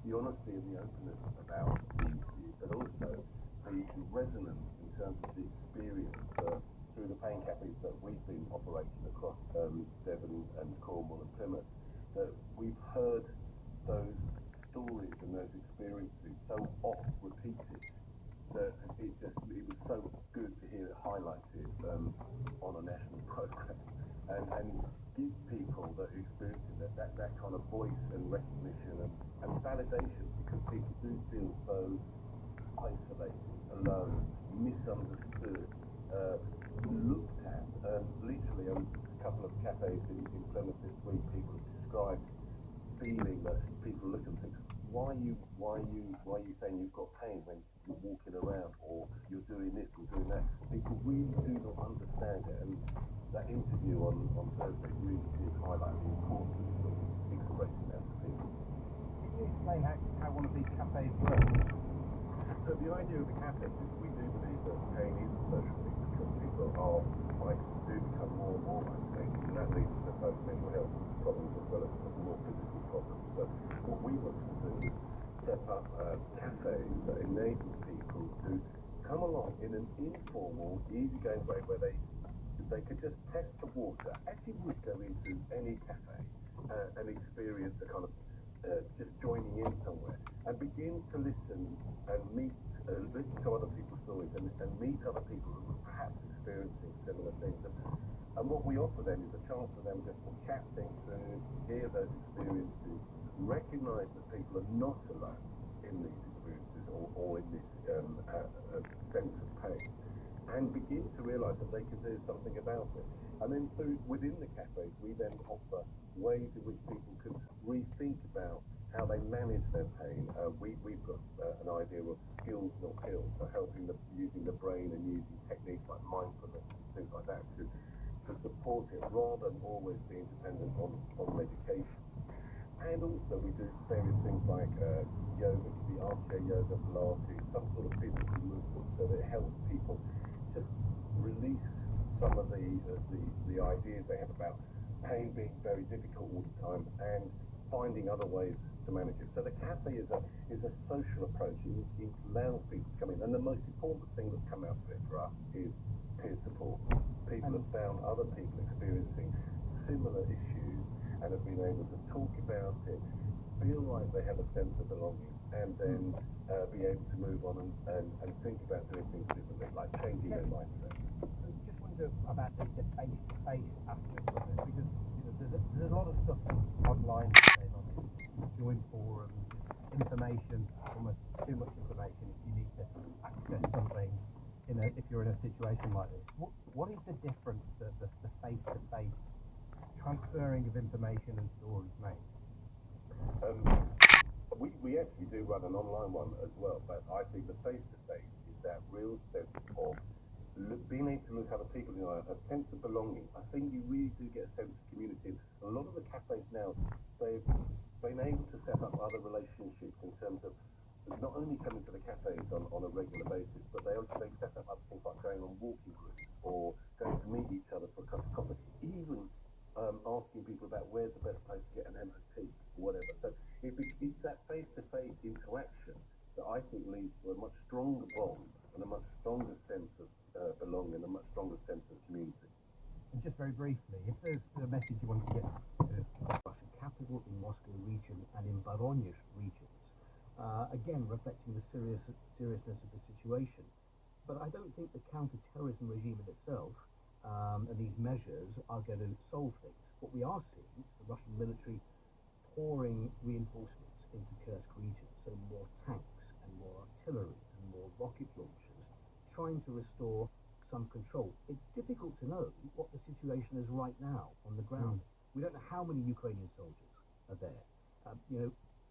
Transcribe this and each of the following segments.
the honesty and the openness about the interview, but also the resonance in terms of the experience through the pain cafes that we've been operating across Devon and Cornwall and Plymouth, that we've heard those stories and those experiences so oft repeated that it was so good to hear it highlighted on a national program and give people that are experiencing that kind of voice and recognition and validation, because people do feel so isolated, alone, misunderstood, looked at. Literally, I was at a couple of cafes in Plymouth this week. People have described feeling that people look and think, why are you saying you've got pain when you're walking around, or you're doing this or doing that? People really do not understand it, and that interview on Thursday really did highlight the importance of expressing that to people. Can you explain how one of these cafes works? So the idea of the cafes is we do believe that pain is a social thing, because people do become more and more isolated, and that leads to both mental health problems as well as more physical problems. So what we wanted to do is set up cafes that enable people to come along in an informal, easygoing way where they could just test the water, as you would go into any cafe and experience a kind of just joining in somewhere, and begin to listen and listen to other people's stories and meet other people who are perhaps experiencing similar things. And what we offer them is a chance for them just to chat things through, hear those experiences, recognise that people are not alone in these experiences or in this sense of pain, and begin to realise that they can do something about it. And then within the cafes, we then offer ways in which people can rethink about how they manage their pain. We've got an idea of skills, not pills, so helping them using the brain and using techniques like mindfulness and things like that to support it, rather than always being dependent on medication. And also we do various things like yoga, it could be armchair yoga, Pilates, some sort of physical movement, so that it helps people just release some of the ideas they have about pain being very difficult all the time, and finding other ways to manage it. So the cafe is a social approach. It allows people to come in, and the most important thing that's come out of it for us is peer support. People have found other people experiencing similar issues and have been able to talk about it, feel like they have a sense of belonging, and then be able to move on and think about doing things differently, like changing their mindset. Just wonder about the face-to-face aspect of it, because there's a lot of stuff online these days on joint forums, information, almost too much information if you need to access something if you're in a situation like this. What is the difference that the face-to-face transferring of information and stories makes? We actually do run an online one as well, but I think the face-to-face is that real sense of being able to look at other people in the eye, a sense of belonging. I think you really do get a sense of community. A lot of the cafes now, they've been able to set up other relationships in terms of not only coming to the cafes on a regular basis, but they've set up other things like going on walking groups or going to meet each other for a cup of coffee, even asking people about where's the best place to get an MOT or whatever. So it's that face-to-face interaction that I think leads to a much stronger bond and a much stronger sense of belonging, a much stronger sense of community. And just very briefly, if there's a message you want to get to the Russian capital, in Moscow region and in Voronezh regions, again reflecting the seriousness of the situation. But I don't think the counter-terrorism regime in itself and these measures are going to solve things. What we are seeing is the Russian military pouring reinforcements into Kursk region, so more tanks and more artillery and more rocket launchers, trying to restore some control. It's difficult to know what the situation is right now on the ground. We don't know how many Ukrainian soldiers are there.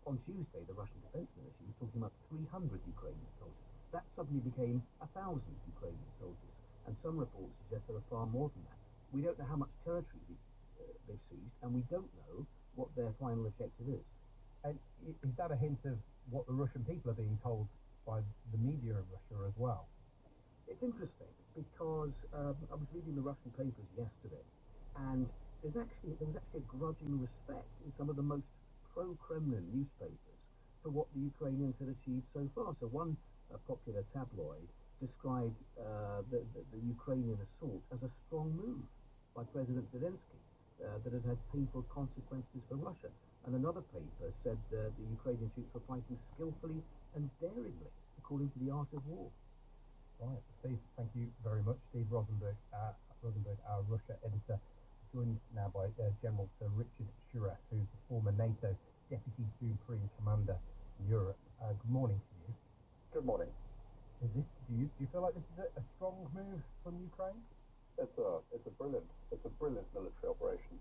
On Tuesday, the Russian Defense Ministry was talking about 300 Ukrainian soldiers. That suddenly became 1,000 Ukrainian soldiers, and some reports suggest there are far more than that. We don't know how much territory they've seized, and we don't know what their final objective is. And is that a hint of what the Russian people are being told by the media of Russia as well? It's interesting because I was reading the Russian papers yesterday, and there was actually a grudging respect in some of the most pro-Kremlin newspapers to what the Ukrainians had achieved so far. So one popular tabloid described the Ukrainian assault as a strong move by President Zelensky that had had painful consequences for Russia. And another paper said the Ukrainian troops were fighting skillfully and daringly, according to the Art of War. Right, Steve, thank you very much. Steve Rosenberg, our Russia editor, joined now by General Sir Richard Schurrer, who's the former NATO Deputy Supreme Commander in Europe. Good morning to you. Good morning. Do you feel like this is a strong move from Ukraine? It's a brilliant military operation.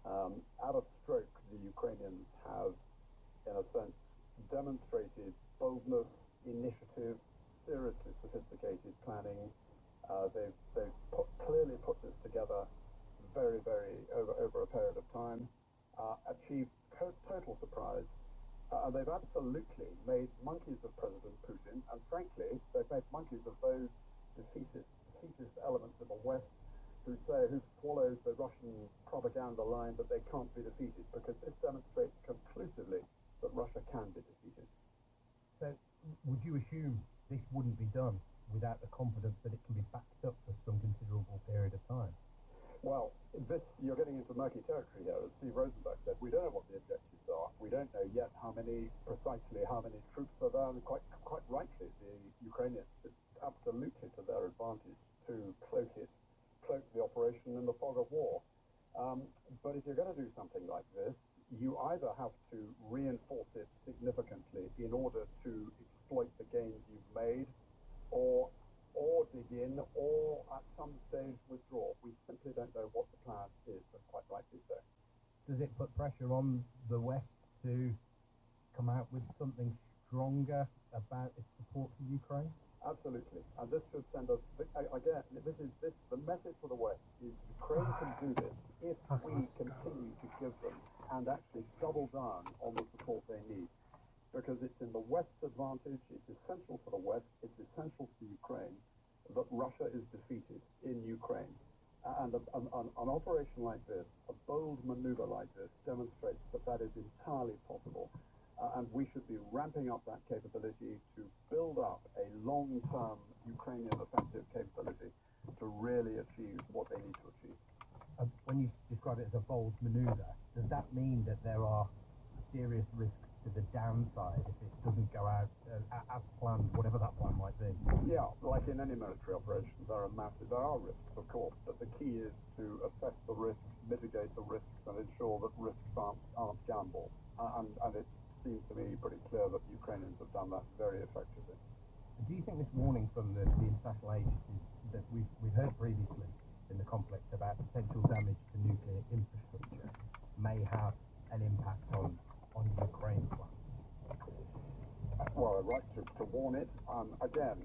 Out of stroke, the Ukrainians have, in a sense, demonstrated boldness, initiative, seriously sophisticated planning. They've clearly put this together very over a period of time, achieved total surprise, and they've absolutely made monkeys of President Putin, and frankly, they've made monkeys of those defeatist elements in the West who've swallowed the Russian propaganda line that they can't be defeated, because this demonstrates conclusively that Russia can be defeated. So, would you assume this wouldn't be done without the confidence that it can be backed up for some considerable period of time? Well, you're getting into murky territory here. As Steve Rosenberg said, we don't know what the objectives are. We don't know yet precisely how many troops are there, and quite rightly, the Ukrainians, it's absolutely to their advantage to cloak the operation in the fog of war. But if you're going to do something like this, you either have to reinforce it significantly in order to exploit the gains you've made, or dig in, or at some stage withdraw. We simply don't know what the plan is, and quite rightly so. Does it put pressure on the West to come out with something stronger about its support for Ukraine? Absolutely, and this should send us again. The message for the West is Ukraine can do this if we continue to give them and actually double down on the support they need, because it's in the West's advantage. It's essential for the West. It's essential for Ukraine that Russia is defeated in Ukraine, and an operation like this, a bold maneuver like this, demonstrates that is entirely possible. And we should be ramping up that capability to build up a long-term Ukrainian offensive capability to really achieve what they need to achieve. When you describe it as a bold maneuver, does that mean that there are serious risks to the downside if it doesn't go out as planned, whatever that plan might be? Yeah, like in any military operation, there are risks, of course, but the key is to assess the risks, mitigate the risks, and ensure that risks aren't gambles. And it seems to me pretty clear that the Ukrainians have done that very effectively. Do you think this warning from the international agencies that we've heard previously in the conflict about potential damage to nuclear infrastructure may have an impact on Ukraine's plans? Well, right to warn it. Again,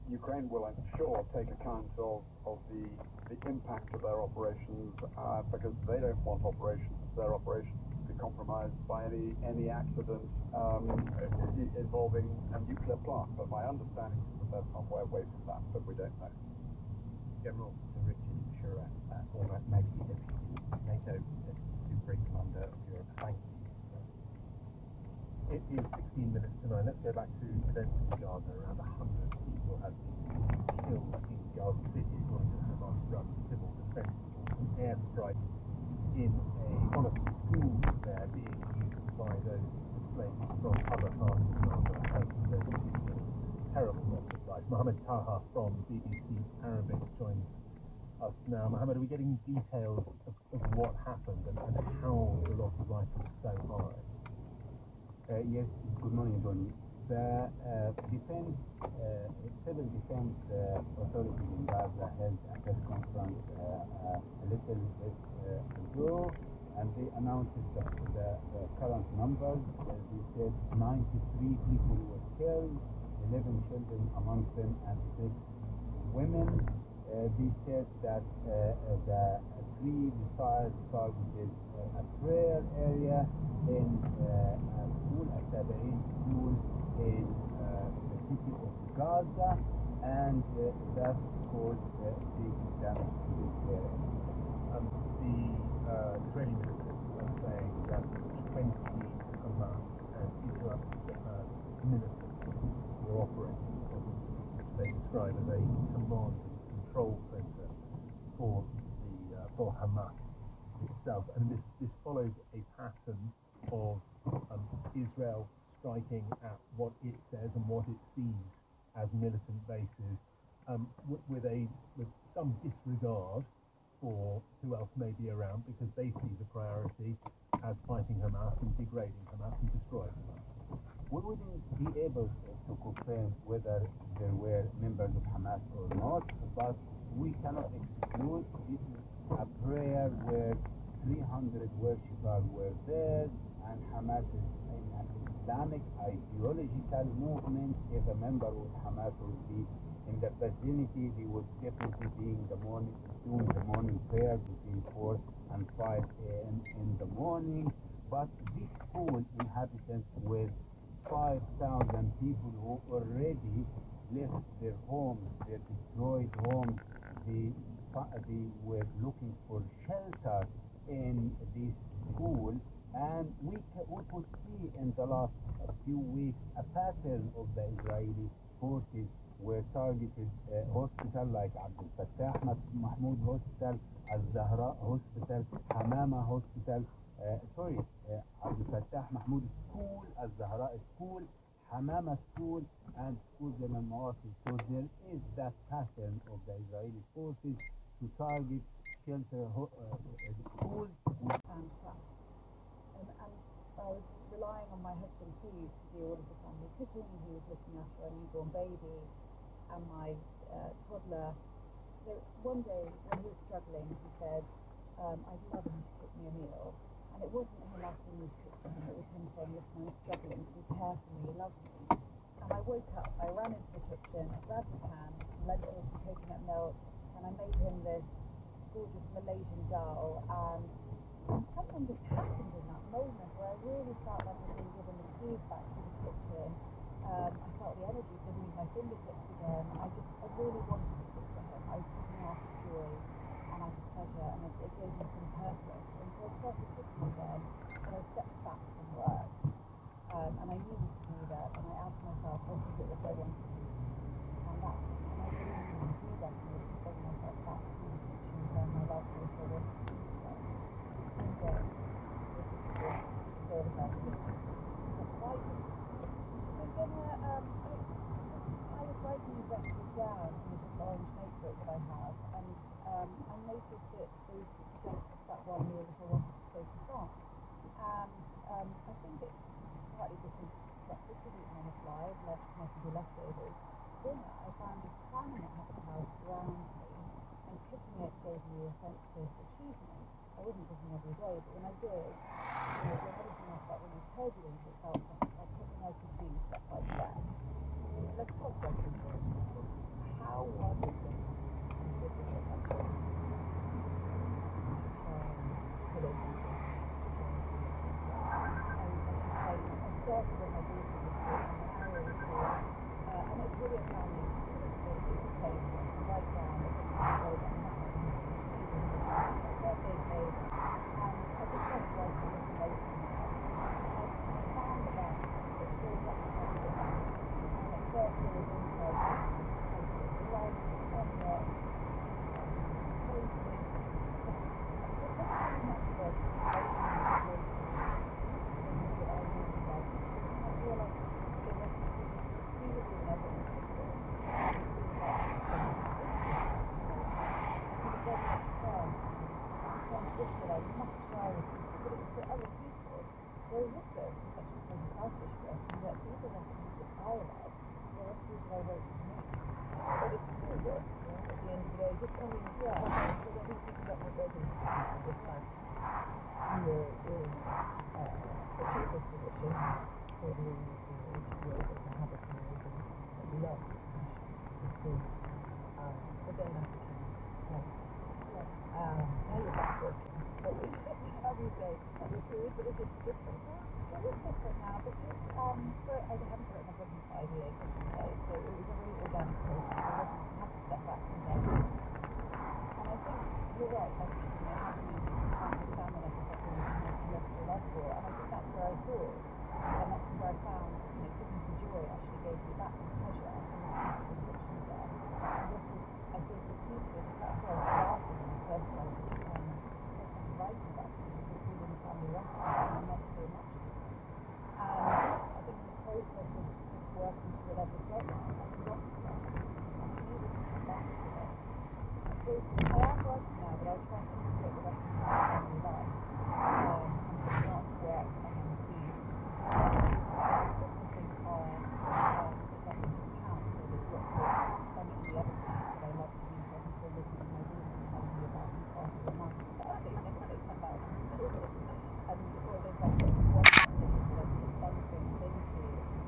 Ukraine will, I'm sure, take account of the impact of their operations, because they don't want their operations to be compromised by any accident involving a nuclear plant. But my understanding is that they're somewhere away from that, but we don't know. General Sir Richard Schurrer, former NATO Deputy Supreme Commander of Europe. Thank you. It is 16 minutes to 9. Let's go back to events in Gaza. Around 100 people have been killed in Gaza City, according to Hamas-run civil defense force. An airstrike on a school there being used by those displaced from other parts of Gaza has led to this terrible loss of life. Mohammed Taha from BBC Arabic joins us now. Mohammed, are we getting details of what happened and how the loss of life was so high? Yes, good morning, Johnny. The civil defense authorities in Gaza held a press conference a little bit ago, and they announced the current numbers. They said 93 people were killed, 11 children amongst them, and 6 women. They said that the 3 missiles targeted a prayer area in a school, a Tabarin school in the city of Gaza, and that caused big damage to this area. The Israeli military are saying that 20 Hamas and Israel describe as a command and control centre for Hamas itself, and this follows a pattern of Israel striking at what it says and what it sees as militant bases, with some disregard for who else may be around, because they see the priority as fighting Hamas and degrading Hamas and destroying Hamas. We wouldn't be able to confirm whether there were members of Hamas or not, but we cannot exclude this is a prayer where 300 worshippers were there, and Hamas is an Islamic ideological movement. If a member of Hamas would be in the vicinity, they would definitely be in the morning, doing the morning prayer between 4 and 5 a.m. in the morning. But this school inhabited with 5,000 people who already left their homes, their destroyed homes. They were looking for shelter in this school, and we could see in the last few weeks a pattern of the Israeli forces were targeted hospital like Abdel Fattah Mahmoud Hospital, Al-Zahra Hospital, Hamama Hospital, Abdel Fattah Mahmoud School, Al-Zahra School, Hamama School, and schools in Al-Mawasi. So there is that pattern of the Israeli forces to target shelter schools. And collapsed. And I was relying on my husband Hugh to do all of the family cooking. He was looking after a newborn baby and my toddler. So one day when he was struggling, he said, I'd love him to cook me a meal. And it wasn't him asking me to cook for him, it was him saying, listen, I'm struggling, can you care for me, love me? And I woke up, I ran into the kitchen, I grabbed a pan, some lentils, some coconut milk, and I made him this gorgeous Malaysian dal, and something just happened in that moment where I really felt like I'd been given the keys back to the kitchen. I felt the energy visiting my fingertips again. I really wanted to cook for him. I was cooking out of joy and out of pleasure, and it gave me some purpose. And so I started cooking again, but I stepped back from work, and I needed to do that. And I asked myself, what is it that I want to eat? And I really needed to do that in order to bring myself back to the kitchen where my love was I wanted to eat again. And then this is the third of our dinner. So dinner, I was writing these recipes down in this little orange notebook that I have, and I noticed that there was just that one meal that I wanted to focus on. And I think it's partly because breakfast doesn't come on a fly, lunch can often be leftovers. Dinner, I found just planning it at the house ground me, and cooking it gave me a sense of achievement. I wasn't cooking every day, but when I did, when everything else felt really turbulent, it felt like something I could do step by step. Let's talk about it. How was it then, considering at that point, to try and put it in business, to try and do it? I started when my daughter was born, and my area was born, and it's really a family group, so it's just a place for us to write down the things that go that happen. She's in the house, like their big baby, and I just started writing a little note in there. I found that it filled up the paper, and at first there was inside types of rice and onions, some toast, and so it wasn't really much of a creation, it was just things that I really liked eating. I feel like the recipes, previously when I've written cookbooks, it's been about until it doesn't turn and one dish that I must try with people, but it's for other people. Whereas this book is actually quite a selfish book, in that these are recipes that I like, the recipes that I wrote for me. But it's still work, you know, at the end of the day, just coming, so when we think about what goes into this fact, you're in a teacher's position, probably to be able to have a career that you love, is good. But then that becomes home. Yes. Now you're back working. But shall we say, the food, but is it different now? It is different now because, so I haven't written a book in 5 years, I should say, so it was a really organic process. I had to step back from that. And I think you're right, I think, how do you find the stamina for something that you have to love for? And I think that's where I thought, And this is where I found, cooking for joy actually gave me that pleasure and the peace of conviction again. And this was, I think, the key to it is that's where I started when I first started writing about food and family recipes, and it meant so much to me. And I think in the process of just working to relentless deadlines, I lost that. And I needed to come back to it. And so I am working now, but I try and integrate the recipes in my family life. And so it's not work and then food. So the recipes, there's a book I think are take that into account. So there's lots of many other dishes that I love to do. So I can still listen to my daughters telling me about the past 4 months. They come back from school. And or there's like lots of work dishes that I can just bung things into.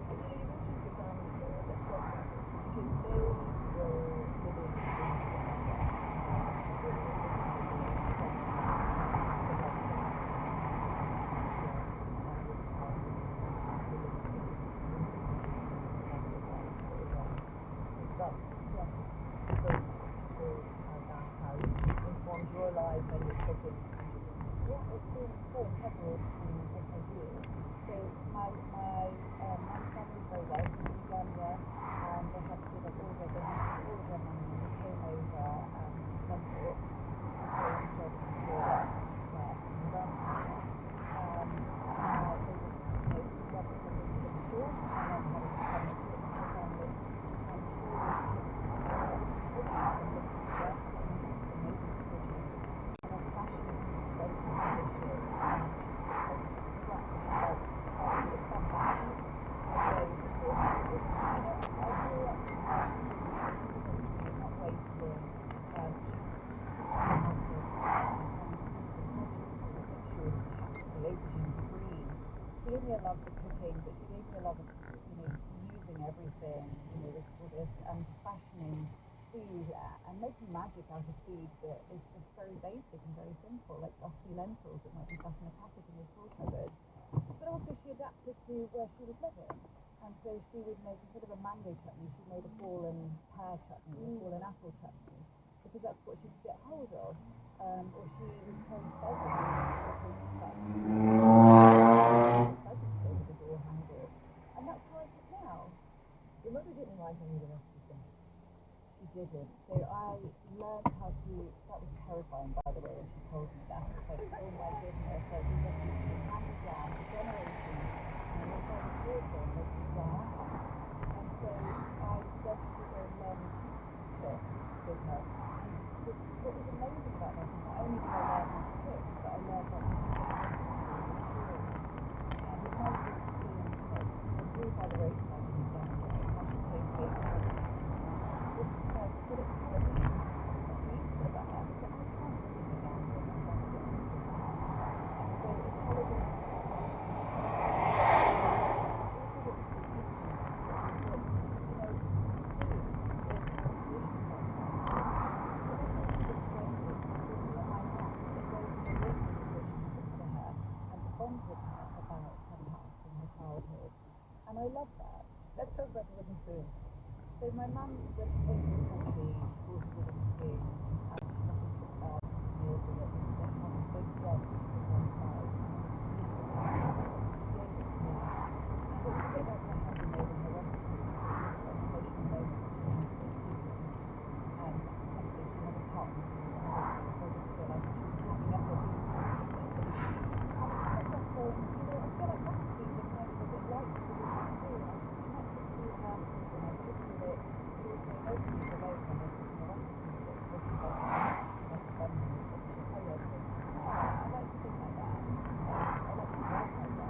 But you mentioned your family there. Let's talk about this because they were living in your life and your cooking. Yeah, it's been so integral to what I do. So my mum's family was very wealthy in Uganda, and they had to give up all their businesses, all of their money, and they came over to Scunthorpe, and so I was a job in store there in Uganda. And they would, still love cooking for the course, and then having summer cook for the family. And she would cook produce from the chef, and these amazing produce. Passionate into both of the dishes, and she cooked places from scratch, and like would come back in ways. And so this, I grew up in this cooking, not wasting. She taught me how to produce, make sure that perhaps the aubergines are green. She gave me a love for cooking, but she gave me a love of using everything, this and fashioning food and making magic out of food that is just very basic and very simple, like dusty lentils that might be sat in a packet in your store cupboard. But also she adapted to where she was living. And so she would make, instead of a mango chutney, she made a ball and pear chutney, a ball and apple chutney, because that's what she could get hold of. Or she would comb pheasants, because that's pheasants over the door handle. And that's how I cook now. Your mother didn't write any of the recipes down. She didn't. So I learned how to, that was terrifying by the way when she told me that. It's like, oh my goodness, like these recipes have been handed down for generations, and also I record them, they can die out. And so I went to go and learn to cook with her. And what was amazing about that is not only did I learn how to cook, but I learned that every recipe was a story. And it might have been, I grew by the roadside in Uganda, it might have been baked but it quality, there's something beautiful about that. It's like my camp was in Uganda and I wanted it to be there. And so it followed in that also what was so beautiful about it was that, food is a conversation starter. And it wasn't just with strangers, with me and my mum, it gave me a link with which to talk to her and to bond with her about her past and her childhood. And I love that. Let's talk about the wooden spoon. So my mum, when she came to this country, she bought a wooden spoon, and she must have cooked thousands of meals with it because it has a big dent in one side and has this beautiful pattern to it. And she gave it to me, and it was a bit like her handmade in her recipes. It was an emotional moment when she handed it to me. Thankfully she has a partner so with her husband, so I didn't feel like she was hanging up her boots on the stage. And it's just something, I feel like recipes are kind of a bit like the wooden spoon. I can connect it to her when I cook with it, but also nobody is alone when they're cooking a recipe that's written by someone else. It's like a bundle that you co-open. I like to think like that, and I like to work like that.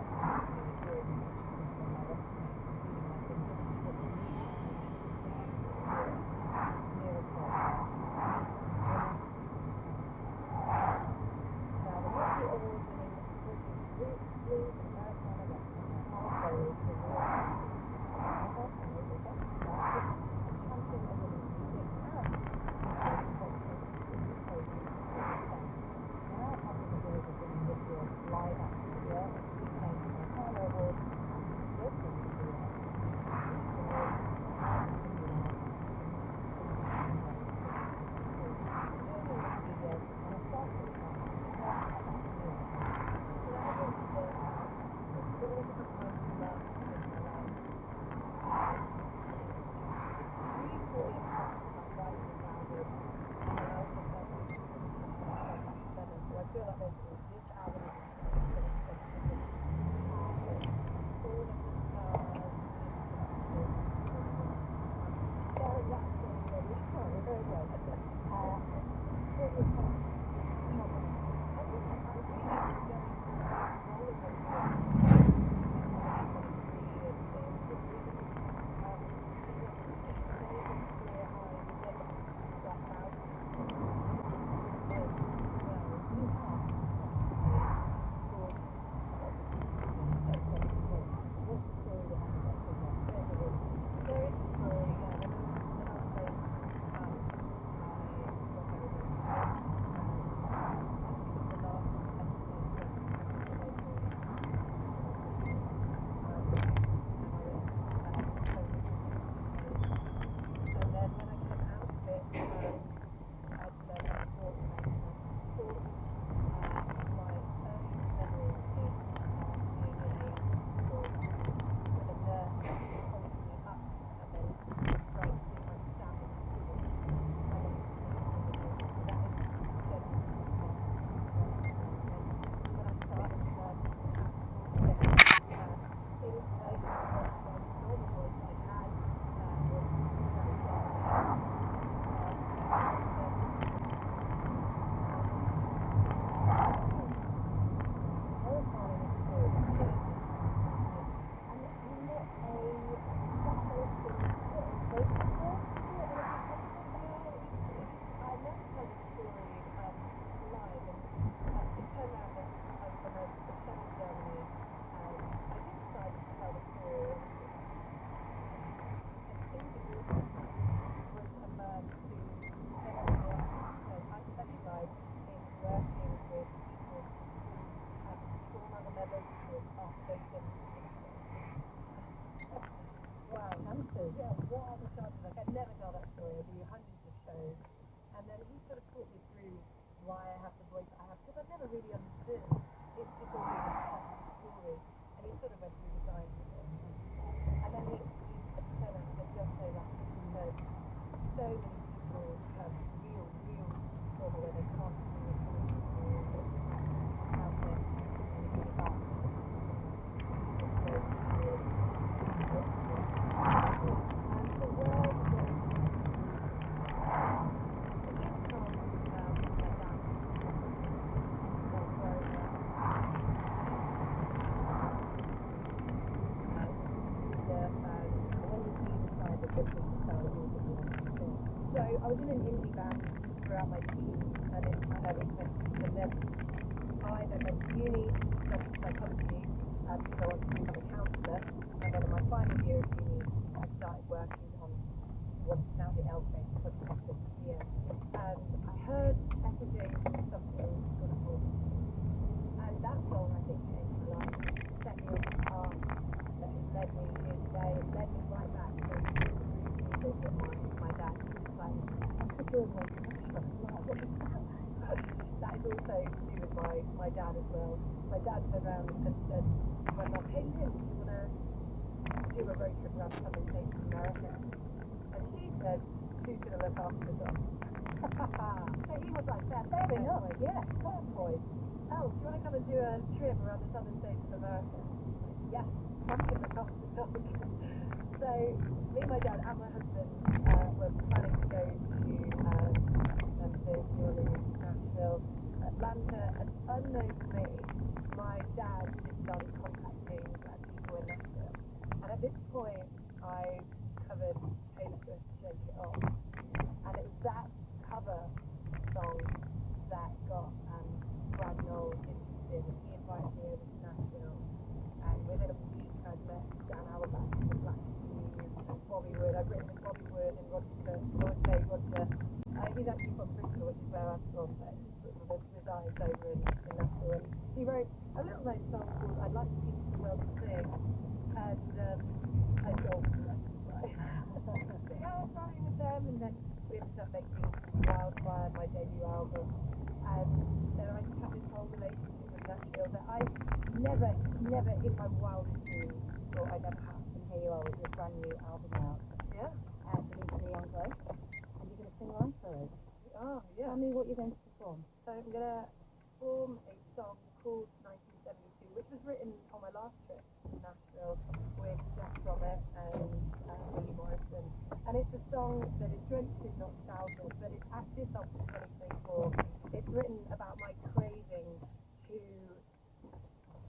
why I have the voice I have, because I've never really understood. It's just all been a part of the story. And he sort of went through the science of it. And then he said, and said, just say that, because so many people have real trauma where they can't see what's going on out there. And it's about so where is the So I was in an indie band throughout my teens and in my early 20s, and then I then went to uni, studied psychology, and go on to become a counsellor. And then in my final year of uni, I started working on what's now the L-Face podcast at PM. And I heard Etta James something sort of cool. And that song, I think, changed my life. It set me on the path that it led me his way. It led me right back to the music that my dad was playing. I took your way to Nashville as well. What was that? That is also to do with my dad as well. My dad turned around and said to my mum, "Hey Lynn, do you want to do a road trip around the southern states of America?" And she said, "Who's going to look after the dog?" So he was like, fair enough, yeah, fair point. "Oh, do you want to come and do a trip around the southern states of America?" Yes, I can look after the dog. So me, my dad, and my husband were planning to go to Memphis, New Orleans, Nashville, Atlanta, and unknown to me, my dad just started contacting people in Nashville. And at this point, I covered Taylor Swift's Shake It Off. And it was that cover song that got Brad Knowles interested. And he invited me over to Nashville. And within a week, I'd met Dan Auerbach from the Black Keys and Bobby Wood. I'd written with Bobby Wood and Roger. He's actually from Bristol, which is where I'm from, but resides over in Nashville. And he wrote a little known song called I'd Like to Teach the World to Sing. And I told him that. So yeah, I was writing with them, and then we ended up making Wildfire, my debut album. And then I just had this whole relationship with Nashville that I never in my wildest dreams thought I'd ever have. And here you are with your brand new album out. Yeah. Believe in the Young Growth. And you're going to sing live for us. Oh, yeah. Tell me what you're going to perform. So I'm going to perform a song called 1972, which was written on my last trip to Nashville with Jeff Gromit and Billy Morrison. And it's a song that is drenched in nostalgia, but it's actually a song for 2024. It's written about my craving to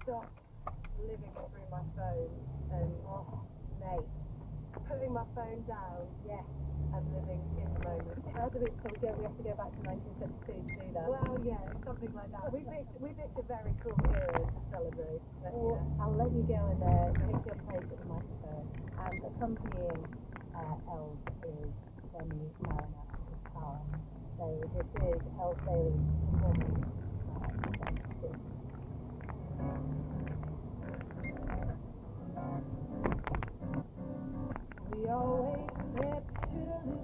stop living through my phone and, mate, putting my phone down, yes, and living in the moment. How do we have to go back to 1972 to do that? Well, yeah, something like that. We picked a very cool era to celebrate. But, Well, yeah. I'll let you go and take your place at the microphone. And accompanying Els is Demi Mariner and his power. So this is Els Bailey performing 1972. We always said surely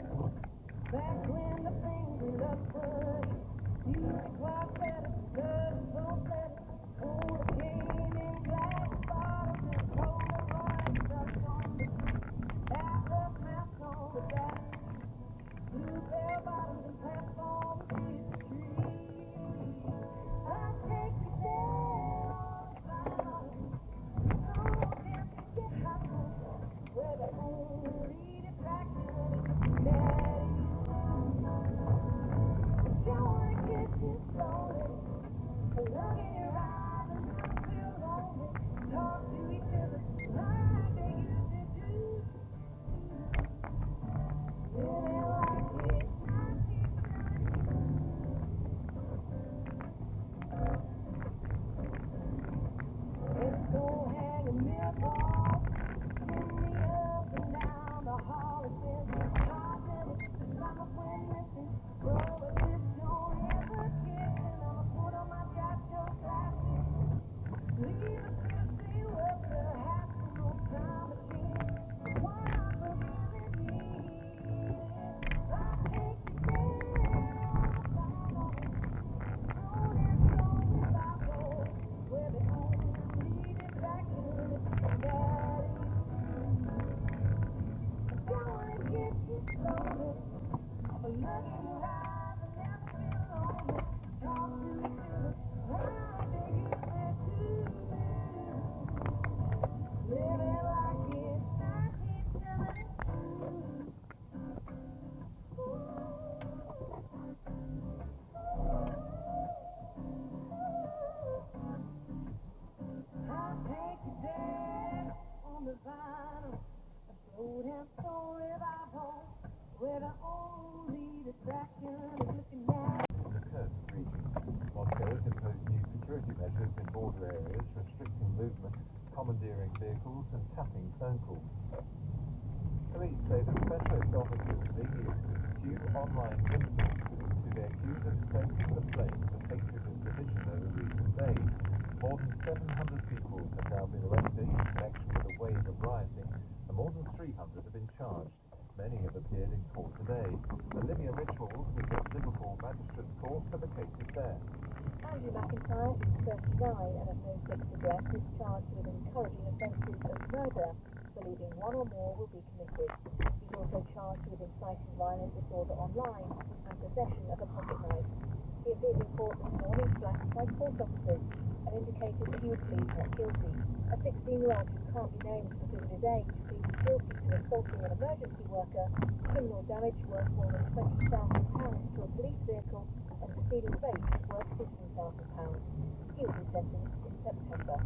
back when the things we loved were music was better, love was better. Oh, the cane in glass bottles and Polaroid stuck on the atlas maps on the back, blue bell bottoms and platforms with the trees. I'll take you there, find In the Kursk region, Moscow has imposed new security measures in border areas, restricting movement, commandeering vehicles and tapping phone calls. Police say that specialist officers are being used to pursue online influencers who they accuse of stoking the flames of hatred and division over recent days. More than 700 people have now been arrested in connection with a wave of rioting, and more than 300 have been charged. Many have appeared in court today. Olivia Richwald was at Liverpool Magistrates Court for the cases there. Andrew McIntyre, who's 39 and of no fixed address, is charged with encouraging offences of murder, believing one or more will be committed. He's also charged with inciting violent disorder online and possession of a pocket knife. He appeared in court this morning flanked by court officers and indicated that he would plead not guilty. A 16-year-old who can't be named because of his age pleaded guilty to assaulting an emergency worker, criminal damage worth more than £20,000 to a police vehicle, and stealing vapes worth £15,000. He will be sentenced in September.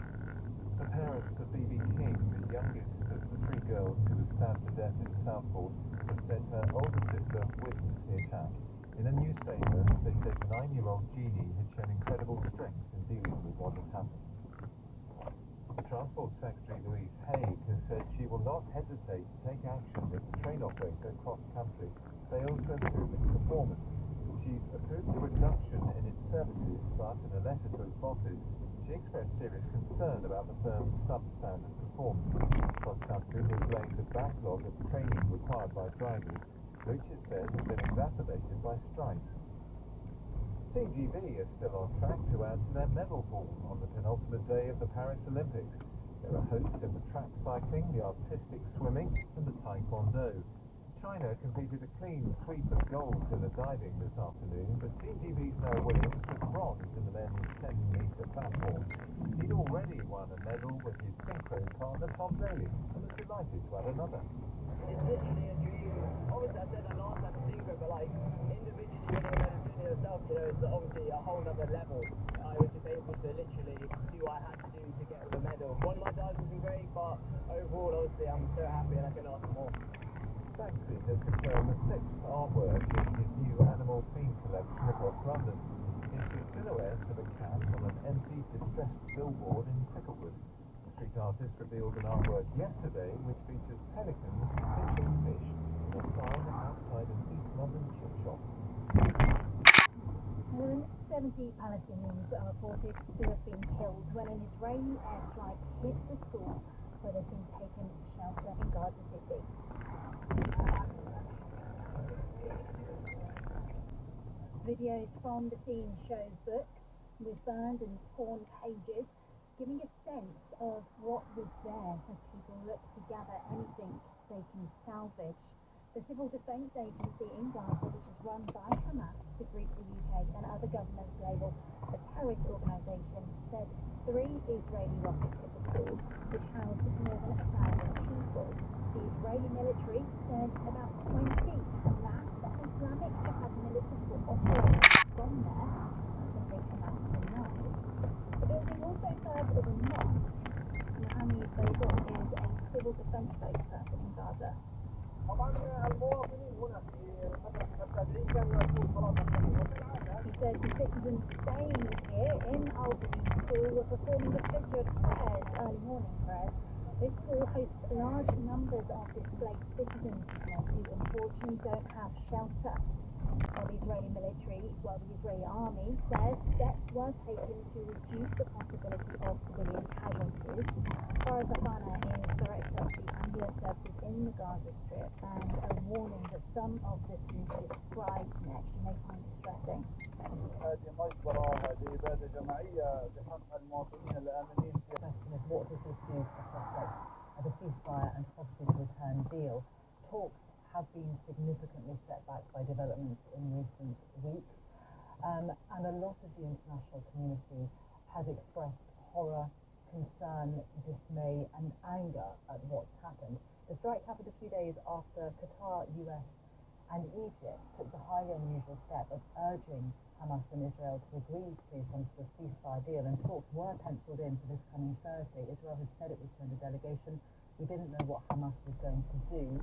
The parents of B.B. King, the youngest of the three girls who were stabbed to death in Southport, have said her older sister witnessed the attack. In a new statement, they said 9-year-old Jeannie had shown incredible strength in dealing with what had happened. Transport Secretary Louise Haigh has said she will not hesitate to take action if the train operator cross-country fails to improve its performance. She's approved a reduction in its services, but in a letter to its bosses, she expressed serious concern about the firm's substandard performance. Cross-country has blamed the backlog of training required by drivers, which it says has been exacerbated by strikes. Team GB is still on track to add to their medal pool on the penultimate day of the Paris Olympics. There are hopes in the track cycling, the artistic swimming and the taekwondo. China completed a clean sweep of golds in the diving this afternoon, but Team GB's Noah Williams took bronze in the men's 10-metre platform. He'd already won a medal with his synchro partner Tom Daley and was delighted to add another. It's literally a dream. Obviously, I said that last time for secret, but like individually winning a medal, doing it yourself, you know, it's obviously a whole other level. I was just able to literally do what I had to do to get the medal. One of my dives has been great, but overall, obviously, I'm so happy and I can ask for more. Banksy has confirmed the 6th artwork in his new animal theme collection across London. It's a silhouette of a cat on an empty, distressed billboard in Cricklewood. The street artist revealed an artwork yesterday which features pelicans pitching fish in a sign outside an East London chip shop. More than 70 Palestinians are reported to have been killed when an Israeli airstrike hit the school where they've been taken shelter in Gaza City. Videos from the scene show books with burned and torn pages, giving a sense of what was there as people look to gather anything they can salvage. The Civil Defence Agency in Gaza, which is run by Hamas, agreed the UK and other governments label a terrorist organisation, says 3 Israeli rockets hit the school, which housed more than 1,000 people. The Israeli military said about 20 Hamas and Islamic Jihad militants were operating from there, something Hamas denies. The building also served as a mosque. Mohammed Faisal is a civil defence spokesperson in Gaza. He says the citizens staying here in Albany School were performing the Fajr prayers, early morning prayers. This school hosts large numbers of displaced citizens, who unfortunately don't have shelter. The Israeli army says steps were taken to reduce the possibility of civilian casualties. Faraz Afana is director of the ambulance services in the Gaza Strip, and a warning that some of the scenes described next you may find distressing. هذه مجزرة، هذه إبادة جماعية بحق المواطنين الآمنين. The question is, what does this do to the prospect of a ceasefire and possibly the return deal? Talks have been significantly set back by developments in recent weeks. And a lot of the international community has expressed horror, concern, dismay and anger at what's happened. The strike happened a few days after Qatar, US and Egypt took the highly unusual step of urging Hamas and Israel to agree to some sort of ceasefire deal, and talks were penciled in for this coming Thursday. Israel had said it would send a delegation. We didn't know what Hamas was going to do,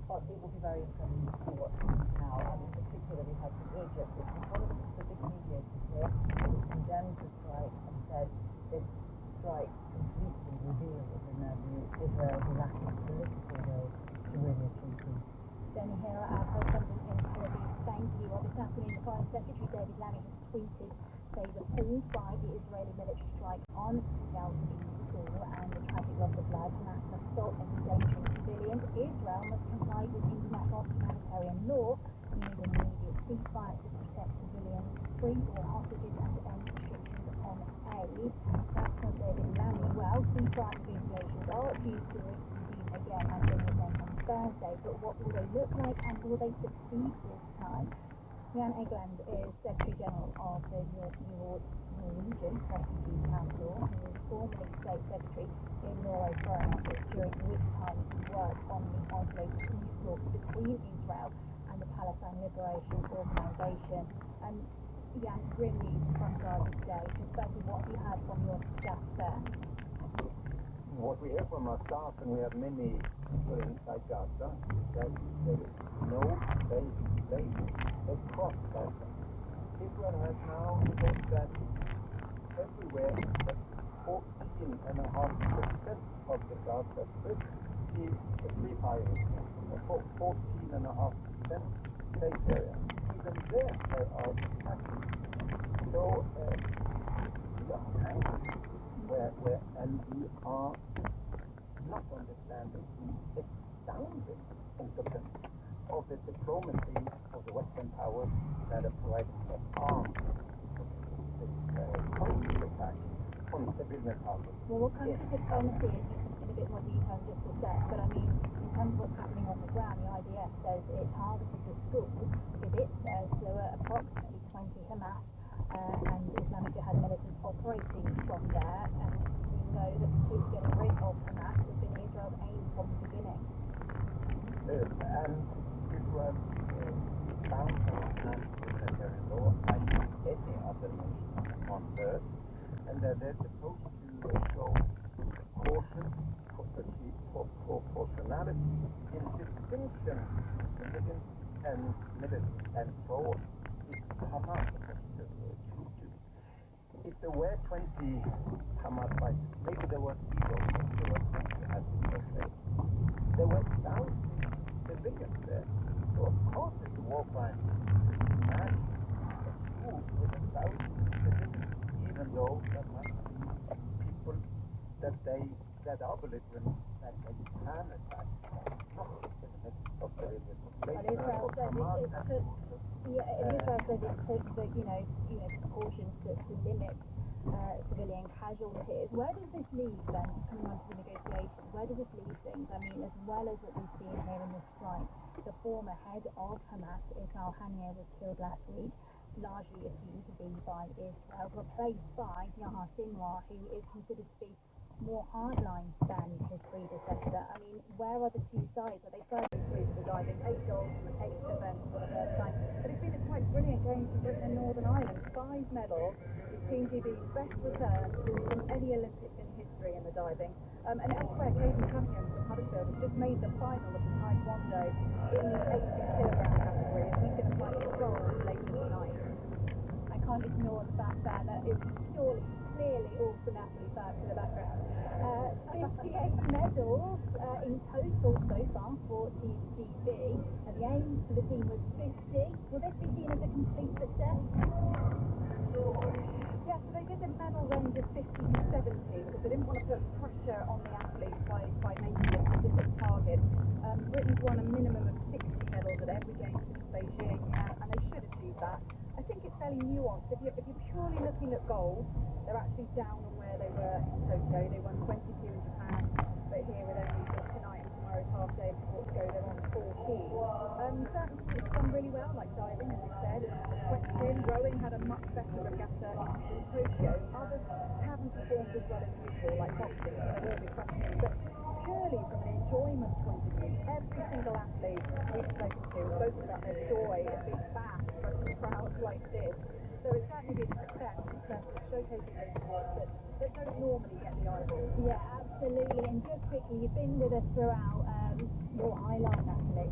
but it will be very interesting to see what happens now. And in particular, we heard from Egypt, which was one of the big mediators here, just condemned the strike and said this strike completely reveals, in their view, Israel's lack of political will to really achieve peace. Danny here, our correspondent in Tel Aviv. Thank you. Well, this afternoon, the Foreign Secretary David Lammy has tweeted, says appalled by the Israeli military strike on Yalta school and the tragic loss of life. Hamas must stop endangering civilians. Israel must comply with international humanitarian law. We need an immediate ceasefire to protect civilians, free all hostages and end restrictions on aid. That's from David Lammy. Well, ceasefire negotiations are due to resume again, as they were saying, on Thursday, but what will they look like and will they succeed this time? Jan Egeland is Secretary General of the Norwegian Refugee Council. He was formerly State Secretary in Norway's Foreign Office, during which time he worked on the Oslo peace talks between Israel and the Palestine Liberation Organization. And Jan, grim news from Gaza today. Just firstly, what have you heard from your staff there? What we hear from our staff, and we have many people inside Gaza, is that there is no safe place across Gaza. Israel has now said that everywhere except 14.5% of the Gaza Strip is a free firing zone. 14.5% safe area. Even there they are attacking. So we are angry. And we are not understanding the astounding impotence of the diplomacy of the Western powers that are providing the arms for this constant attack on civilian targets. Well, we'll come to diplomacy in a bit more detail in just a sec, but I mean, in terms of what's happening on the ground, the IDF says it targeted the school because it says there were approximately 20 Hamas and Islamic Jihad militants operating from there, and we know that getting rid of Hamas has been Israel's aim from the beginning. And Israel is bound by humanitarian law like any other nation on earth, and they're supposed to show caution, proportionality in distinction between civilians and military, and so is Hamas supposed to do. If there were 20 Hamas fighters, maybe there were 0, maybe there were 20 as it was. There were thousands of civilians there. So of course it's a war crime to smash a school with 1,000 civilians, even though there might be people that are belligerent that they can attack, not in the midst of civilians. And Israel says it took the precautions to limit civilian casualties. Where does this leave then, coming on to the negotiations, where does this leave things? I mean, as well as what we've seen here in this strike, the former head of Hamas, Ismail Haniyeh, was killed last week, largely assumed to be by Israel, replaced by Yahya Sinwar, who is considered to be more hardline than his predecessor. I mean, where are the two sides? Are they further through the diving? 8 goals, 8 events for the first time. But it's been a quite brilliant games for Britain and Northern Ireland. 5 medals. It's Team GB's best return from any Olympics in history in the diving. And elsewhere, Caden Cunningham from Huddersfield has just made the final of the Taekwondo in the 80-kilogram category, and he's going to fight for gold later tonight. I can't ignore the fact that is clearly all for Napoli fans in the background. 58 medals in total so far for Team GB, and the aim for the team was 50. Will this be seen as a complete success? Yes, so they did a medal range of 50 to 70 because they didn't want to put pressure on the athletes by making a specific target. Britain's won a minimum of 60 medals at every game since Beijing, and they should achieve that. I think it's fairly nuanced. If you're purely looking at goals, they're actually down on where they were in Tokyo. They won 22 in Japan, but here with only sort of tonight and tomorrow's half day of sport to go, they're on 4 Certain sports have done really well, like diving, as you said. Equestrian, rowing had a much better regatta in Tokyo. Others haven't performed as well as usual, like boxing, so there will be questions. But purely from an enjoyment point of view, every single athlete we've spoken to has spoken about their joy of being back in front of crowds like this. So it's certainly been a success in terms of showcasing those sports that don't normally get the eyeballs. Yeah, absolutely. And just quickly, you've been with us throughout. Your highlight, Natalie?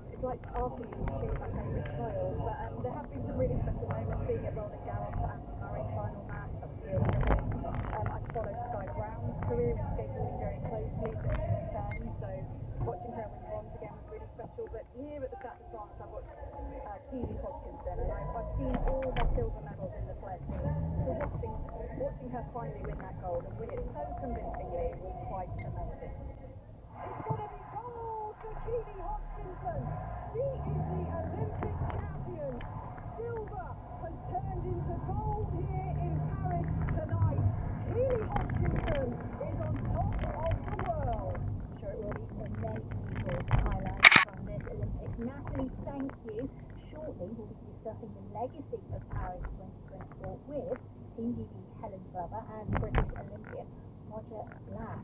It's like asking me to choose my favourite child, but there have been some really special moments being at Roland Garros for Andy Murray's final match. That was the Olympics. I followed Sky Brown's career in skateboarding very closely since she was 10, so watching her win bronze again was really special. But here at the Stade de France, I've watched Keely Hodgkinson, and I've seen all her silver medals in the sled. So watching her finally win that gold and win it so convincingly was quite amazing. It's got to be gold for Keely Hodgkinson. She is the Olympic champion. Silver has turned into gold here in Paris tonight. Keely Hodgkinson is on top of the world. I'm sure it will be many people's highlights from this Olympics. Natalie, thank you. Shortly, we'll be discussing the legacy of Paris 2024 with Team GB's Helen Glover and British Olympian Roger Black.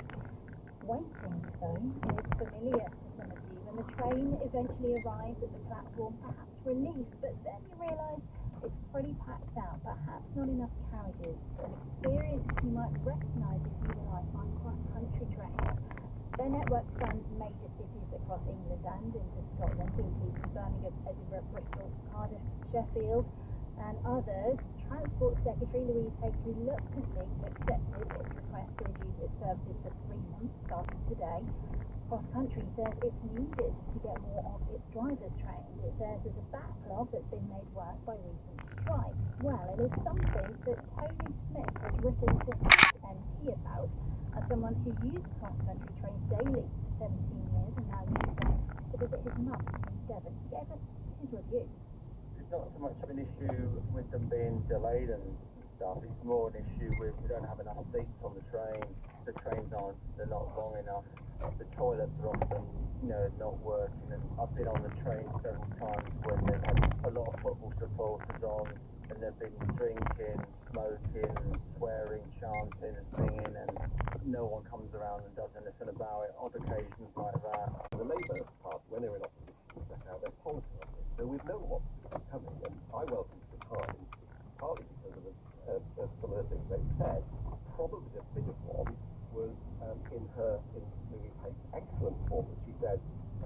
Waiting, though, is familiar for some of you. When the train eventually arrives at the platform, perhaps relief, but then you realise it's pretty packed out, perhaps not enough carriages. An experience you might recognise if you rely on cross-country trains. Their network spans major cities across England and into Scotland, including Birmingham, Edinburgh, Bristol, Cardiff, Sheffield, and others. Transport Secretary Louise Haigh reluctantly accepted its request to reduce its services for 3 months, starting today. Cross Country says it's needed to get more of its drivers trained. It says there's a backlog that's been made worse by recent strikes. Well, it is something that Tony Smith has written to his MP about, as someone who used Cross Country trains daily for 17 years and now uses them to visit his mum in Devon. He gave us his review. It's not so much of an issue with them being delayed and stuff, it's more an issue with we don't have enough seats on the train, the trains they're not long enough, the toilets are often, not working, and I've been on the train several times when they've had a lot of football supporters on, and they've been drinking, smoking, swearing, chanting and singing, and no one comes around and does anything about it, odd occasions like that. The Labour Party, when they were in opposition, set out their policy on this, so we've known what's coming, and I welcomed the time, partly because of some of the things they said. Probably the biggest one was in Louise Haig's excellent performance. She says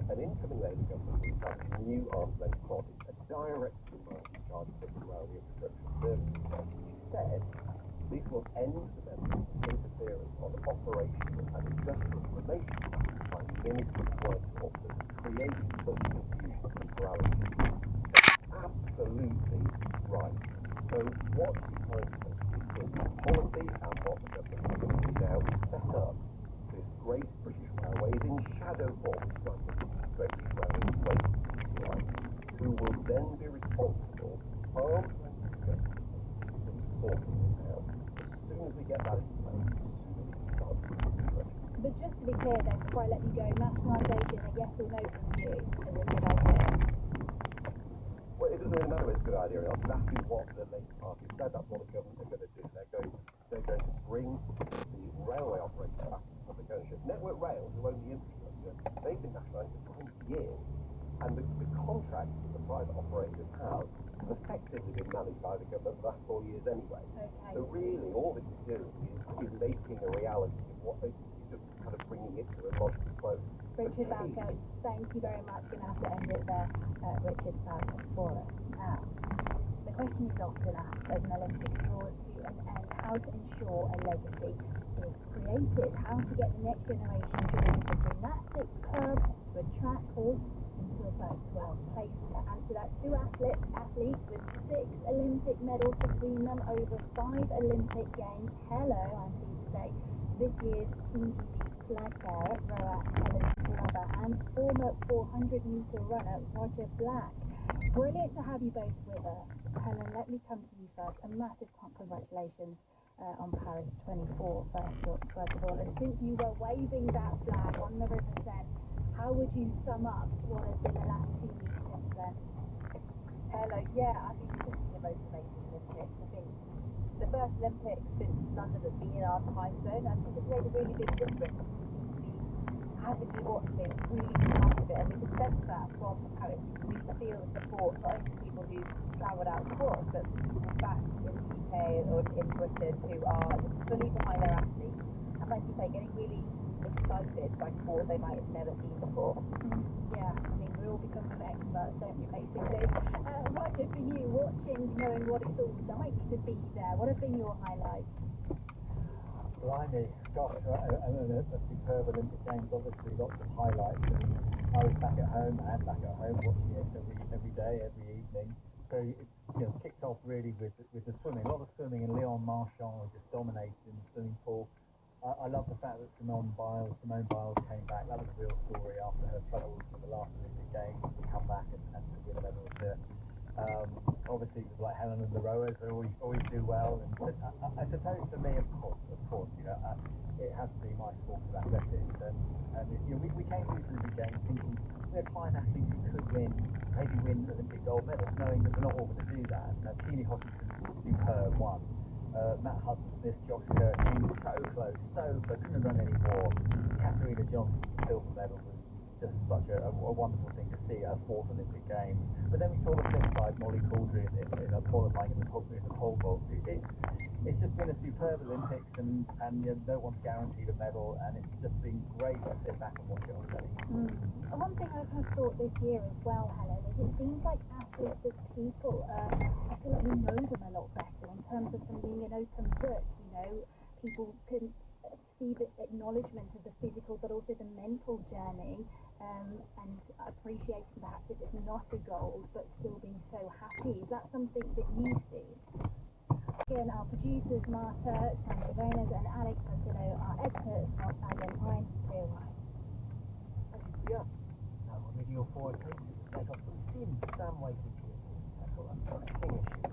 an incoming Labour government will establish a new arm's length body, a director in charge of putting railway infrastructure services. She said this will end the member's interference on operational and industrial relations by Minister Worksop that has created such confusion and paralysis. Absolutely right. So what she's trying to do is the policy and what the government is going to do now is set up this Great British Railways in shadow form, which is like the Great British Railways in place, if you like, who will then be responsible, arms and government, for sorting this out. As soon as we get that in place, as soon as we can start to put this in place. But just to be clear then, before I let you go, nationalisation, a yes or no from you, is a good idea? Well, it doesn't really matter if it's a good idea or not. That is what the Labour Party said. That's what the government are going to do. They're going to bring the railway operators back into public ownership. Network Rail, who own the infrastructure, they've been nationalised for 20 years. And the contracts that the private operators have effectively been managed by the government for the last 4 years anyway. Okay. So really, all this is doing is making a reality of what it's just kind of bringing it to a logical close. Richard Bowker, thank you very much. We're going to have to end it there. Richard Bowker for us. Now, the question is often asked as an Olympics draws to an end, how to ensure a legacy is created, how to get the next generation to bring the gymnastics club to a track or into a boat. Well, placed to answer that, two athletes with 6 Olympic medals between them over 5 Olympic Games. Hello, I'm pleased to say, this year's Team GB flag bearer, rower Helen Glover, and former 400-metre runner Roger Black. Brilliant to have you both with us. Helen, let me come to you first. A massive congratulations on Paris 24, first of all. And since you were waving that flag on the River Seine, How would you sum up what has been the last 2 weeks since then? Hello, yeah, I think this is the most amazing Olympics. I think the first Olympics since London has been in our time zone. I think it's made a really big difference. We seem to be avidly watching, really part of it, and we can sense that from how it we feel the support, not only from people who travelled out to watch, but from people back in the UK or in Britain who are just fully behind their athletes. And like you say, getting really excited by sport they might have never seen before. Yeah, I mean, we all become experts, don't we, basically? Roger, for you, watching, knowing what it's all like to be there, what have been your highlights? Blimey, gosh, a superb Olympic Games, obviously lots of highlights, and I was back at home watching it every day, every evening. So it's kicked off really with the swimming, a lot of swimming, and Leon Marchand just dominated in the swimming pool. I love the fact that Simone Biles came back. That was a real story after her troubles in the last Olympic Games to come back and to win a medal here. Obviously, like Helen and the rowers, they always do well. And I suppose for me, of course, it has to be my sport of athletics. And we came to these Olympic Games thinking we had 5 athletes who could maybe win Olympic gold medals, knowing that they're not all going to do that. Keely Hodgkinson, superb, won. Matt Hudson-Smith, Josh Kirk came so close, couldn't have done any more. Katharina Johnson, silver medal, was just such a wonderful thing to see at her 4th Olympic Games. But then we saw the flip side, Molly Caudry in qualifying in the pole vault. It's just been a superb Olympics, and no one's guaranteed a medal, and it's just been great to sit back and watch it on telly. One thing I've thought this year as well, Helen, is it seems like athletes as people, I feel like we know them a lot better in terms of them being an open book. People can see the acknowledgement of the physical but also the mental journey, and appreciating perhaps if it's not a gold but still being so happy. Is that something that you've seen? Again, our producers Marta, Sandra Reynolds and Alex Marcillo, our editor Scott Adam, I'm Priya White. Thank you, Priya. Now we're ready for a take to let off some steam. Sam White is here to tackle a pressing issue.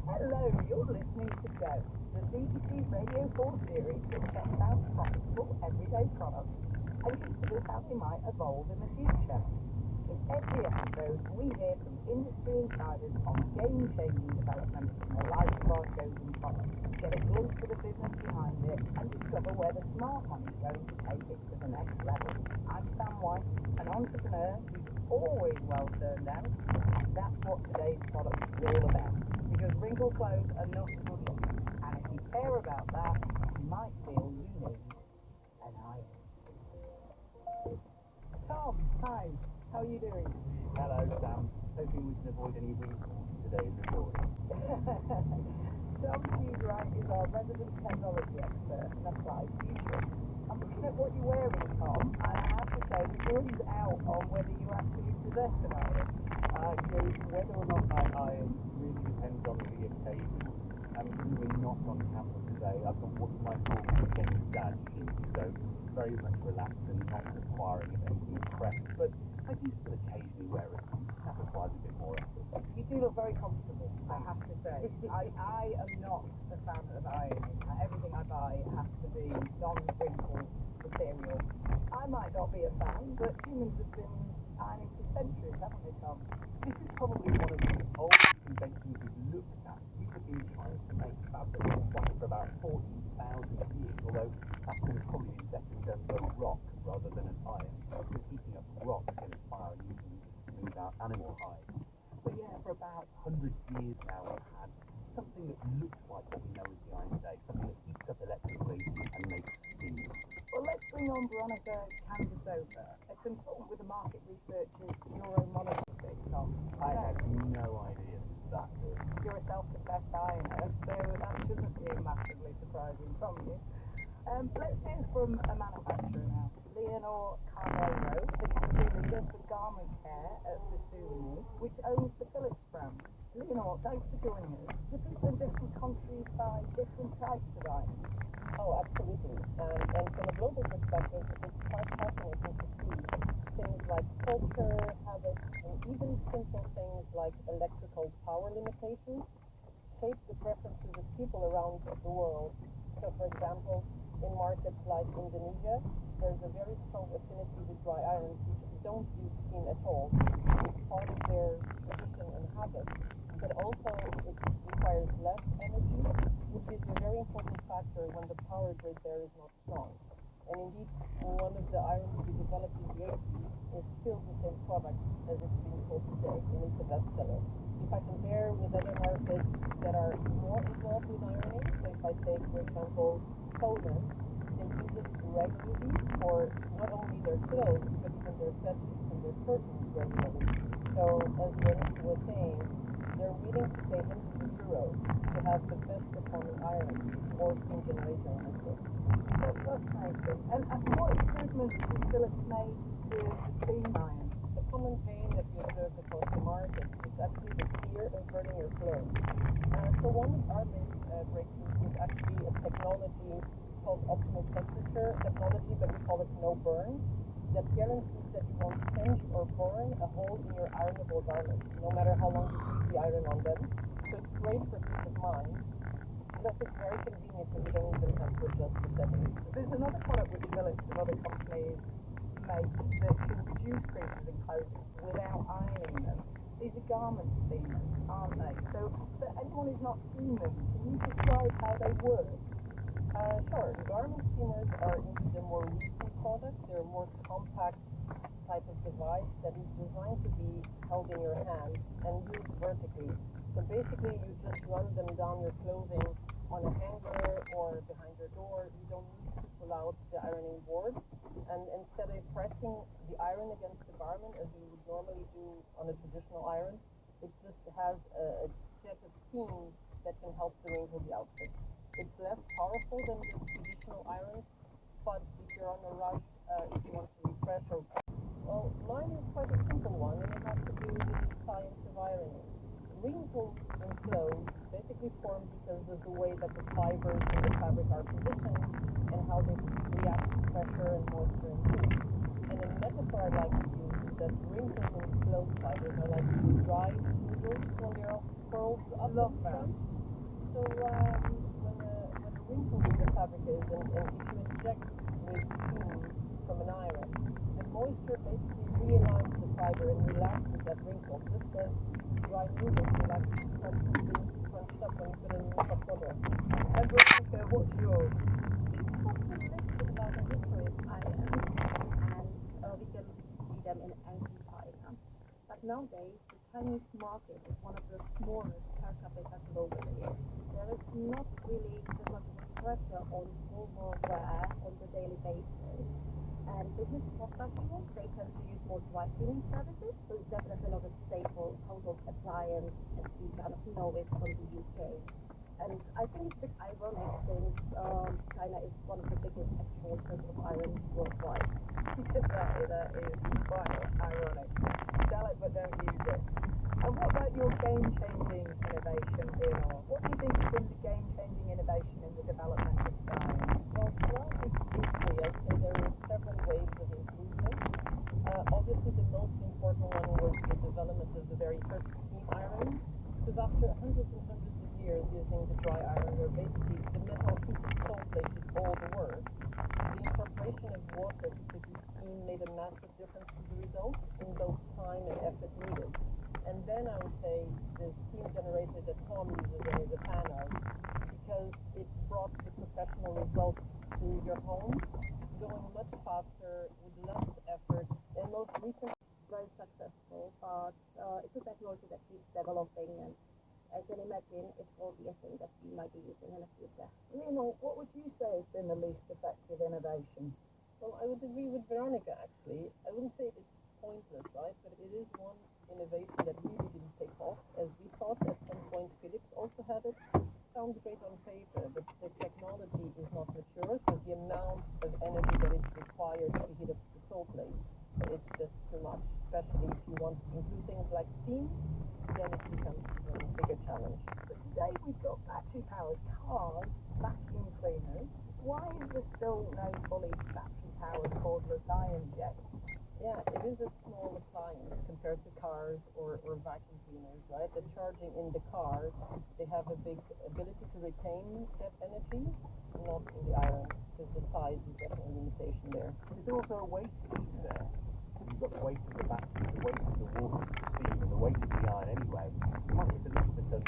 Hello, you're listening to Go, the BBC Radio 4 series that checks out profitable everyday products and considers how they might evolve in the future. In every episode, we hear from industry insiders on game-changing developments in the life of our chosen product, get a glimpse of the business behind it, and discover where the smart money's going to take it to the next level. I'm Sam White, an entrepreneur who's always well turned out, and that's what today's product is all about. Because wrinkled clothes are not a good look, and if you care about that, you might feel you need an iron. Tom, hi. How are you doing? Hello, Sam. Hoping we can avoid any wrinkles in today's recording. Tom Cheesewright is our resident technology expert and applied futurist. I'm looking at what you're wearing, Tom, and I have to say the jury's out on whether you actually possess an iron. Whether or not I iron really depends on the occasion. We're not on camera today. I've got what you might call against dad shoes, so very much relaxed and not requiring anything pressed. But I do still occasionally wear a suit. That requires a bit more effort. You do look very comfortable, I have to say. I am not a fan of ironing. Everything I buy has to be non-wrinkled material. I might not be a fan, but humans have been ironing for centuries, haven't they, Tom? This is probably one of the oldest inventions we've looked at. People have been trying to make fabrics for about 40,000 years, although that could have probably been better done with a rock rather than an iron, because heating up rocks in a fire usually just smooth out animal hides. But yeah, for about 100 years now we've had something that looks like what we know as the iron today, something that heats up electrically and makes steam. Well, let's bring on Veronica Candisova, a consultant with the market researchers Euromonitor, Tom. I had no idea that good. You're a self-confessed ironer, so that shouldn't seem massively surprising from you. Let's hear from a manufacturer now. Leonor Carneiro, the category leader for garment care at Versuni, which owns the Philips brand. Leonor, thanks for joining us. Do people in different countries buy different types of irons? Oh, absolutely. And from a global perspective, it's quite fascinating to see things like culture, habits, and even simple things like electrical power limitations shape the preferences of people around the world. So, for example, in markets like Indonesia, there's a very strong affinity with dry irons, which don't use steam at all. It's part of their tradition and habit, but also it requires less energy, which is a very important factor when the power grid there is not strong. And indeed, one of the irons we developed in the 80s is still the same product as it's being sold today, and it's a bestseller. If I compare with other markets that are more involved in ironing, so if I take, for example, Poland, they use it regularly for not only their clothes, but even their bed sheets and their curtains regularly. So, as Veronica was saying, they're willing to pay hundreds of euros to have the best performing iron or steam generator in this case. That's fascinating. And what improvements has Philips made to the steam iron? A common pain that we observe across the markets is actually the fear of burning your clothes. So one of our main breakthroughs is actually a technology, it's called optimal temperature technology, but we call it no burn, that guarantees that you won't singe or burn a hole in your ironable garments, no matter how long you leave the iron on them. So it's great for peace of mind. Plus, it's very convenient because you don't even have to adjust the settings. There's another product which Philips and other companies make that can reduce creases in clothes without ironing them. These are garment steamers, aren't they? So, for anyone who's not seen them, can you describe how they work? Sure. Garment steamers are indeed a more recent product. They're a more compact type of device that is designed to be held in your hand and used vertically. So basically, you just run them down your clothing on a hanger or behind your door. You don't need to pull out the ironing board. And instead of pressing the iron against the garment as you would normally do on a traditional iron, it just has a jet of steam that can help to wrinkle the outfit. It's less powerful than the traditional irons, but if you're on a rush, if you want to refresh or... Well, mine is quite a simple one, and it has to do with the science of ironing. Wrinkles in clothes basically form because of the way that the fibers in the fabric are positioned and how they react to pressure and moisture and heat. And a metaphor I like to use is that wrinkles in clothes fibers are like dry noodles when they're curled up and stretched. So when a wrinkle in the fabric is, and if you inject with steam from an iron, the moisture basically realigns the fiber and relaxes that wrinkle, just as dry noodles relax the stuff that's been crunched up when you put it in hot water. And Veronica, what's yours? We talked a little bit about the history of irons, and we can see them in ancient China. But nowadays, the Chinese market is one of the smallest per capita globally. There is not really that much of a pressure on formal wear on the daily basis. And business professionals, they tend to use more dry cleaning services, so it's definitely not a staple household appliance as we kind of know it from the UK. And I think it's a bit ironic since China is one of the biggest exporters of irons worldwide. That is quite ironic. Sell it but don't use it. And what about your game-changing innovation, Leonor? What do you think has been the game-changing innovation in the development of iron? Well, throughout its history, I'd say there were several waves of improvements. Obviously, the most important one was the development of the very first steam irons, because after hundreds and hundreds of years using the dry iron, where basically the metal heated salt plate did all the work, the incorporation of water to produce steam made a massive difference to the results in both time and effort needed. And then I would say the steam generator that Tom uses and is a fan of, because it brought the professional results to your home, going much faster with less effort, and most recent very successful, but it's a technology that keeps developing, and I can imagine it will be a thing that we might be using in the future. Leonor, what would you say has been the least effective innovation? Well, I would agree with Veronica, actually. I wouldn't say it's pointless, right? But it is one innovation that really didn't take off, as we thought at some point Philips also had it. It sounds great on paper, but the technology is not mature because the amount of energy that is required to heat up the salt plate, it's just too much, especially if you want to include things like steam, then it becomes a bigger challenge. But today we've got battery-powered cars, vacuum cleaners. Why is there still no fully battery-powered cordless irons yet? Yeah, it is a small appliance compared to cars or vacuum cleaners, right? The charging in the cars, they have a big ability to retain that energy, not in the irons, because size is definitely a limitation there. Is there also a weight issue there? You've got the weight of the battery, the weight of the water, the steam, and the weight of the iron anyway. You might hit a little bit of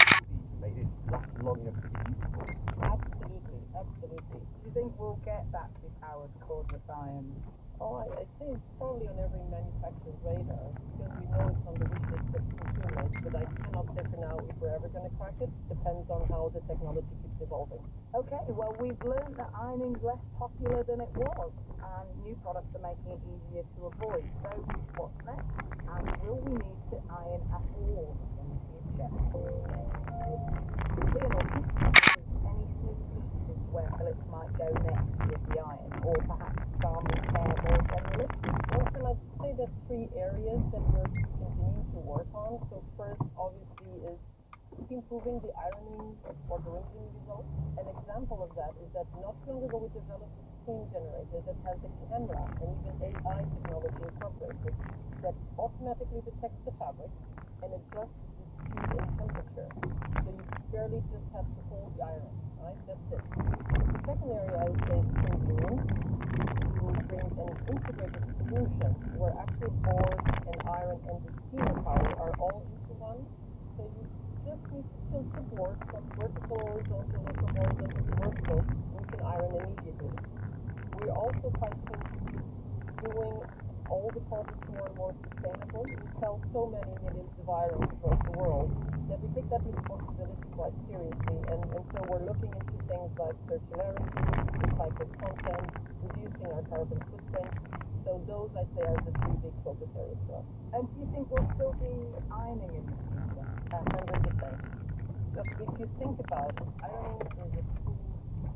made it last long enough to be useful. Absolutely, absolutely. Do you think we'll get battery-powered cordless irons? Oh, I'd say it's probably on every manufacturer's radar because we know it's on the wish list of consumers, but I cannot say for now if we're ever going to crack it. Depends on how the technology keeps evolving. Okay, well, we've learned that ironing's less popular than it was, and new products are making it easier to avoid. So, what's next? And will we need to iron at all in the future? Leonard, can you give us any sneak peeks into where Philips might go next with the iron, or perhaps garment care more generally? Also, I'd say that 3 areas that we're continuing to work on. So first, obviously, is keep improving the ironing or the rinsing results. An example of that is that not too long ago we developed a steam generator that has a camera and even AI technology incorporated that automatically detects the fabric and adjusts the speed and temperature. So you barely just have to hold the iron, right? That's it. The second area I would say is convenience. You bring an integrated solution where actually board and iron and the steamer power are all into one. So you just need to tilt the board from vertical to horizontal or from horizontal to vertical and you can iron immediately. We're also quite keen to keep doing all the projects more and more sustainable. We sell so many millions of irons across the world that we take that responsibility quite seriously, and so we're looking into things like circularity, recycled content, reducing our carbon footprint. So those, I'd say, are the 3 big focus areas for us. And do you think we'll still be ironing in the future? 100%. Look, if you think about it, ironing is a tool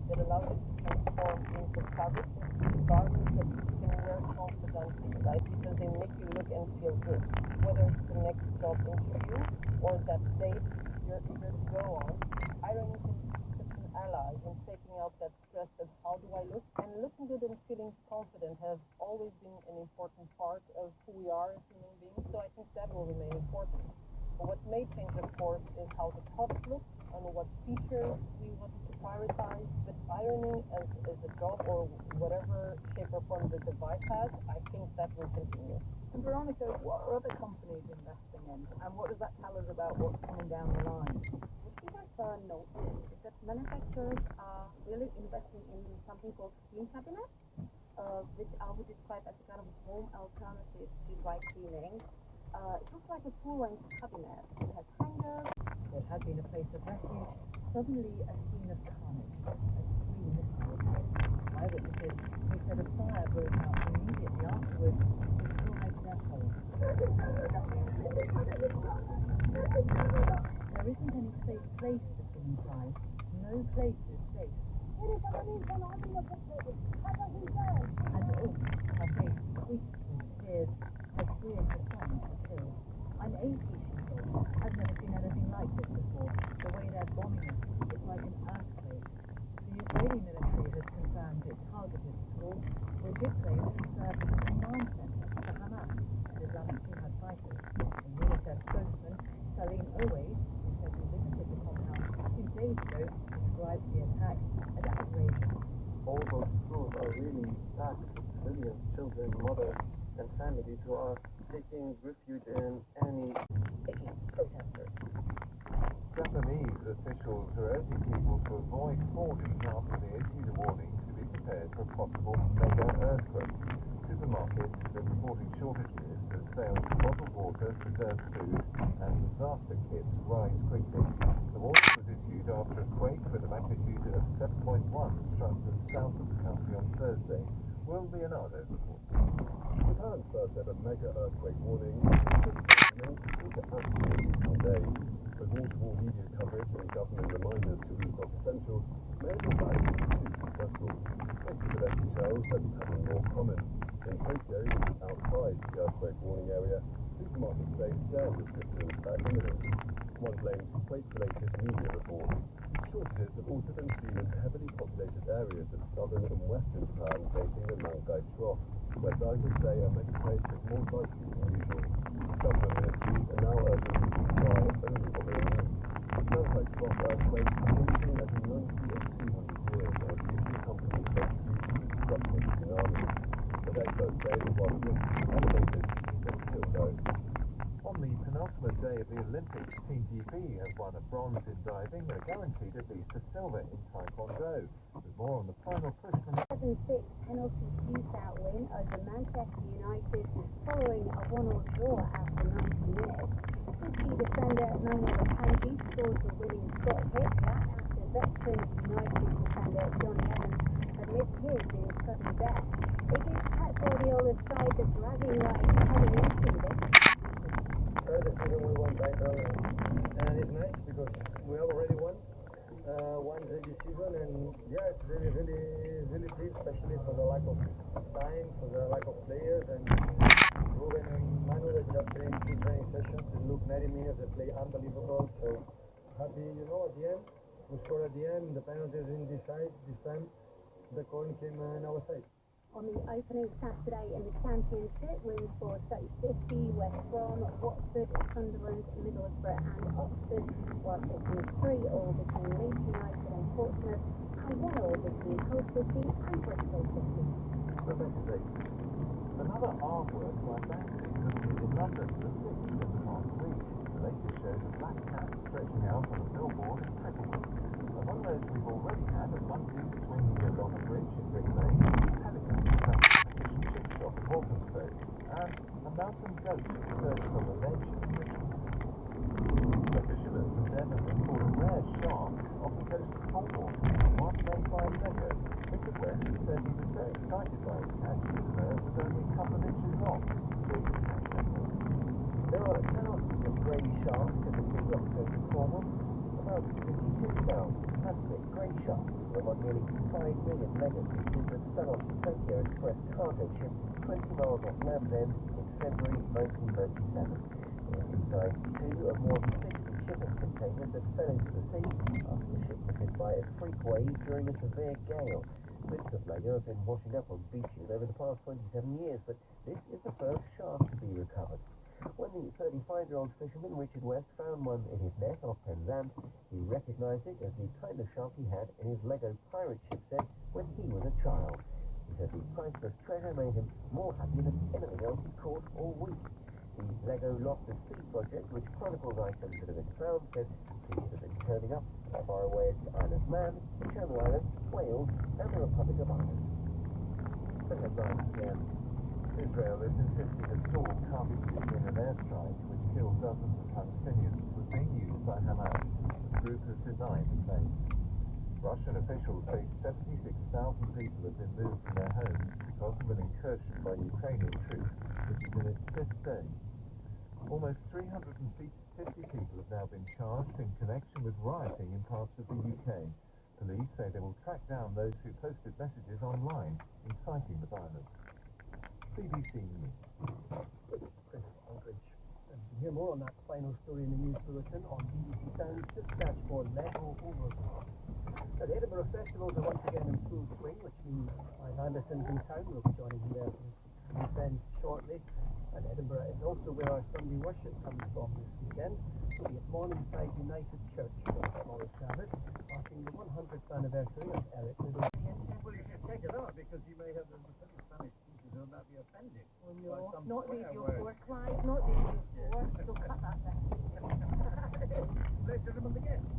that allows you to transform into fabrics into garments that you can wear confidently, right? Because they make you look and feel good. Whether it's the next job interview or that date you're eager to go on, ironing can be such an ally in taking out that stress of how do I look? And looking good and feeling confident have always been an important part of who we are as human beings, so I think that will remain important. But what may change, of course, is how the product looks and what features we want to prioritize. But ironing as a job or whatever shape or form the device has, I think that will continue. And Veronica, what are other companies investing in? And what does that tell us about what's coming down the line? What we have noticed is that manufacturers are really investing in something called steam cabinets, which I would describe as a kind of home alternative to dry cleaning. It looks like a full-length cabinet. It has hangers. What had been a place of refuge, suddenly a scene of carnage as 3 missiles hit. Eyewitnesses who said a fire broke out immediately afterwards described their horror. There isn't any safe place, this woman cries. No place is safe. And her face creased with tears. Her 3 of her sons were killed. I'm 80, she said. I've never seen anything like this before. The way they're bombing us, it's like an earthquake. The Israeli military has confirmed it targeted the school, which it claimed had served as a command center for Hamas and Islamic Jihad fighters. A UNICEF spokesman, Salim Owais, who says he visited the compound 2 days ago, described the attack as outrageous. All those schools are really packed with civilians, children, mothers, and families who are taking refuge in any Against protesters. Japanese officials are urging people to avoid hoarding after they issued a warning to be prepared for a possible mega earthquake. Supermarkets have been reporting shortages as sales of bottled water, preserved food, and disaster kits rise quickly. The warning was issued after a quake with a magnitude of 7.1 struck the south of the country on Thursday. Will Leonardo reports. Japan's first ever mega earthquake warning has exposed many people to action in recent days. With wall-to-wall media coverage and government reminders to restock essentials, many have found it too successful. Pictures of empty shelves are becoming more common. In Tokyo, which is outside the earthquake warning area, supermarkets say sale restrictions are imminent. One blames quake-related media reports. Shortages have also been seen in heavily populated areas of southern and western Japan facing the Nankai Trough, where scientists say a mega quake is more likely than usual. Government ministries are now urging people to buy only what they need. Nankai Trough earthquakes are hinting at a 90 and 200 years and are usually accompanied by huge destruction experts say that while the risk is elevated, it's still low. On the penultimate day of the Olympics, Team GB have won a bronze in diving and are guaranteed at least a silver in Taekwondo. With more on the final push from 7-6 penalty shootout win over Manchester United following a 1-1 draw after 90 minutes. City defender Manuel Akanji scored the winning spot hit, that after veteran United defender Johnny Evans had missed his in sudden death. It gives Pep Guardiola's side the bragging rights heading into this So the season we won title, and it's nice because we have already won once this season, and yeah, it's really pleased, especially for the lack of time, for the lack of players, and Ruben and Manuel just trained 2 training sessions. It looked 90 minutes, they play unbelievable, so happy, at the end. We scored at the end, the penalties in this side, this time the coin came on our side. On the opening Saturday in the Championship, wins for Stoke City, West Brom, Watford, Sunderland, Middlesbrough and Oxford, whilst it finished 3-3 between Leeds United and Portsmouth and 1-1 between Hull City and Bristol City. Rebecca Davis. Another artwork by Banksy exhibited in London, the 6th in the past week. The latest shows a black cat stretching out on a billboard in Cricklewood. Among those we've already had are monkeys swinging along a bridge in Brick Lane, pelicans snapping at a fish and chip shop in Walthamstow, and a mountain goat perched on a ledge in Richmond. A fisherman from Devon has caught a rare shark off the coast of Cornwall, one made by Lego. Richard West said he was very excited by his catch, even though it was only a couple of inches long. Jason Campbell. There are thousands of grey sharks in the sea off the coast of Cornwall. About 52,000 plastic grey sharks were among nearly 5 million Lego pieces that fell off the Tokyo Express cargo ship 20 miles off Land's End in February 1997. They were inside 2 of more than 60 shipping containers that fell into the sea after the ship was hit by a freak wave during a severe gale. Bits of Lego have been washing up on beaches over the past 27 years, but this is the first shark to be recovered. When the 35-year-old fisherman Richard West found one in his net off Penzance, he recognised it as the kind of shark he had in his Lego pirate ship set when he was a child. He said the priceless treasure made him more happy than anything else he caught all week. The Lego Lost at Sea project, which chronicles items that have been found, says pieces have been turning up as far away as the Isle of Man, the Channel Islands, Wales and the Republic of Ireland. The headlines again. Israel is insisting a school targeted in an airstrike which killed dozens of Palestinians was being used by Hamas. The group has denied the claims. Russian officials say 76,000 people have been moved from their homes because of an incursion by Ukrainian troops, which is in its 5th day. Almost 350 people have now been charged in connection with rioting in parts of the UK. Police say they will track down those who posted messages online inciting the violence. BBC News. Chris Aldridge. And you can hear more on that final story in the news bulletin on BBC Sounds. Just search for Lego Overlord. Now, the Edinburgh Festivals are once again in full swing, which means Clive Anderson's in town. We'll be joining him there for this week's Loose Ends shortly. And Edinburgh is also where our Sunday worship comes from this weekend. We'll be at Morningside United Church for a smaller service, marking the 100th anniversary of Eric Liddell. Well, you should check it out because you may have the pretty Spanish speakers who might be offended. Oh, by no, some not swear Radio word. 4, Clive, not Radio 4. Don't cut that down. Let's remember the guests.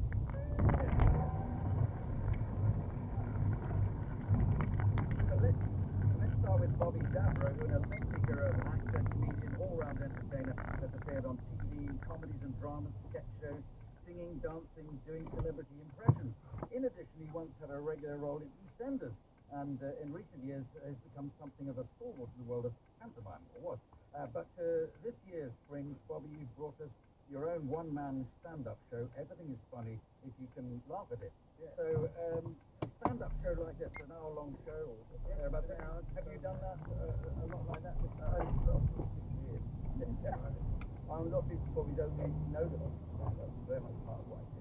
Let's start with Bobby Dabro, who in a lengthy career as an actor, comedian, all-round entertainer, has appeared on TV, comedies and dramas, sketch shows, singing, dancing, doing celebrity impressions. In addition, he once had a regular role in EastEnders, and in recent years has become something of a stalwart in the world of pantomime, or was. But this year's spring, Bobby, you've brought us your own one-man stand-up show. Everything is funny if you can laugh at it. Yeah. So, a stand-up show like this, an hour-long show, or thereabouts, have you done that a lot like that? Over the last 6 years. A lot of people probably don't really know that I do stand-up. It's very much part of what I do,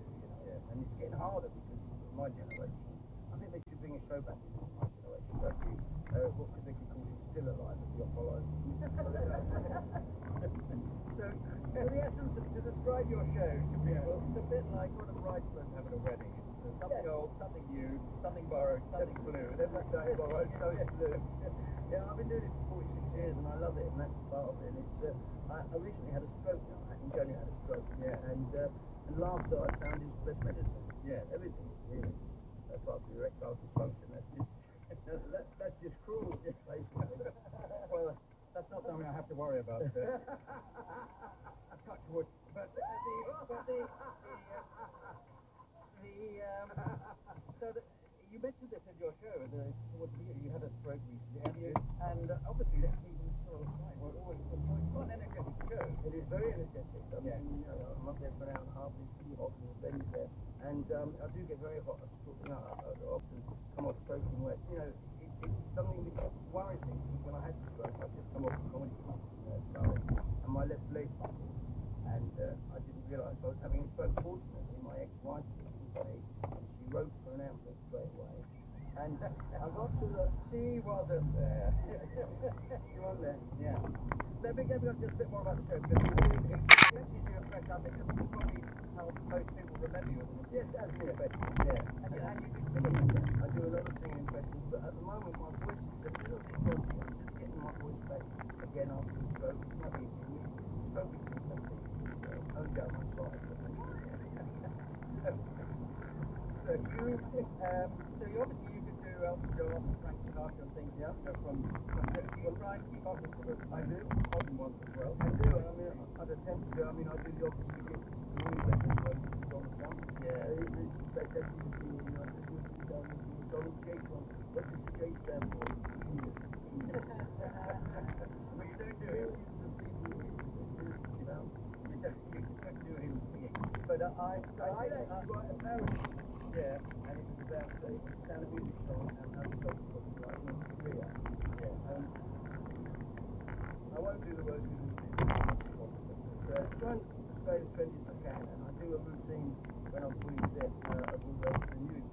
and it's getting harder because of my generation. I think they should bring a show back into my generation. Don't you? What could they call it? Still Alive at the Apollo. So, the essence of, to describe your show to people, it's a bit like what a bridesmaid's have at a wedding. It's There's something old, something new, something borrowed, something blue, and every time borrowed, so it's blue. Yeah, I've been doing it for 46 years and I love it, and that's part of it. And it's, I recently had a stroke now. In January I had a stroke. Yeah. And laughter I found is the best medicine. Yes. Everything, really. Apart from erectile dysfunction, that's just cruel, basically. Well, that's not something I have to worry about. Touch wood. But you mentioned this in your show towards the beginning. You had a stroke recently, have you? And obviously that even sort of like, it's quite an energetic show. It is very energetic. I mean, you know, I'm up there for an hour and a half. It's pretty hot in the venue there, and I do get very hot. I often come off soaking wet. You know, it's something that worries me because when I had the stroke, I'd just come off a comedy show, and my left leg buckled, and I didn't realise I was having a stroke. Fortunately, my ex-wife was away, and she wrote for an ambulance straight away. And I got to the... She wasn't there. She wasn't there. Yeah. Let me get just a bit more about the show, because you actually do affect, I think that's probably how most people remember you, isn't it? Yes, as an effect. Yeah. And you do singing. I do a lot of singing impressions, but at the moment my voice is a little bit dodgy. I'm just getting my voice back again after the stroke. It's not easy. Stroke is something. Don't go on my side. So you obviously you could do Elton John, Frank Sinatra and things, yeah? From you try and keep up with sort of I do. modern ones as well. I do. I mean, I'd attempt to. I mean, I do the obviously get to the new lessons like Donald Trump. Yeah. That's the thing. You know, I just want to do Donald J. Trump. What does the J stand for? Genius. But you don't do it. You know. You don't do him singing. But I did actually write a parody. Yeah. And it was about the Sound of Music song and how the dog was like in Korea. Yeah. I won't do the words because it's try and stay as trendy as I can, and I do a routine when I'm fully set of all the new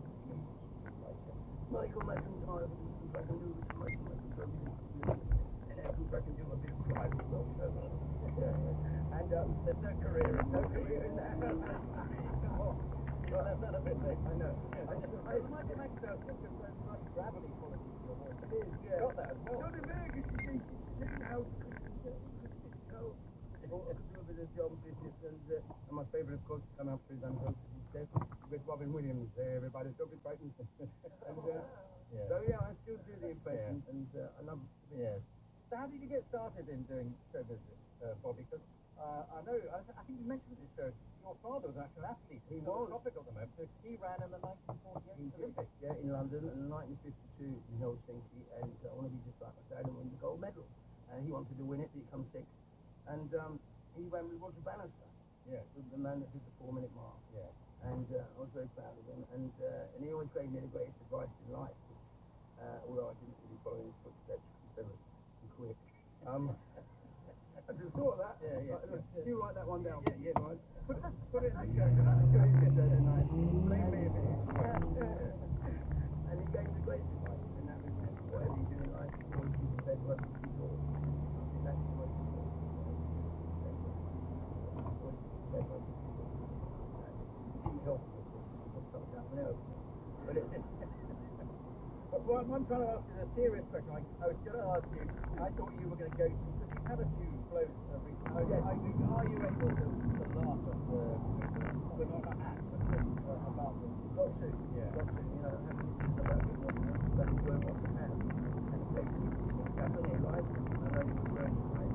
like Michael McIntyre, for instance. I can do this Michael McIntyre, and of course I can do a bit of pride as well. So, and there's no career in that. Come on. Well, that's not a bit late. I know. Michael McIntyre's got this slightly gravelly quality to your voice. It is, yeah. Got that as well. Not in Vegas, you see, she's how I do a bit of John business, and my favourite, of course, come up with Unhosted Death with Robin Williams. Everybody talking Brighton. So yeah, I still do the impressions, and I love it. Yes. So how did you get started in doing show business, Bob? Because I know, I think you mentioned this show, your father was actually an athlete. He was. Topic of the moment. So he ran in the 1948 Olympics. Yeah, in London, and 1952 in Helsinki, and I want to be just like my dad and win the gold medal. And he wanted to win it, but he come sick. And he ran with Roger Bannister, the man that did the 4-minute mile. Yeah. And I was very proud of him. And he always gave me the greatest advice in life, although I didn't really follow his footsteps because he quit. I just saw that. You write that one down. Yeah. Right? Put it in the show tonight. Put it in the show tonight. Blame me if it is. And he gave me the greatest advice, and that was just whatever you do in life, you always keep your bed right to the door. And that's the most important thing. Always keep your bed right to the door. Keep healthy, of course. Put something up and over. But what I'm trying to ask is a serious question. I was going to ask you, I thought you were going to go to, because you've had a few blows recently. Yes. Are you able to laugh at well, not at, but about this? Got to. Yeah. Got to. You know, having to think about it more than once, that work off the hand. And occasionally things happen in life. I know you were very surprised.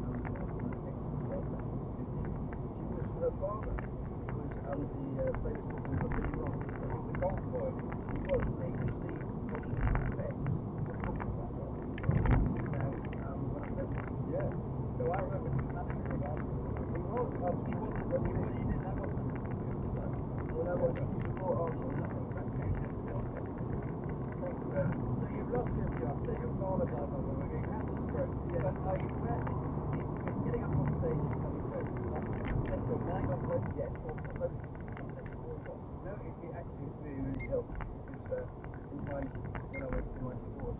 She was her father, who was the famous footballer Billy Ross. The golf boy. He was, and they could see what he expects. Yeah. So I remember he was manager of Arsenal. He was, he wasn't, but he did. That wasn't when I went to support Arsenal. So you've lost your fiance, your father died on the way, you had the stroke. Yeah. But are you getting up on stage and coming close? Like your mind on close, yes, or close to No, it actually really helped because in times when I went through my divorce,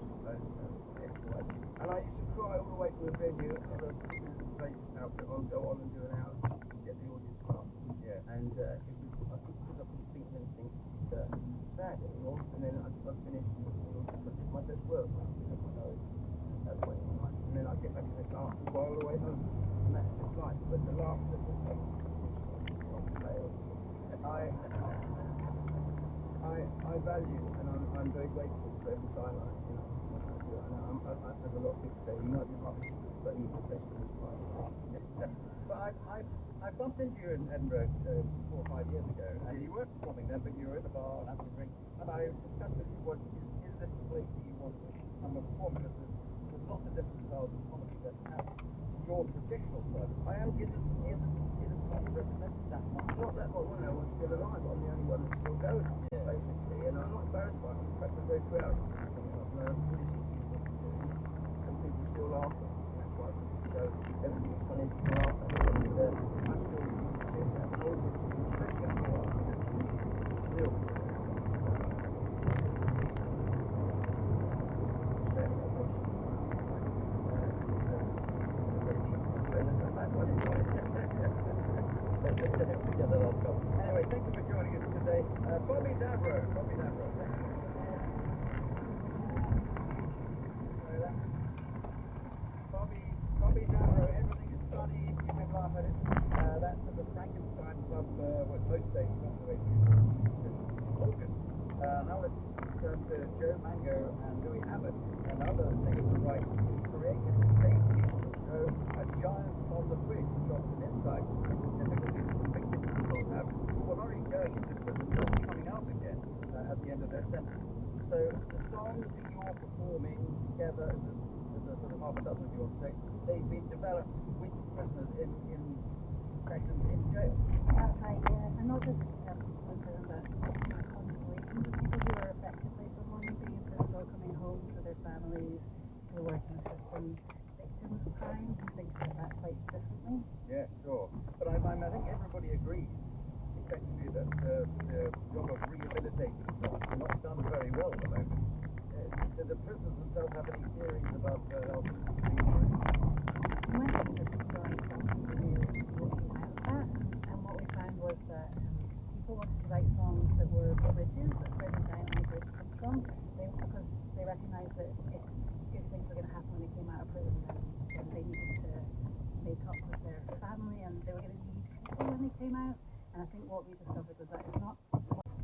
ex-wife, and I used to cry all the way to the venue, other people in the stage outfit on, go on and do an hour to get the audience laugh. Yeah. And it was, because I couldn't think of anything write anymore, and then I'd finish and did my best work. That's when, and then I'd get back in the car and go all the way home, and that's just life. But the laughter, I value, and I'm very grateful for every time I do it. And as a lot of people say, he might be rubbish, but he's the best in his class. But I bumped into you in Edinburgh 4 or 5 years ago, and you weren't performing then, but you were in a bar and having a drink, and I discussed with you, what is this the place that you want to become a performer? Because there's lots of different styles of comedy that has your traditional side. I am isn't represented that much. Not that one I was still alive, I'm the only one that's still going, basically, and I'm not embarrassed by it. In fact, I'm very proud. I've learned really what to do, and people still laugh at me, and that's why I think the show, everything's funny, people laugh at me, and I still seem to have an audience, especially after what I think actually it's real. Anyway, thank you for joining us today. Bobby Davro. Bobby Davro, everything is funny, you can laugh at it. That's at the Frankenstein Club, with most stations on the way to August. Now let's turn to Joe Mango and Louis Abbott and other singers and writers who created the stage musical show A Giant on the Bridge, which offers an insight into the difficulties convicted criminals have who are already going into prison and coming out again at the end of their sentence. So the songs that you're performing together as a sort of half a dozen, if you want to say, they've been developed with prisoners in sessions in jail. That's right, yeah. And not just in prison, but constellations of people who are affected by someone being in prison or coming home to their families who work in the system, victims of crimes, and think about that quite differently. Yeah, sure. But I think everybody agrees, essentially, that the job of rehabilitating prisoners is not done very well at the moment. Do the prisoners themselves have any theories about how things can be improved? We went through this story something really looking out of that, and what we found was that people wanted to write songs that were bridges. That's where the Giant on the Bridge comes from. Because they recognised that if things were going to happen when they came out of prison, then they needed to make up with their family, and they were going to need people when they came out. And I think what we discovered was that it's not so much.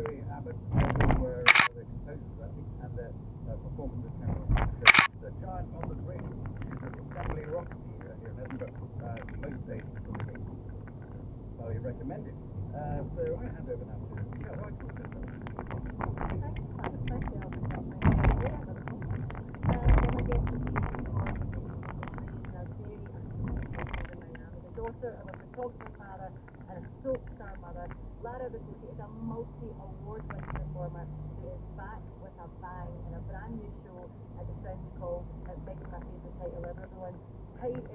Louis Abbott's album where the composers of that piece and the performance of Cameron showed the Giant on the Bridge, which is at the Assembly Roxy here in Edinburgh. Most days it's on the Roxy. Highly recommend it. So I hand over now to Michelle. Right, what's it? Daughter of a photographer father and a soap star mother, Lara Vicotti is a multi-award-winning performer who is back with a bang in a brand new show at the French called, it might be my favourite title ever, everyone,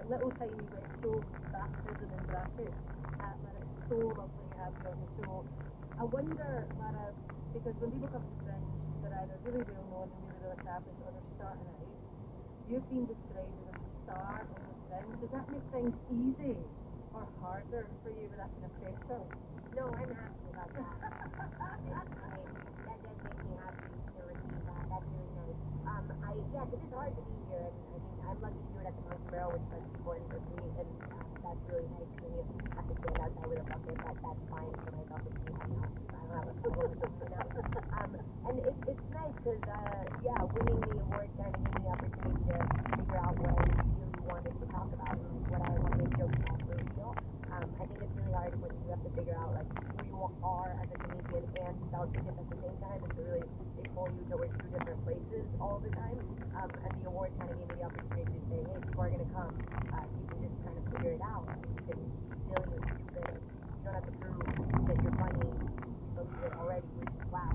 Little Tiny Wet Show, Baptism in Brackets. Lara, it's so lovely to have you on the show. I wonder, Lara, because when people come to Fringe, they're either really well known and really well established or they're starting out. You've been described as a star on the Fringe. Does that make things easy or harder for you with that kind of pressure? No, I'm happy about that. That does make me happy to receive that. That's really nice. Yes, it is hard to be here, and I mean, I'm lucky to do it at the Montreal, which is important for me, and that's really nice. When you have to stand outside with a bucket, that's fine for my bucket. I don't have a problem with that right now. And it's nice because, winning the award kind of gave me the opportunity to figure out what I really wanted to talk about and what I wanted to joke about for real. I think it's really hard when you have to figure out like who you are as a comedian and tell tickets at the same time, and to really they pull you towards two different places all the time. And the award kind of gave me the opportunity to say, hey, people are going to come. You can just kind of figure it out. You can be silly or stupid. You don't have to prove that you're funny. You believe it already, which is wow,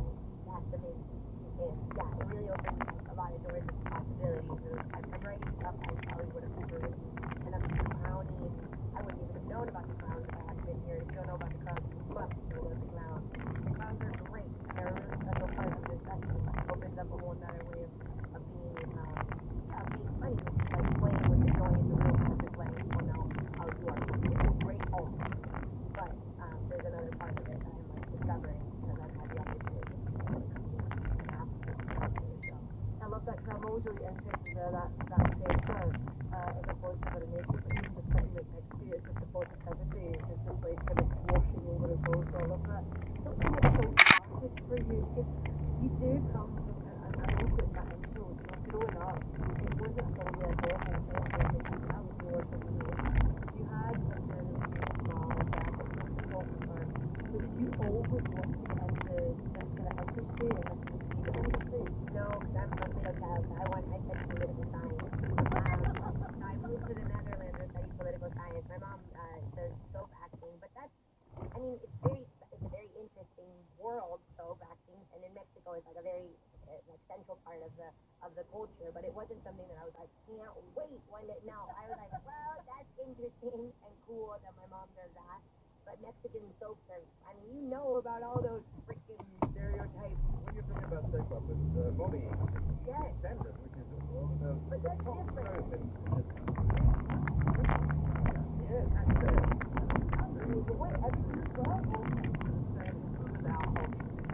that's amazing. And yeah, it really opens a lot of doors and possibilities. I'm writing stuff I probably would have never written. And I'm Brownie, and I wouldn't even have known about the clowns if I hadn't been here. If you don't know about the clowns, you must know about the clowns. The clowns are great. They're a really special part of this festival. It opens up a whole other way of being funny, which is like playing with the joy of the real magic playing. Well, now I'll do our funny. It's great also. But there's another part of it that I'm like discovering because I've had the opportunity to come and ask for the show. I love that because I'm always really interested in that pressure as opposed to what it makes it, but even just sitting right next to you, it's just the positivity, it's just like kind of washing over and goes, so I love that. So when it all started for you, because you do come from, and I mentioned it in that intro, growing up, it wasn't probably a normal childhood that you have with your social media. You had this kind of small bracket, photographer, so did you always want to get into this kind of industry and this media industry? No, because I'm a middle child. I studied political science. I moved to the Netherlands and studied political science. My mom does soap acting, but it's a very interesting world, soap acting, and in Mexico it's like a very central part of the culture. But it wasn't something that I was like, can't wait one day. No, I was like, well, that's interesting and cool that my mom does that. But Mexican soaps are, you know about all those freaking stereotypes. When you're talking about soap operas, Molly, yes. Standard, which is one of the but that's top different. soap in Yes. What, everything as well? This was our hobby system.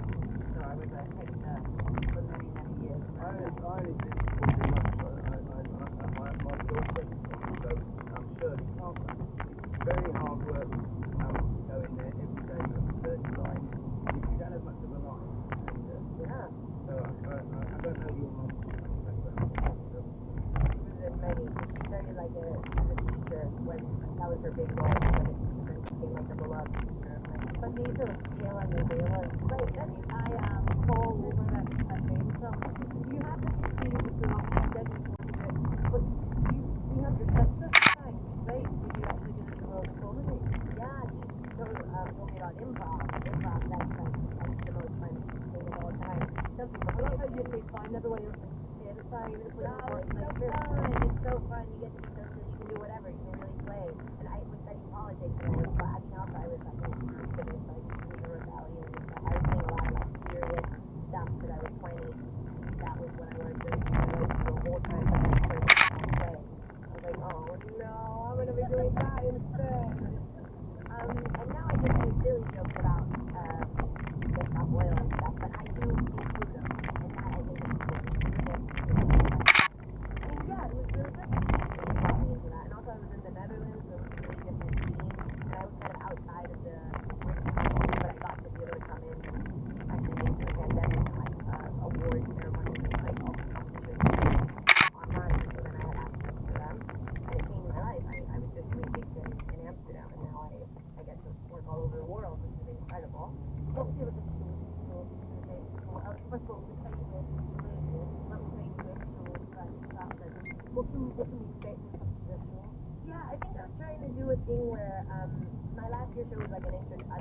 So I was a head nurse for many, many years. I only did pretty much. My girlfriend from so I'm sure you can't. It's very hard work to go in there every day with 30 lines. You don't have much of a life. Yeah. So I don't know your mum's background. She was in many. She started like she was a teacher when that was her big goal. She was a teacher and became like a beloved teacher. But these are Taylor and Taylor. Right, then I fall over this and then some. Do you have this experience of growing up? You didn't want to do it, but you have your sister, right? Did you actually get into world comedy? Yeah, she told me about improv. Improv, that's the most fun thing of all time. Some people I love how you say fun, everybody else is terrifying. It's like the worst nightmare. It's so fun. You get to be so silly. You can do whatever. You can really play. And I was studying politics, and I was like an activist, like leader rebellion and stuff. I was doing a lot of serious stuff because I was 20. That was what I wanted to do. I went to a whole time that I started to play. I was like, oh no, I'm gonna be doing that instead. And now I just do silly jokes about just oil and stuff, but I do include them, and that I think is important. And yeah, it was really good. She brought me into that. And also I was in the Netherlands, so it was a really different scene. And I was kind of outside of the British thing where my last year show was like an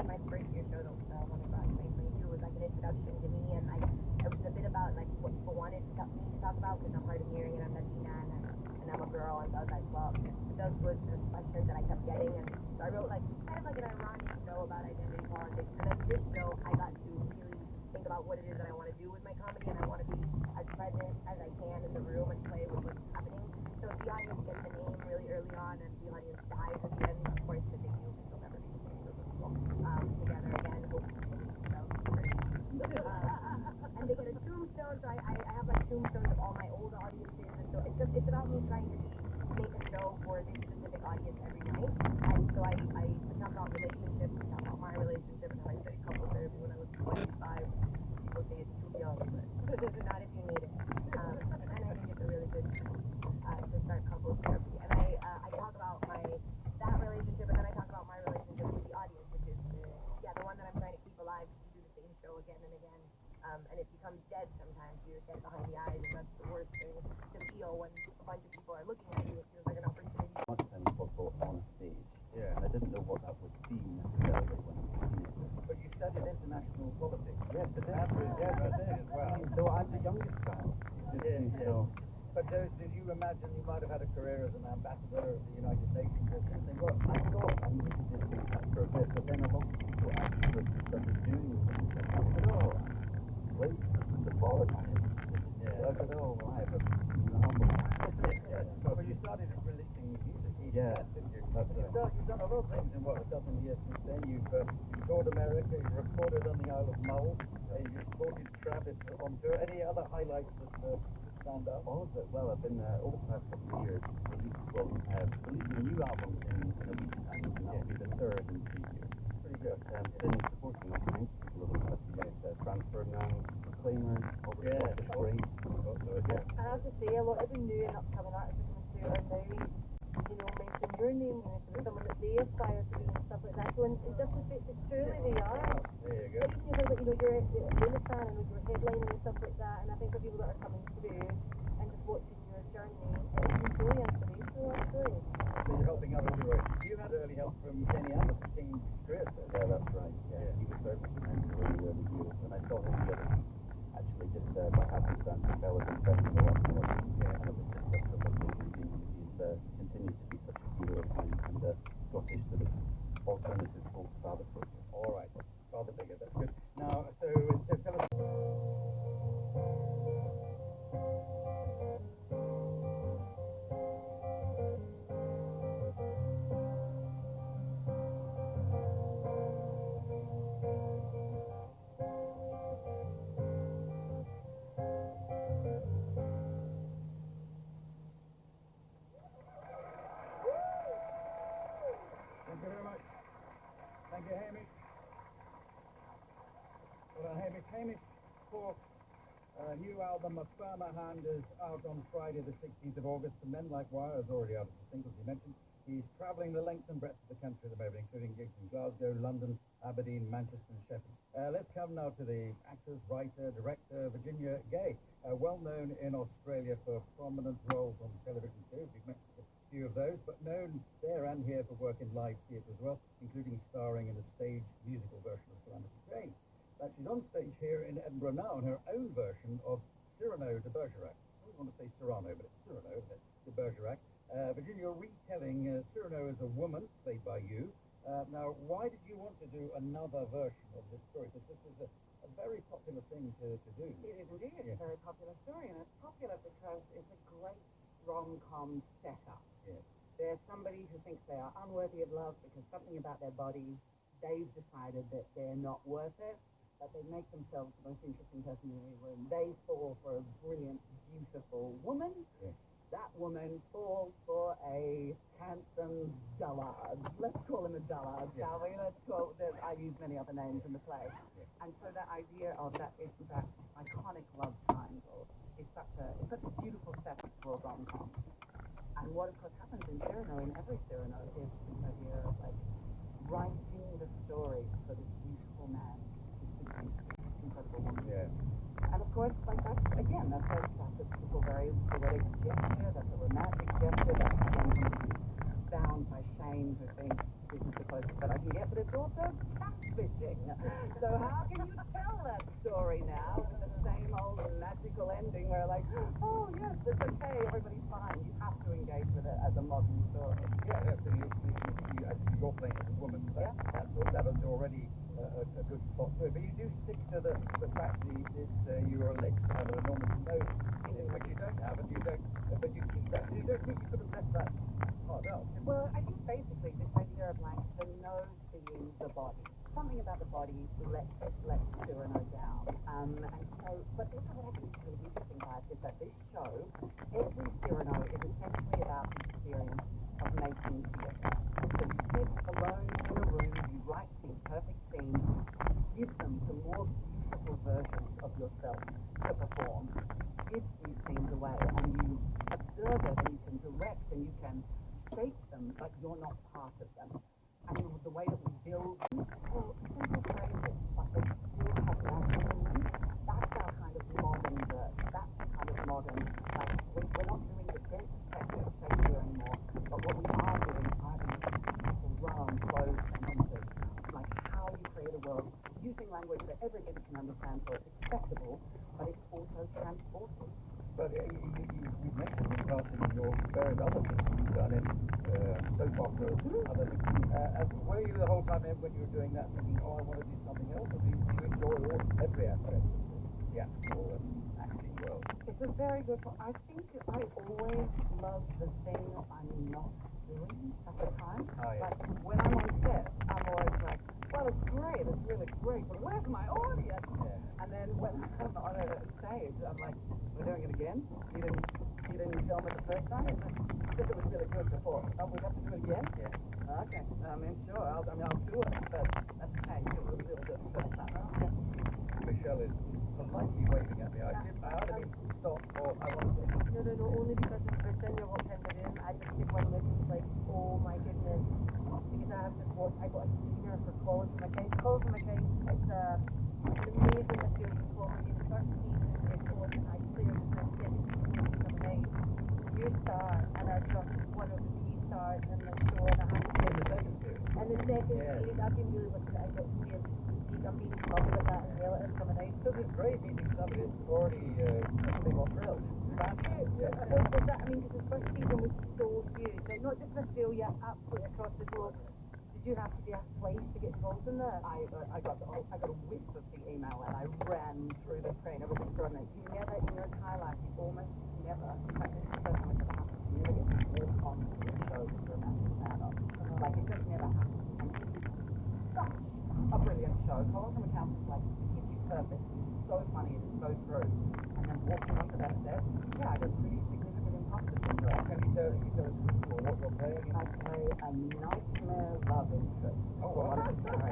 my first year show, the one I brought in 2022, was like an introduction to me, and like it was a bit about like what people wanted me to talk about, because I'm hard of hearing and I'm Latina and I'm a girl, and so I was like, well, those were the questions that I kept getting, and so I wrote like kind of like an ironic show about identity politics, and then this show I got to really think about what it is that I want to do with my comedy, and I want to be as present as I can in the room and play with what's happening. So if the audience gets the name really early on and the audience dies at the end, of course that they do, because they'll never be the same group of people together again, hopefully. So great. And they get a tombstone, so I have like tombstones of all my old audiences, and so it's about me trying to make a show for this specific audience every night. And so I talk about relationships, I talk about my relationship, and how I studied couple therapy when I was 25. People say it's too young, but not if you need it. And I think it's a really good time to start couples therapy. And I talk about that relationship, and then I talk about my relationship with the audience, which is the one that I'm trying to keep alive. You do the same show again and again, and it becomes dead sometimes. You're dead behind the eyes, and that's the worst thing to feel when a bunch of people are looking at you. It feels like an opportunity. Much time possible on stage. Yeah. And I didn't know what that would be necessarily when I was a teenager. But you studied international politics. Yes, I did. Yes, I did as well. Though I'm the youngest child. So. But did you imagine you might have had a career as an ambassador of the United Nations or something? Well, I thought I maybe did think that for a bit, but then a lot of people afterwards started doing things like that. I said, oh, placement in the foreign office. I said, oh, well, I have a novel. Well, you started releasing music, didn't you? That's right. You've done a lot of things in, what, a dozen years since then. You've toured America, you recorded on the Isle of Mull, you supported Travis on tour. Any other highlights that stand out? All of it. Well, I've been over the past couple of years releasing a new album in a week's time, and that'll be the third in 3 years. Pretty good. But been supporting lots of people over the past few years. Franz Ferdinand, Proclaimers, all the Scottish greats. I have to say, a lot of the new and upcoming artists that come through are now, mentioning your name, mentioning someone that they aspire to be and stuff like that. So in justice bits, truly they are. There you go. But even you think that, you're at Renaissance and you're headlining and stuff like that, and I think for people that are coming through and just watching your journey, it's really inspirational actually. So you're helping others to work. You had early help from Kenny Anderson, King Chris. Yeah, that's right. Yeah, he was very much a mentor in the early years, and I saw him the other week, actually, just by happenstance at Belladon Festival up north, and it was just such a lovely meeting. He continues to be such a hero of mine, and a Scottish sort of alternative folk father figure. All right, father figure, that's good. Now, so tell us. Thank you very much. Thank you, Hamish. Well, Hamish Cork's new album, A Firmer Hand, is out on Friday the 16th of August, and Men Like Wire is already out of the singles you mentioned. He's travelling the length and breadth of the country at the moment, including gigs in Glasgow, London, Aberdeen, Manchester and Sheffield. Let's come now to the actress, writer, director, Virginia Gay, well known in Australia for prominent roles on television too. We've mentioned a few of those, but known there and here for work in live theatre as well, including starring in a stage musical version of Calamity Jane. She's on stage here in Edinburgh now in her own version of Cyrano de Bergerac. I always want to say Cyrano, but it's Cyrano, isn't it? De Bergerac. Virginia, you're retelling Cyrano as a woman, played by you. Now, why did you want to do another version of this story? Because this is a very popular thing to do. It is indeed. It's a very popular story, and it's popular because it's a great rom-com setup. Yes. There's somebody who thinks they are unworthy of love because something about their body, they've decided that they're not worth it, but they make themselves the most interesting person in the room. They fall for a brilliant, beautiful woman. Yes. That woman falls for a handsome dullard. Let's call him a dullard, shall we? I use many other names in the play. Yes. And so that idea of that iconic love triangle is such a beautiful setup for a rom-com. And what of course happens in Cyrano, in every Cyrano, is the idea of like writing the story for this beautiful man to seduce this incredible woman. Yeah. And of course, like that's a beautiful, very poetic gesture, that's a romantic gesture, that's again bound by shame, who thinks it's also catfishing. So how can you tell that story now with the same old magical ending where like, oh yes, it's okay, everybody's fine. You have to engage with it as a modern story. Yeah, so you're playing as a woman, so that is already a good plot to it. But you do stick to the fact that you're alleged to have an enormous nose, which you don't have, and you don't, but you keep that. You don't think you could have left that part out? Well, I think basically this idea of like the nose being the body, something about the body lets Cyrano down. And so, but also what I think is really interesting about it is that this show, every Cyrano is essentially about the experience of making theatre. So you sit alone in a room, you write these perfect scenes, give them to more beautiful versions of yourself to perform, give these scenes away, and you observe it, and you can direct, and you can shape them, but you're not part of them. And the way that we build them, well, simple phrases, but they still have magic in them. That's our kind of modern verse. That's the kind of modern, like, we're not doing the dense text of Shakespeare anymore, but what we are doing are these beautiful, round, close sentences, like how you create a world using language that everybody can understand, so it's accessible, but it's also transportive. But you've mentioned in passing your various other things that you've done in soap operas and other things. Were you the whole time when you were doing that thinking, oh, I want to do something else? Or do you enjoy every aspect of the theatrical and acting world? It's a very good point. I think I always love the thing I'm not doing at the time. Oh, yeah. Like when I'm on set, I'm always like, well, it's great, it's really great, but where's my audience? Yeah. And then when I'm on a stage, I'm like, we're doing it again? You didn't film it the first time? It's just it was really good before. Oh, we have to do it again? Yeah. Okay. I mean, sure, I'll do it, but that's a shame. It was a little bit the first time. Okay. Michelle is politely waving at me. I either mean to stop or I want to say something. No, only because when Virginia walked in the room, I just did one look and was like, oh my goodness. Because I have just watched, I got a screener for Colin from Accounts. Colin from Accounts, it's an amazing Australian comedy. The first season is on, I clear just now, the second season is coming out. You star and are just one of the stars in the show, and I have to say, in the second series. In the second series, I've been really lucky that I got to see him speak. I'm being smuggled at that as well. It is coming out. So it's great meeting somebody that's already big on thrills. Is that, I mean, because the first season was so huge, like not just in Australia, absolutely across the globe. Did you have to be asked twice to get involved in that? I got a whiff of the email and I ran through the screen. It was extraordinary. You never, in your entire life, you almost never, in fact, this is the first time it's ever happened, you never get to walk onto a show that you're a massive fan of. Like, it just never happens. And it is such a brilliant show. Colin from Accounts is like pitch perfect. It's so funny, it's so true. And then walking onto that set, yeah, I got pretty significant imposter syndrome. Can you tell us who or what you're playing? I play a nightmare love interest. Oh, wow.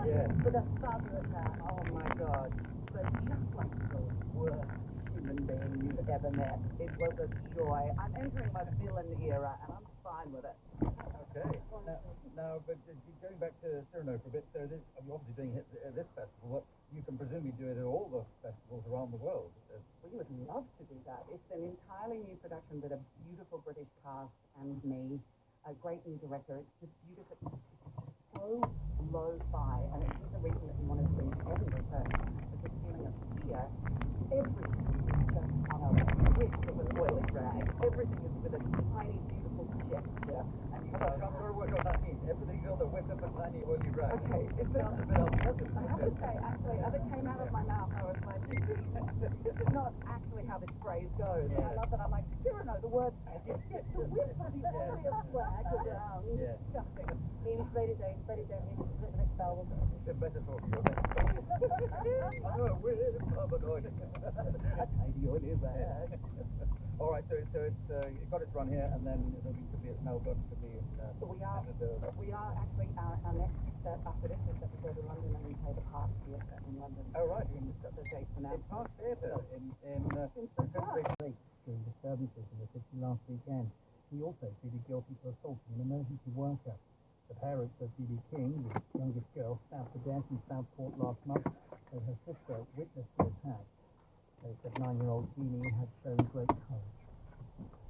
Yes. With a fabulous hat. Oh my god. But just like the worst human being you've ever met. It was a joy. I'm entering my villain era and I'm fine with it. Okay. Now, but going back to Cyrano for a bit, so this, you're obviously doing it at this festival, but you can presumably do it at all the festivals around the world. We would love to do that. It's an entirely new production with a beautiful British cast and me, a great new director. It's just beautiful. It's just so lo-fi, and it's the reason that we wanted to bring Edinburgh first. It's this feeling of here, everything is just on a whiff of an oily rag. Everything is with a tiny, beautiful gesture. And you I'm not sure what that means. Everything's on the whiff of a tiny oily rag. Okay, it sounds a bit unpleasant. I have to say, actually, as it came out of my mouth, I was like, this is not actually how this phrase goes. Yeah. I love that. I'm like, Cyrano, the word, the whiff of the oily rag. Disgusting. Hamish, write it down, Hamish, for the next album. It's a metaphor for your next song. I'm a whiff of an oily a tiny oily rag. All right, so it's it got its run here, and then it could be at Melbourne, could be in Canada. We are actually, our next step after this is that we go to London and we play the Park Theatre in London. Oh, right. We've got the dates announced. Park Theatre in Great disturbances in the city last weekend. He also pleaded guilty to assaulting an emergency worker. The parents of B.B. King, the youngest girl, stabbed to death in Southport last month, and her sister witnessed the attack. They said 9-year-old Dini had shown great courage.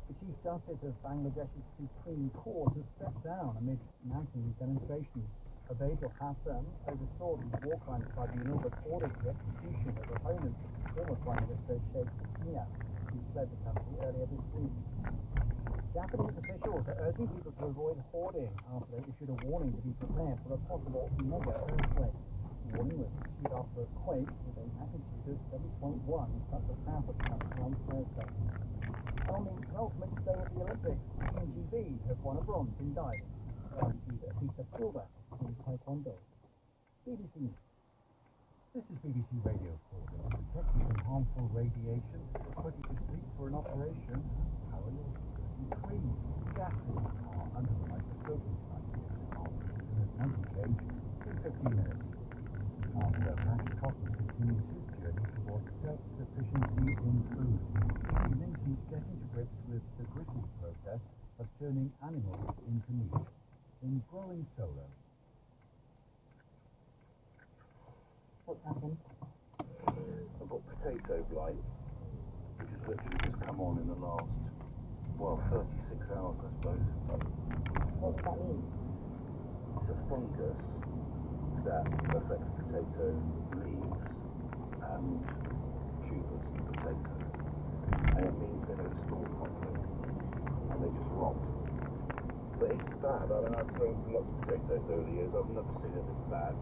The Chief Justice of Bangladesh's Supreme Court has stepped down amid mounting demonstrations Abeid Hassan oversaw the war crimes tribunal that ordered the execution of opponents of former Prime Minister Sheikh Hasina, who fled the country earlier this week. Japanese officials are urging people to avoid hoarding after they issued a warning to be prepared for a possible mega earthquake. The warning was issued after a quake with a magnitude of 7.1 struck the south of the country on Thursday. On the penultimate day of the Olympics, Team GB have won a bronze in diving, guaranteed Peter Silver in Taekwondo. BBC. This is BBC Radio 4. Protect you from harmful radiation, put you to sleep for an operation, power your security free. Gases are under the microscope in 90 gauge in 15 minutes. After Max Cotton continues his journey towards self-sufficiency in food. This evening he's getting to grips with the grisly process of turning animals into meat in growing solo. What's happened? I've got potato blight, which has literally just come on in the last, 36 hours, I suppose. What does that mean? It's a fungus that affects potato leaves and tubers of potatoes. And it means they don't store properly, and they just rot. But it's bad. I mean, I've grown lots of potatoes over the years. I've never seen it this bad.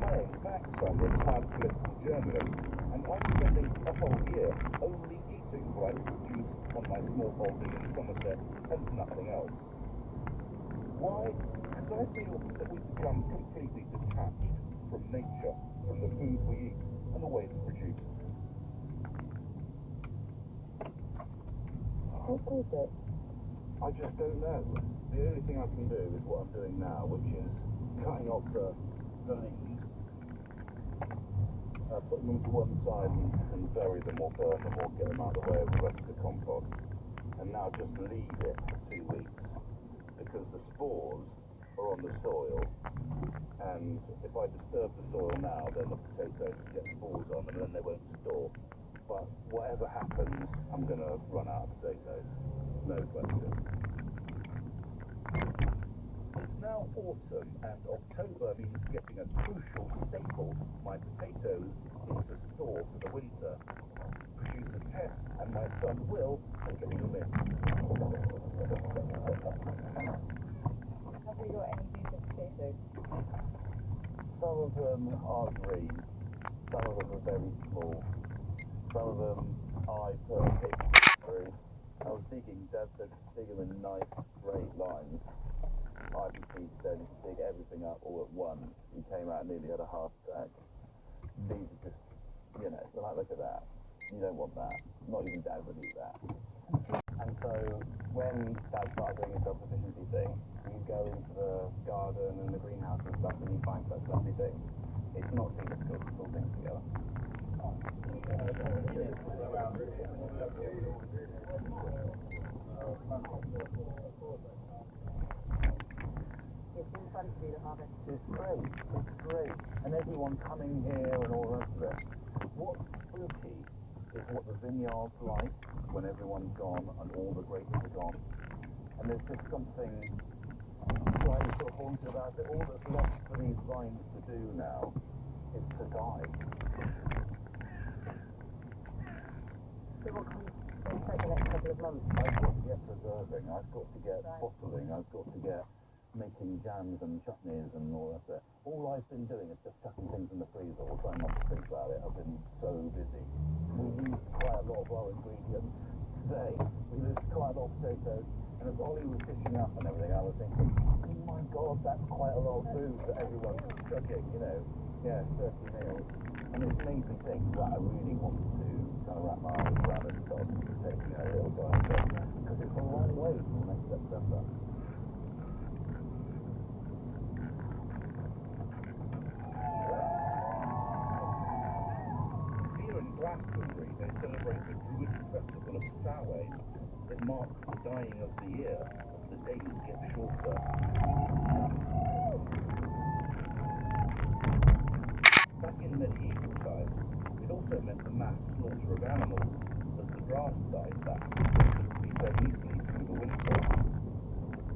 My name's Max. I'm a retired political journalist, and I'm spending a whole year only eating what I produce on my small holding in Somerset and nothing else. Why? Because I feel that we've become completely detached from nature, from the food we eat, and the way it's produced. What caused it? I just don't know. The only thing I can do is what I'm doing now, which is cutting off the leaves, putting them to one side and bury them or burn them or get them out of the way of the rest of the compost. And now just leave it for 2 weeks, because the spores are on the soil, and if I disturb the soil now, then the potatoes get spores on them and then they won't store. But whatever happens, I'm going to run out of potatoes. No question. It's now autumn, and October means getting a crucial staple, my potatoes, into store for the winter. Producer Tess and my son Will are getting them in. Have we got any decent potatoes? Some of them are green, some of them are very small, some of them I picked through. I was digging, Dad said dig them in nice straight lines. I can see Dad dig everything up all at once. He came out and nearly had a heart attack. These are just, they're like, look at that. You don't want that. Not even Dad would eat that. And so when Dad started doing his self-sufficiency thing, you go into the garden and the greenhouse and stuff and you find such lovely things. It's not too difficult to pull things together. It's been fun to do the harvest. It's great. And everyone coming here and all the rest of it. What's spooky is what the vineyard's like when everyone's gone and all the grapes are gone. And there's just something slightly sort of haunted about it. All that's left for these vines to do now is to die. So what can we expect the next couple of months? I've got to get preserving, I've got to get bottling, I've got to get making jams and chutneys and all that. All I've been doing is just chucking things in the freezer or trying not to think about it. I've been so busy. We used quite a lot of our ingredients today. We used quite a lot of potatoes. And as Ollie was dishing up and everything, I was thinking, oh my God, that's quite a lot of food that everyone's chugging, 30 meals. And it's made me think that I really want to kind of wrap my arms around it and start some potato a little time. Because it's a long way till next September. Here in Glastonbury, they celebrate the Druid festival of Samhain. It marks the dying of the year as the days get shorter. Back in medieval times, it also meant the mass slaughter of animals as the grass died back. fairly easily through the winter.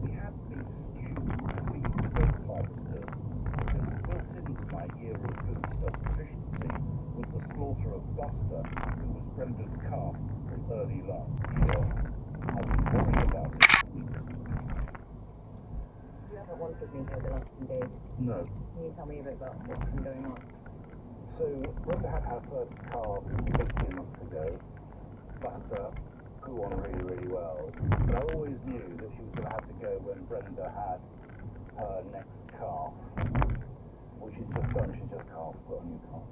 We had beef stew to feed the grape harvesters, because built into my year of food self-sufficiency was the slaughter of Buster, who was Brenda's calf from early last year. I've been worrying about it for weeks. You haven't wanted me here the last few days. No. Can you tell me a bit about what's been going on? So, Brenda had her first calf 18 months ago. Buster grew on really, really well. But I always knew that she was going to have to go when Brenda had her next calf, which she's just done. She's just calved, got a new calf.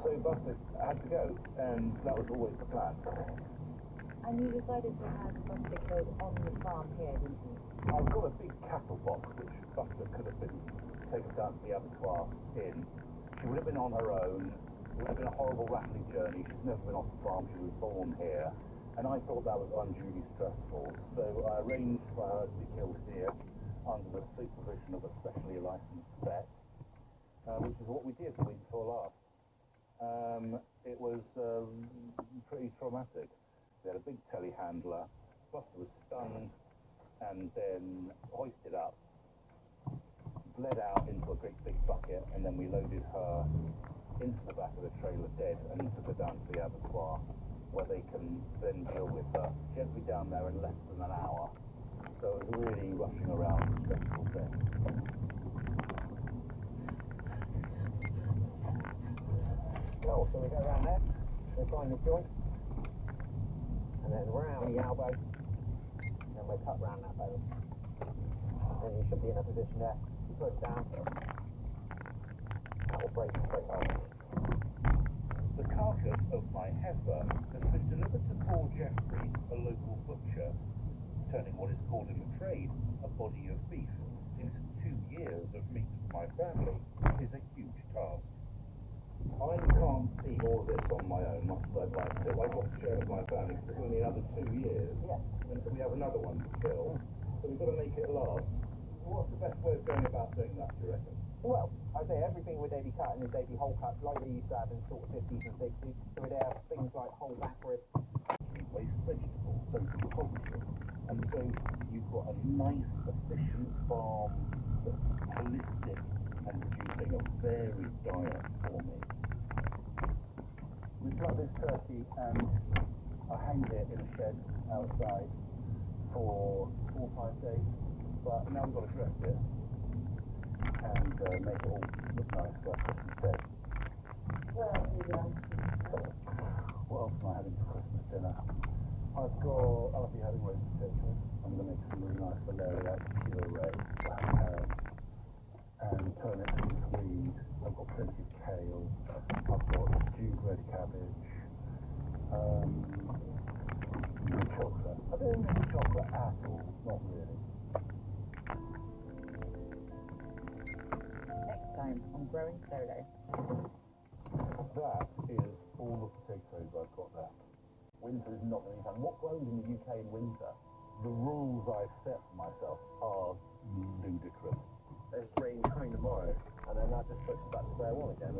So Buster had to go, and that was always the plan. And you decided to have Buster killed on the farm here, didn't you? I've got a big cattle box which Buster could have been taken down to the abattoir in. She would have been on her own. It would have been a horrible, rattling journey. She's never been off the farm. She was born here. And I thought that was unduly stressful. So I arranged for her to be killed here under the supervision of a specially licensed vet, which is what we did the week before last. It was pretty traumatic. We had a big telehandler. Buster was stunned and then hoisted up, bled out into a great big bucket, and then we loaded her into the back of the trailer dead and took her down to the abattoir where they can then deal with her. She had to be down there in less than an hour, so it was really rushing around a stressful thing. Oh, so we go around there, we find the joint, and then round the elbow, and then we cut round that bone. And you should be in a position there, you push down, that will break straight up. The carcass of my heifer has been delivered to Paul Jeffrey, a local butcher. Turning what is called in the trade a body of beef into 2 years of meat for my family is a huge task. I can't eat all of this on my own, much as I'd like to. I've got to share with my family because it's going to be another 2 years. Yes. And we have another one to kill. So we've got to make it last. What's the best way of going about doing that, do you reckon? Well, I'd say everything would they be cutting is they'd be whole cuts like they used to have in sort of 50s and 60s. So we'd have things like whole back ribs. Waste vegetables, so poultry. And so you've got a nice, efficient farm that's holistic and producing a varied diet for me. We've got this turkey and I hanged it in a shed outside for 4 or 5 days, but now we've got to dress it and make it all look nice for our Christmas day. What else am I having for Christmas dinner? I'll be having roast potatoes. I'm going to make some really nice valerian puree, black carrots, and turnips and swede. I've got plenty of kale. I've got stewed red cabbage. And chocolate. I don't need chocolate at all, not really. Next time on Growing Solo. That is all the potatoes I've got left. Winter is not going to be fun. What grows in the UK in winter? The rules I've set for myself are ludicrous. There's rain coming tomorrow, and then that just puts us back to square one again.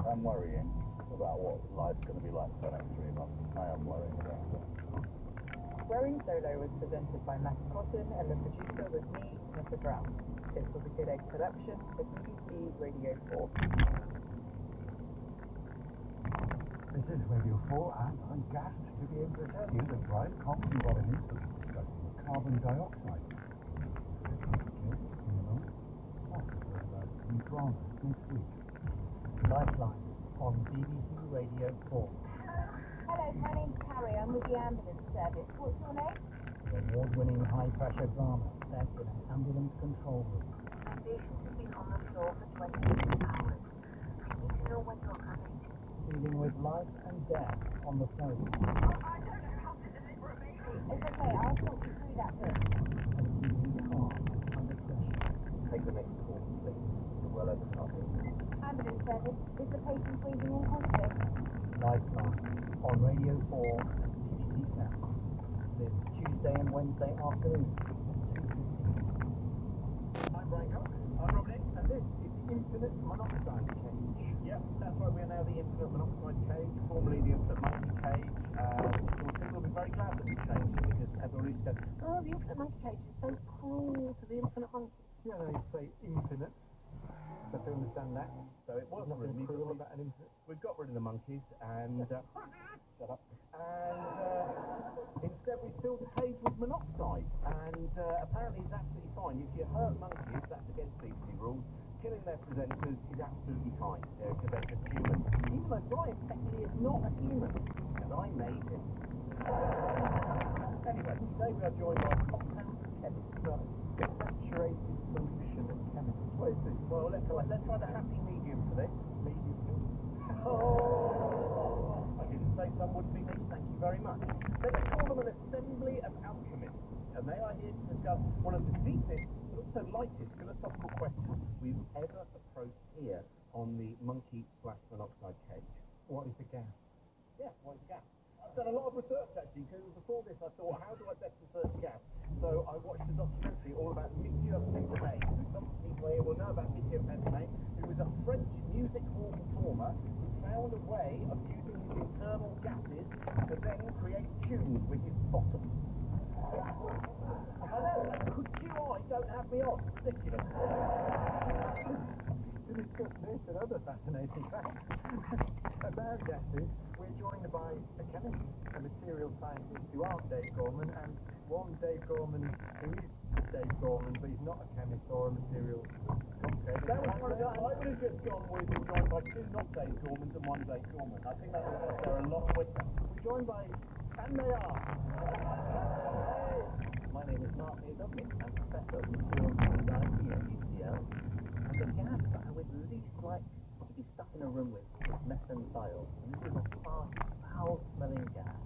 I'm worrying about what life's going to be like for the next 3 months. I am worrying about it. Growing Solo was presented by Max Cotton and the producer was me, Tessa Brown. This was a Good Egg production for BBC Radio 4. This is Radio 4 and I'm gassed to be able to tell you that Brian Cox and Robin Newsom are discussing carbon dioxide. New drama next week. Lifelines on BBC Radio 4. Hello, my name's Carrie. I'm with the ambulance service. What's your name? The award-winning high-pressure drama set in an ambulance control room. My patient has been on the floor for 26 hours. I need to know when you're coming. Dealing with life and death on the phone. I don't know how to deliver a baby. It's okay, I'll talk you through that bit. And keeping calm under pressure. Take the next call, please. We're well over time. Ambulance service. Is the patient breathing unconscious? Lifelines on Radio 4 and BBC Sounds. This Tuesday and Wednesday afternoon at 2:15. I'm Brian Cox. I'm Robin X. And this is the infinite monoxide cage. Yep, that's right, we are now the infinite monoxide cage, formerly the infinite monkey cage, which of course people will be very glad that we changed it because everybody used to go, Oh, the infinite monkey cage is so cruel to the infinite monkeys. yeah, they used to say it's infinite, so if they understand that. So it was Nothing really cruel about an infinite. We've got rid of the monkeys and shut up. And instead we filled the cage with monoxide, and apparently it's absolutely fine. If you hurt monkeys, that's against BBC rules. Killing their presenters is absolutely fine, because they're just humans. Even though Brian technically is not a human, because I made him. Anyway, today we are joined by a compound chemist. A saturated solution of chemist. What is this? Well, let's try the happy medium for this. Medium. Oh! I didn't say some would be niche, thank you very much. Let's call them an assembly of alchemists, and they are here to discuss one of the deepest, but also lightest philosophical questions we've ever approached here on the monkey/monoxide cage. What is a gas? Yeah, what is a gas? I've done a lot of research actually, because before this I thought, how do I best research gas? So I watched a documentary all about Monsieur Pétionnet, who some people here will know about Monsieur Pétionnet, who was a French music hall performer who found a way of using his internal gases to then create tunes with his bottom. I know, and could you I don't have me on? Ridiculous. To discuss this and other fascinating facts about gases, we're joined by a chemist, a material scientist who aren't Dave Gorman, and one Dave Gorman who is Dave Gorman, but he's not a chemist or a materials commentator. That was one of the, I would have just gone with we're joined by two not Dave Gormans and one Dave Gorman. I think that would have got there a lot quicker. We're joined by, and they are. Hey. My name is Mark A.W. I'm Professor of Materials and Society at UCL, and the gas that I would least like to be stuck in a room with is methanethiol, and this is a foul-smelling gas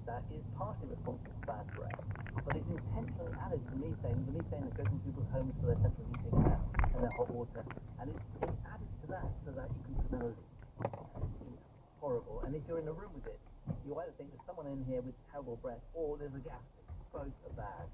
that is partially responsible for bad breath, but is intentionally added to methane, the methane that goes into people's homes for their central heating and their hot water, and it's been added to that so that you can smell it. It's horrible, and if you're in a room with it, you either think there's someone in here with terrible breath, or there's a gas leak. Both are bad.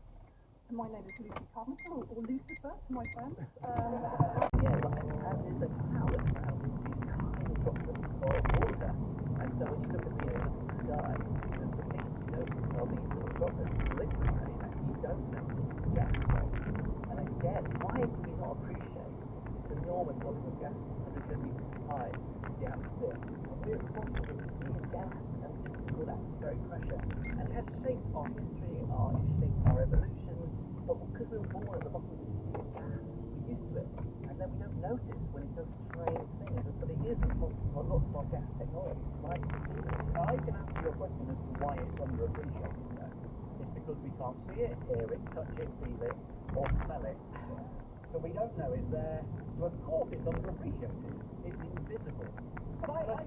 And my name is Lucy Carmichael, or Lucifer to my friends. Yeah, but as is a cloud is these tiny droplets of water, and so when you look at the sky, the things you notice are these little droplets of liquid, and actually you don't notice the gas waves. And again, why do we not appreciate this enormous volume of gas, 110 meters high, the atmosphere? And we're of course in this sea of gas, and it's called atmospheric pressure, and has shaped our history, it's shaped our evolution, but because we were born at the bottom of this sea of gas, we're used to it, and then we don't notice when it does strange things, but it is responsible for lots of our gas technologies, right, Stephen? I can answer your question as to why it's underappreciated, though. It's because we can't see it, hear it, touch it, feel it, or smell it, so we don't know it's there, so of course it's underappreciated. It's invisible. But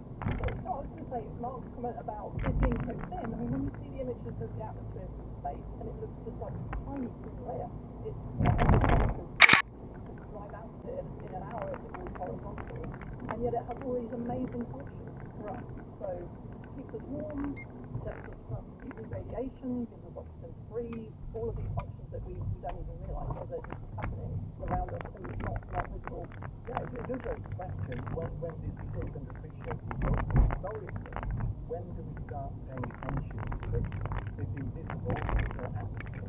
so I was going to say, Mark's comment about it being so thin, I mean, when you see the images of the atmosphere from space, and it looks just like this tiny thin layer, it's 100 kilometers thick, so you could drive out of it in an hour if it was horizontal, and yet it has all these amazing functions for us. So it keeps us warm, protects us from UV radiation, gives us oxygen to breathe, all of these functions that we don't even realise because they're just happening around us and not visible. Yeah, it does raise the question, when did we say it's underappreciated? Well, historically, when do we start paying attention to this invisible atmosphere?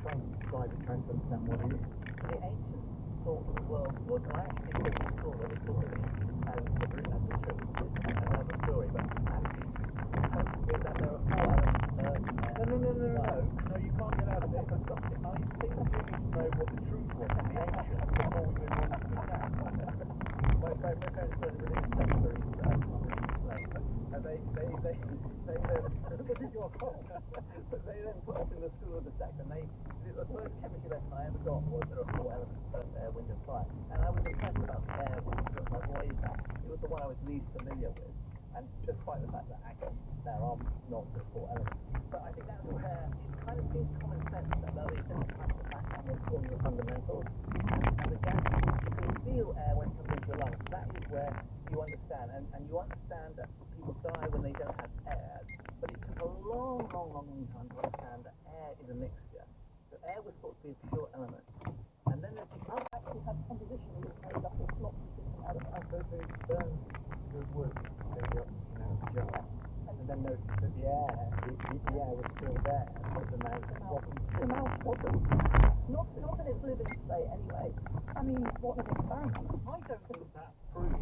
Trying to describe it, trying to understand what it is. The ancients thought that the world was, and I actually went to school where they taught this, and the root as the truth is another story, but is that there are 4 elements. No, you can't get out of it. I think we need to know what the truth was in the ancients before we move on to the gas. My parents were in religious seminaries, I can't really explain, but they they then put us in the school of the sect, and the first chemistry lesson I ever got was there are 4 elements: earth, air, wind, and fire. And I was impressed about air, wind, and fire. What is that? It was the one I was least familiar with, and despite the fact that actually there are not just 4 elements. But I think that's where it kind of seems common sense that there are these different types of matter and we're calling the fundamentals. And the gas, you can feel air when it comes into your lungs. That is where you understand, and you understand that people die when they don't have air. But it took a long time to understand that air is a mixture. So air was thought to be a pure element. And then there's the actually had composition that was made up of isn't. Not in its living state anyway. I mean, what an experiment. I don't think that's proof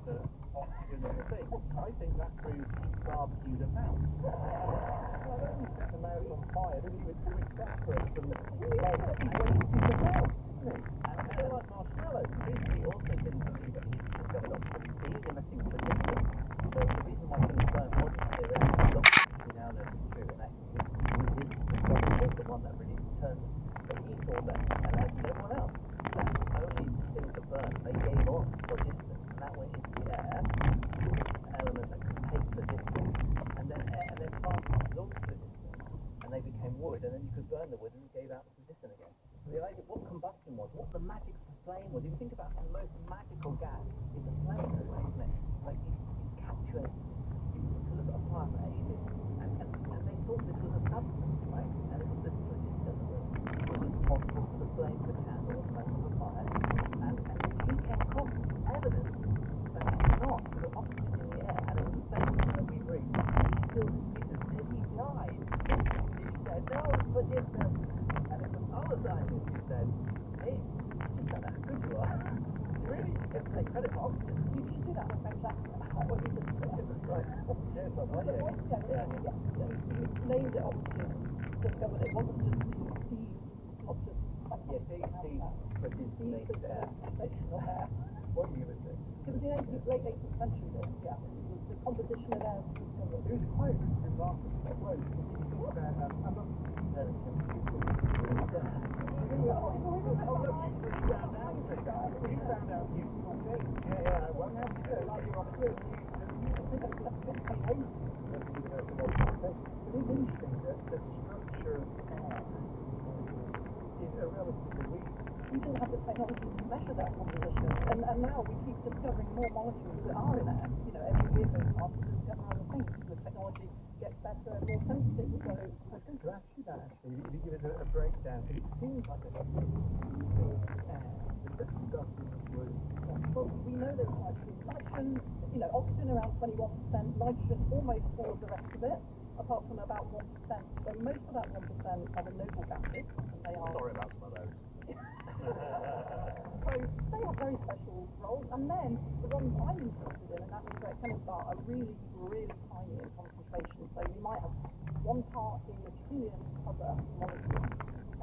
that oxygen is a thing. I think that's proof he's barbecued a mouse. Well, he set the mouse on fire, didn't he? It was separate from the egg and roasted the mouse, didn't he? And they're like marshmallows. He also didn't believe that he discovered oxygen. He is investing for phlogiston. So the reason why things burn wasn't theoretically we now know to be true, and actually his discovery was the one that really determined. But he thought that, and as with everyone else, that only things that burn, they gave off phlogiston, and that went into the air, this element that could take phlogiston, and then plants absorbed phlogiston, and they became wood, and then you could burn the wood and it gave out the phlogiston again. So the idea of what combustion was, what the magic of the flame was, if you think about the most magical gas, is a flame, isn't it? Like it captures, you can look at a fire for ages, and they thought this was a substance, right? And it was this phlogiston that was responsible for the flame of the candle, the flame of the fire, and he came across evidence that it's not, because oxygen in the air, and it was the same thing that we breathe. He still disputed till he died. He said, no, it's phlogiston. And it was other scientists who said, hey, you just don't know how good you are. You really just take credit for oxygen. You should do that with French accent. What you just said. Right. Yes, that's right. It's named it oxygen. Discovered it wasn't just the not just like yeah, produced air. What year was this? It was the late 18th century. Yeah, it was the composition of air discovered. It was quite remarkable. Close. If you think about I'm not you found out useful things. Yeah. Well, now you know, like you're on the 1680s at the University of Education. It is interesting that the structure of air is a relatively recent. We didn't have the technology to measure that composition, and now we keep discovering more molecules that are in air. You know, every year goes past, we discover other things. The technology gets better and more sensitive. So I was going to ask you that actually. If you give us a breakdown, because it seems like a simple thing air that the stuff in this room. Well, we know there's nitrogen, oxygen around 21%, nitrogen almost all of the rest of it, apart from about 1%. So most of that 1% are the noble gases. They are. Sorry about some of those. So they have very special roles, and then the ones I'm interested in atmospheric chemistry are really, really tiny in concentration. So you might have 1 part in a trillion other molecules,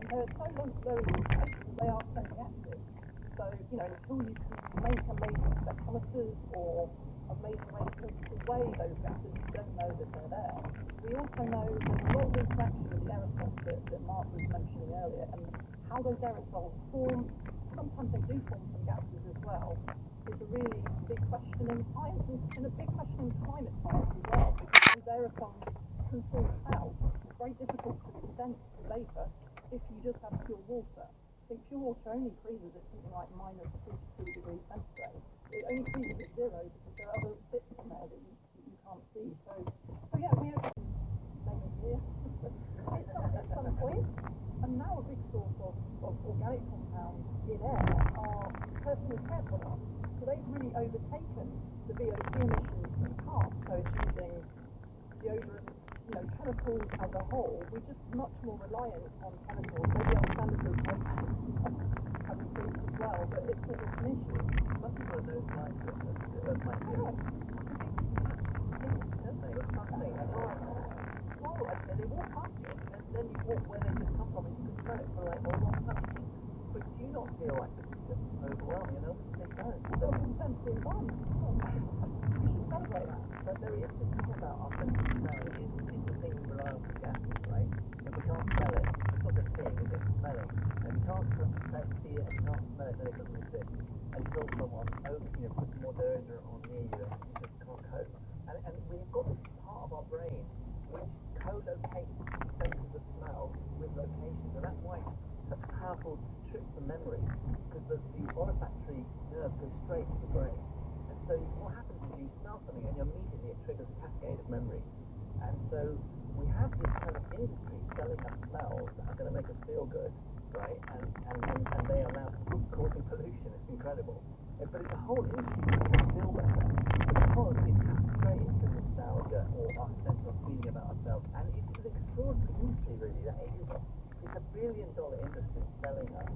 and they're so low in concentration, they are semi-active. So until you can make amazing spectrometers or amazing ways to weigh those gases, you don't know that they're there. We also know there's a lot of interaction with the aerosols that Mark was mentioning earlier, and how those aerosols form, sometimes they do form from gases as well, is a really big question in science and a big question in climate science as well, because those aerosols can form clouds. It's very difficult to condense vapor if you just have pure water. I think pure water only freezes at something like minus 42 degrees centigrade. It only freezes at 0 because there are other bits in there that you can't see. So yeah, we're name of year. At some point. And now a big source of organic compounds in air are personal care products. So they've really overtaken the VOC emissions from cars. So it's using deodorants, chemicals as a whole. We're just much more reliant on chemicals. Maybe our standards of waste have improved as well, but it's an issue. Some people are those like that's my theory. Don't they? Or something. And you're like, whoa, and they walk past you, and then you walk where they just come from, and you can smell it for like a long time. But do you not feel like this is just overwhelming? And obviously they don't. So it's sense of the environment. We should celebrate that. But there is this thing about our sense of smell is the thing we rely on for gases, right? If we can't smell it, it's not just seeing, it's smelling. And if you can't see it and you can't smell it, then it doesn't exist. Until someone puts more deodorant on near you, and you just can't cope. And we've got this part of our brain which co-locates senses of smell with locations, and that's why it's such a powerful trick for memory, because the olfactory nerves go straight to the brain. And so what happens is you smell something and immediately it triggers a cascade of memories. And so we have this kind of industry selling us smells that are going to make us feel good, right? And they are now causing pollution. It's incredible. But it's a whole issue to make us feel better, because it taps straight into nostalgia or our sense of feeling about ourselves. And it's an extraordinary industry, really, that it it's $1 billion industry selling us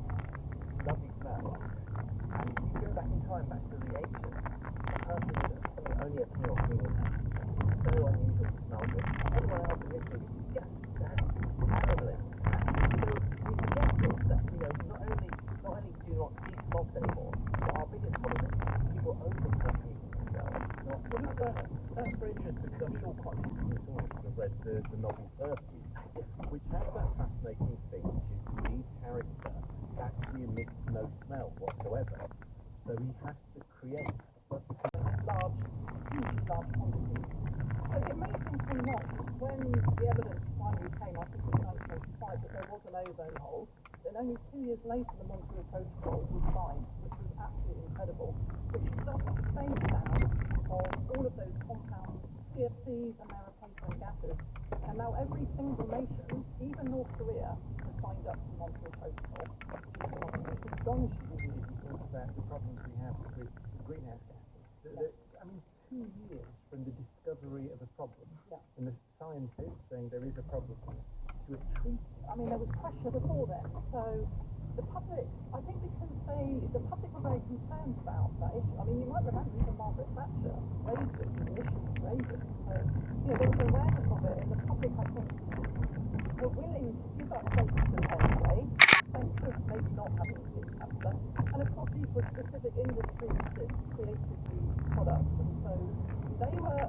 lovely smells. And if you go back in time, back to the ancients, perfume was something only a king or queen would have. So unusual to smell good. Everyone else in history just stank terribly. So we forget this, that not only do you not see smokes anymore, but our biggest problem is people over-perfume themselves. That's very interesting because I'm sure quite a few people would have read the novel Perfume, which has that fascinating thing, which is the lead character actually emits no smell whatsoever. So he has to create hugely large quantities. So the amazing thing was when the evidence finally came, I think it was 1985, that there was an ozone hole, then only 2 years later the Montreal Protocol was signed, which was absolutely incredible, which started the phase down of all of those compounds, CFCs and their replacement gases. And now every single nation, even North Korea, has signed up to the Montreal Protocol. It's astonishing. If you think about the problems we have with greenhouse gases, I mean, 2 years from the discovery of a problem, and the scientists saying there is a problem, to a treatment. I mean, there was pressure before then, so the public, I think because the public were very concerned about that issue. I mean, you might remember even Margaret Thatcher raised this as an issue with Reagan, so, there was awareness of it, and the public, I think, were willing to give up Ferguson anyway, saying maybe not having sleep cancer, and of course these were specific industries that created these products, and so they were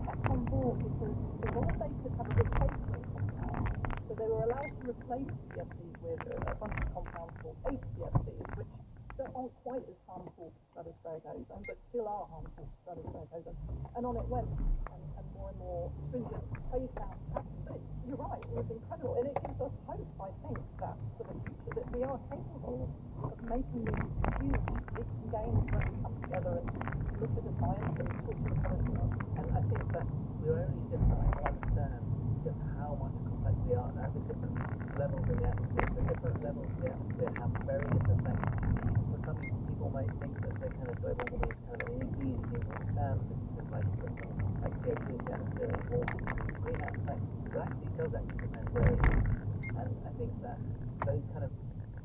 kept on board because as long as they could have a replacement compound, so they were allowed to replace CFCs with a bunch of compounds called HCFCs, which aren't quite as harmful to stratospheric ozone, but still are harmful to stratospheric ozone. And on it went, and more stringent phase downs happened. But you're right, it was incredible, and it gives us hope, I think, that for the future, that we are capable of making these huge leaps and gains when we come together and look at the science and talk to the policymakers. And I think that we're only just starting to understand just how much complex they are at the different levels in the atmosphere. So different levels in the atmosphere have very different effects. For some people may think that the kind of global warming is kind of an easy thing to understand, because it's just like put some like CO2 in the atmosphere and warms the greenhouse effect. But actually it does actually depend where it is. And I think that those kind of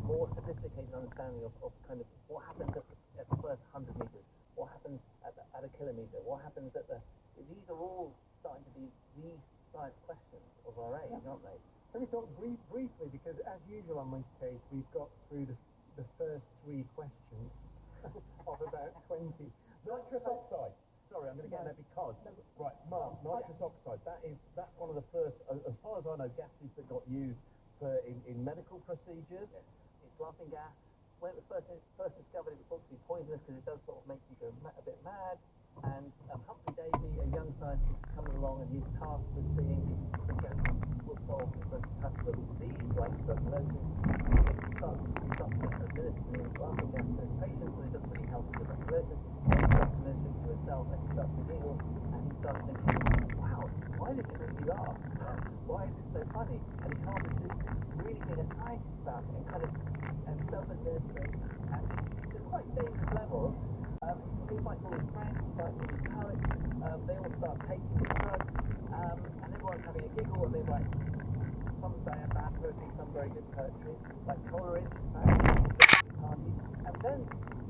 more sophisticated understanding of kind of what happens at the first 100 meters, what happens at a kilometer, what happens at these are all starting to be the science questions of our age, aren't they? Let me talk briefly, because as usual on Monkey Cage, we've got through the first 3 questions of about 20. Nitrous oxide. Sorry, I'm going to get there because, right, Mark, nitrous oxide, that's one of the first, as far as I know, gases that got used in medical procedures. Yes. It's laughing gas. When it was first discovered, it was thought to be poisonous because it does sort of make you go a bit mad. And Humphrey Davy, a young scientist, comes along and he's tasked with seeing if gas will solve different types of disease like tuberculosis. He starts just administering laughing gas to his patients, and it doesn't really help with tuberculosis. He starts administering to himself, and he starts to giggle, and he starts thinking, wow, why does it make me laugh? Why is it so funny? And he can't resist really being a scientist about it and self-administering. And it's at quite dangerous levels. He invites all his friends, he invites all his poets, they all start taking these drugs, and everyone's having a giggle, and they write some bad poetry, some very good poetry, like Coleridge, at his parties, and then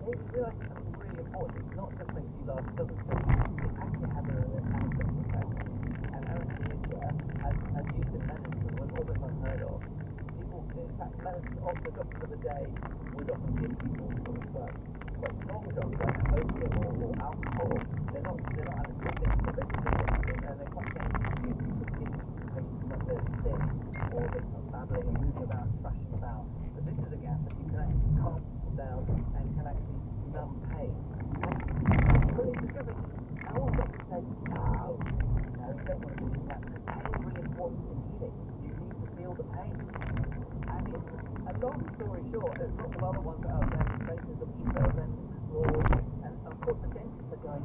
Davy realises something really important. It not just makes you laugh, it actually has an anesthetic effect. And anesthesia, as used in medicine, was almost unheard of. People, in fact, the doctors of the day would often give people sort of quite strong drugs like opium or alcohol. They're not anesthetics, so basically they're quite dangerous to use. You could give patients unless they're sick or they're sort of babbling and moving about, thrashing about. But this is a gas that you can actually calm people down and can actually numb pain. And it's a brilliant discovery. And all doctors say, no, you don't want to do that because pain is really important in healing. You need to feel the pain. And it's a long story short, there's lots of other ones that are there, makers of ego then explored, and of course the dentists are going,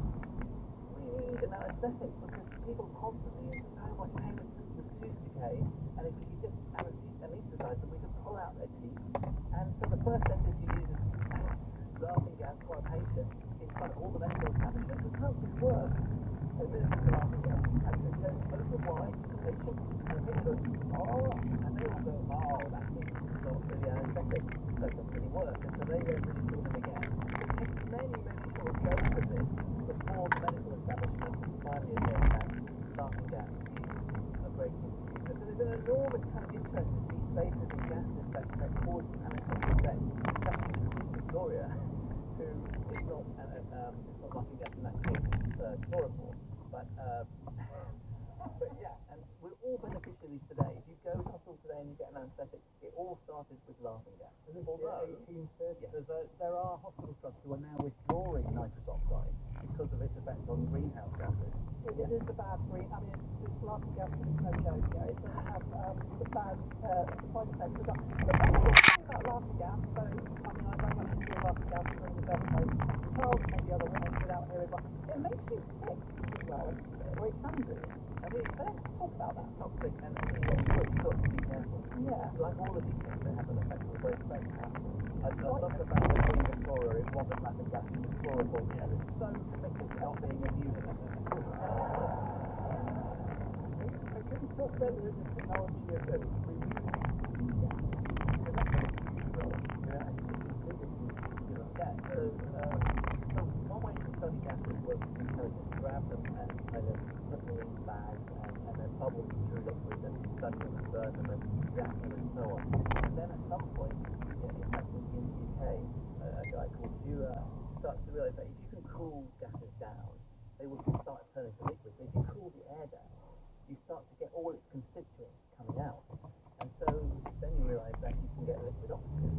we need an anaesthetic because people constantly in so much pain with tooth decay, and if we could just anaesthetize them, we could pull out their teeth. And so the first dentist who uses laughing gas for a patient in front of all the medical establishment goes, look, this works. Administers the laughing gas, and it says open wide to the patient, and the patient goes, oh, and they all go, oh, that's work, and so they don't really do them again. It takes many sort of goes of this before the medical establishment finally admits that laughing gas is a great thing to use. And so there's an enormous kind of interest in these vapours and gases that cause this anaesthetic effect. It's actually Queen Victoria, who is not, it's not laughing gas in that case, it's chloroform, but yeah, and we're all beneficiaries today. If you go to hospital today and you get an anaesthetic, it all started with laughing gas. Although there are hospital trusts who are now withdrawing nitrous oxide because of its effect on greenhouse gases. It is a bad green. I mean, it's laughing gas, but it's no joke. You know, it does have some bad side effects as well. But when you're talking about laughing gas, so I mean, I very much enjoy laughing gas from the birthplace of St. Charles, maybe other women get out here as well. It makes you sick as well, or it can do. I mean, let's talk about that. It's toxic, and you've got to be careful. Yeah. Like all of these things, they have an effect on both sides. I love the fact that Queen Victoria, it wasn't laughing gas, it was chloroform. It was so committed to not being a nudist. Can you talk about the technology of removing gases? Because that can be used well without any physics in particular. Yeah, so one way to study gases was to kind of just grab them and kind of put them in these bags and then bubble them through liquids and study them and burn them and react them and so on. And then at some point, in fact in the UK, a guy called Dewar starts to realise that if you can cool gases down, they will start turning to liquids. So if you cool the air down, you start to get all its constituents coming out. And so then you realise that you can get liquid oxygen.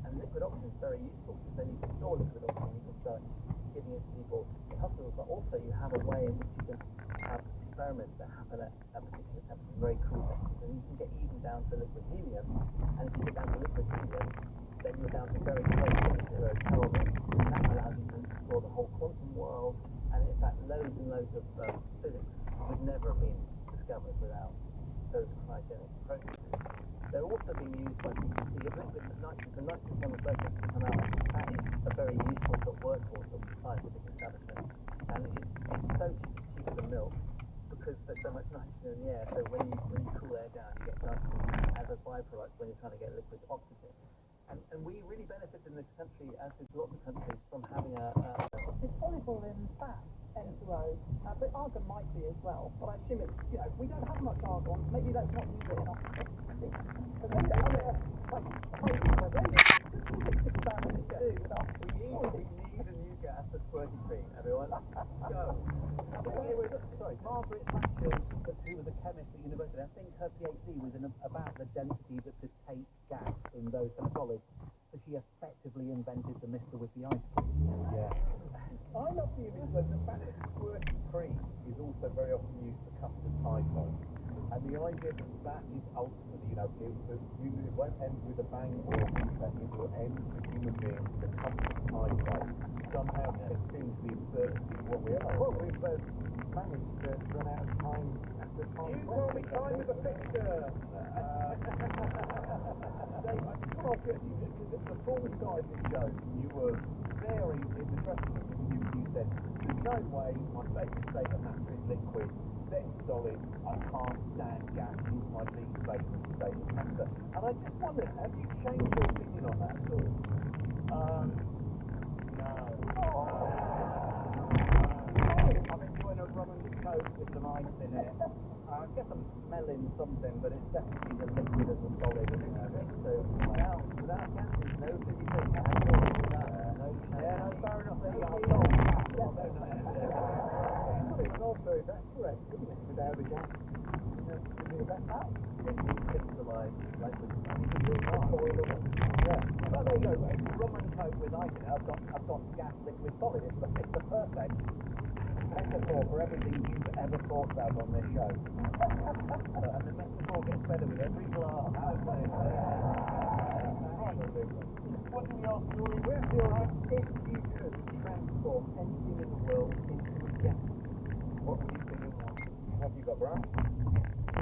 And liquid oxygen is very useful because then you can store liquid oxygen, you can start giving it to people in hospitals, but also you have a way in which you can have experiments that happen at a particular temperature, very cool temperatures. And you can get even down to liquid helium. And if you get down to liquid helium, then you're down to very close to 0 Kelvin. And that allows you to explore the whole quantum world. And in fact, loads and loads of physics would never have been discovered without those cryogenic processes. They're also being used by people to get liquid nitrogen. So nitrogen is one of the first things to come out. That is a very useful sort of workhorse of the scientific establishment. And it's so cheap, it's cheaper than milk because there's so much nitrogen in the air. So when you cool air down, you get nitrogen as a byproduct when you're trying to get liquid oxygen. And we really benefit in this country, as with lots of countries, from having It's soluble in fat, N2O, but argon might be as well. But I assume it's, you know, we don't have much argon. Maybe let's not use it in our space. But maybe good physics experiment to do with us. We need a new gas for squirty cream, everyone. Go. Margaret Thatcher, who was a chemist at university, I think her PhD was about the density that could take gas in those kind of solids. So she effectively invented the Mr. with the ice cream. Yeah. I love the image that the fact that squirty cream is also very often used for custard pie forms. And the idea that is ultimately, you know, it won't end with a bang or a whimper, it will end for human beings with a custard pie plate. Somehow fits into the absurdity of what we are. Well, we've managed to run out of time after time. You told me time was a fixture! Dave, I just want to ask you actually, because before we started this show, you were very in the dressing room. You said, there's no way my favourite state of matter is liquid, then solid, I can't stand gas, it's my least favourite state of matter. And I just wondered, have you changed your opinion on that at all? No. I'm enjoying a rum and coke with some ice in it. I guess I'm smelling something, but it's definitely the liquid and the solid. So without gases, no physical at all. Yeah, no, fair enough. Then and also, that's correct, isn't it? Without the gases, that's how it pixelized liquid. Yeah. But there you go. Rum and coke with ice in it. I've got gas, liquid, solid. It's the perfect metaphor for everything you've ever talked about on this show. And the metaphor gets better with every glass. What do we ask Rory? Where's the audience? If you could transform anything in the world into a gas, what would you think it was? What have you got, Brian?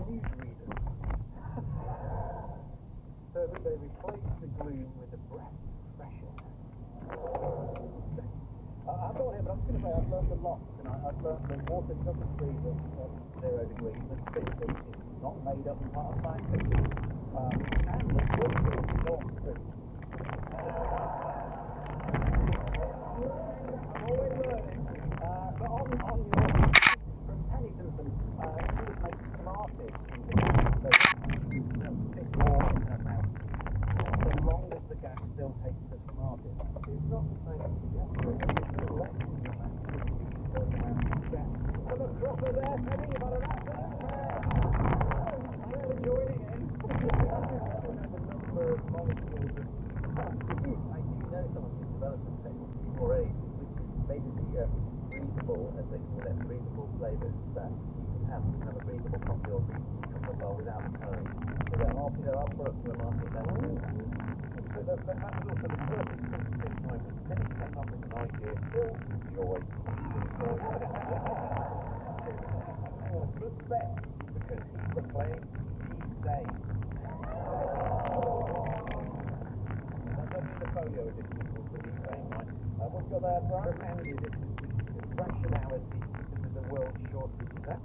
Newsreaders. So that they replace the gloom with a breath of fresh air. I've got here, but I'm just going to say I've learned a lot tonight. I've learned that water doesn't freeze at 0 degrees, that fiction is not made up part of science fiction. And that good food is not food. always learning. But on your from Penny Simpson, she would make Smarties in the gas, so fit more in her mouth. So long as the gas still tastes of Smarties. It's not the same as the other. It's less in your mouth because you go around the gas. And a dropper there, Penny, you've had an accident there. Thanks for joining in. The number of molecules of Smarties. I do know someone who's developed this technology already, which is basically breathable, as they call it, breathable flavours that you can have. So you can have a breathable coffee or breathable chocolate bar without the calories. So there are products in the market that will do that. So that was also the perfect synthesis moment. Penny came up with an idea filled with joy. She destroyed it. But bet, because he proclaimed methane. That's only the folio edition, of course, the methane line. What have you got there, Brian? From Andy, this is rationality that is a world shortage. That?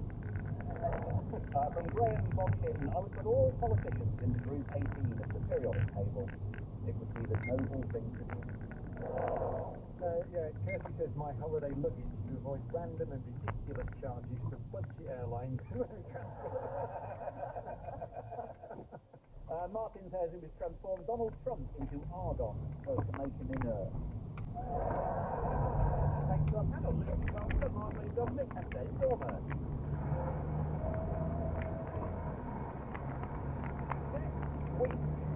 From Graham Bodkin, I would put all politicians into group 18 of the periodic table. It would be the noble thing to do. Yeah, Kirsty says my holiday luggage to avoid random and ridiculous charges from budget airlines. Martin says it would transform Donald Trump into argon so as to make him inert. Thanks to our panel, Lucy Carter, Martin Dominic, and Dave Dormer.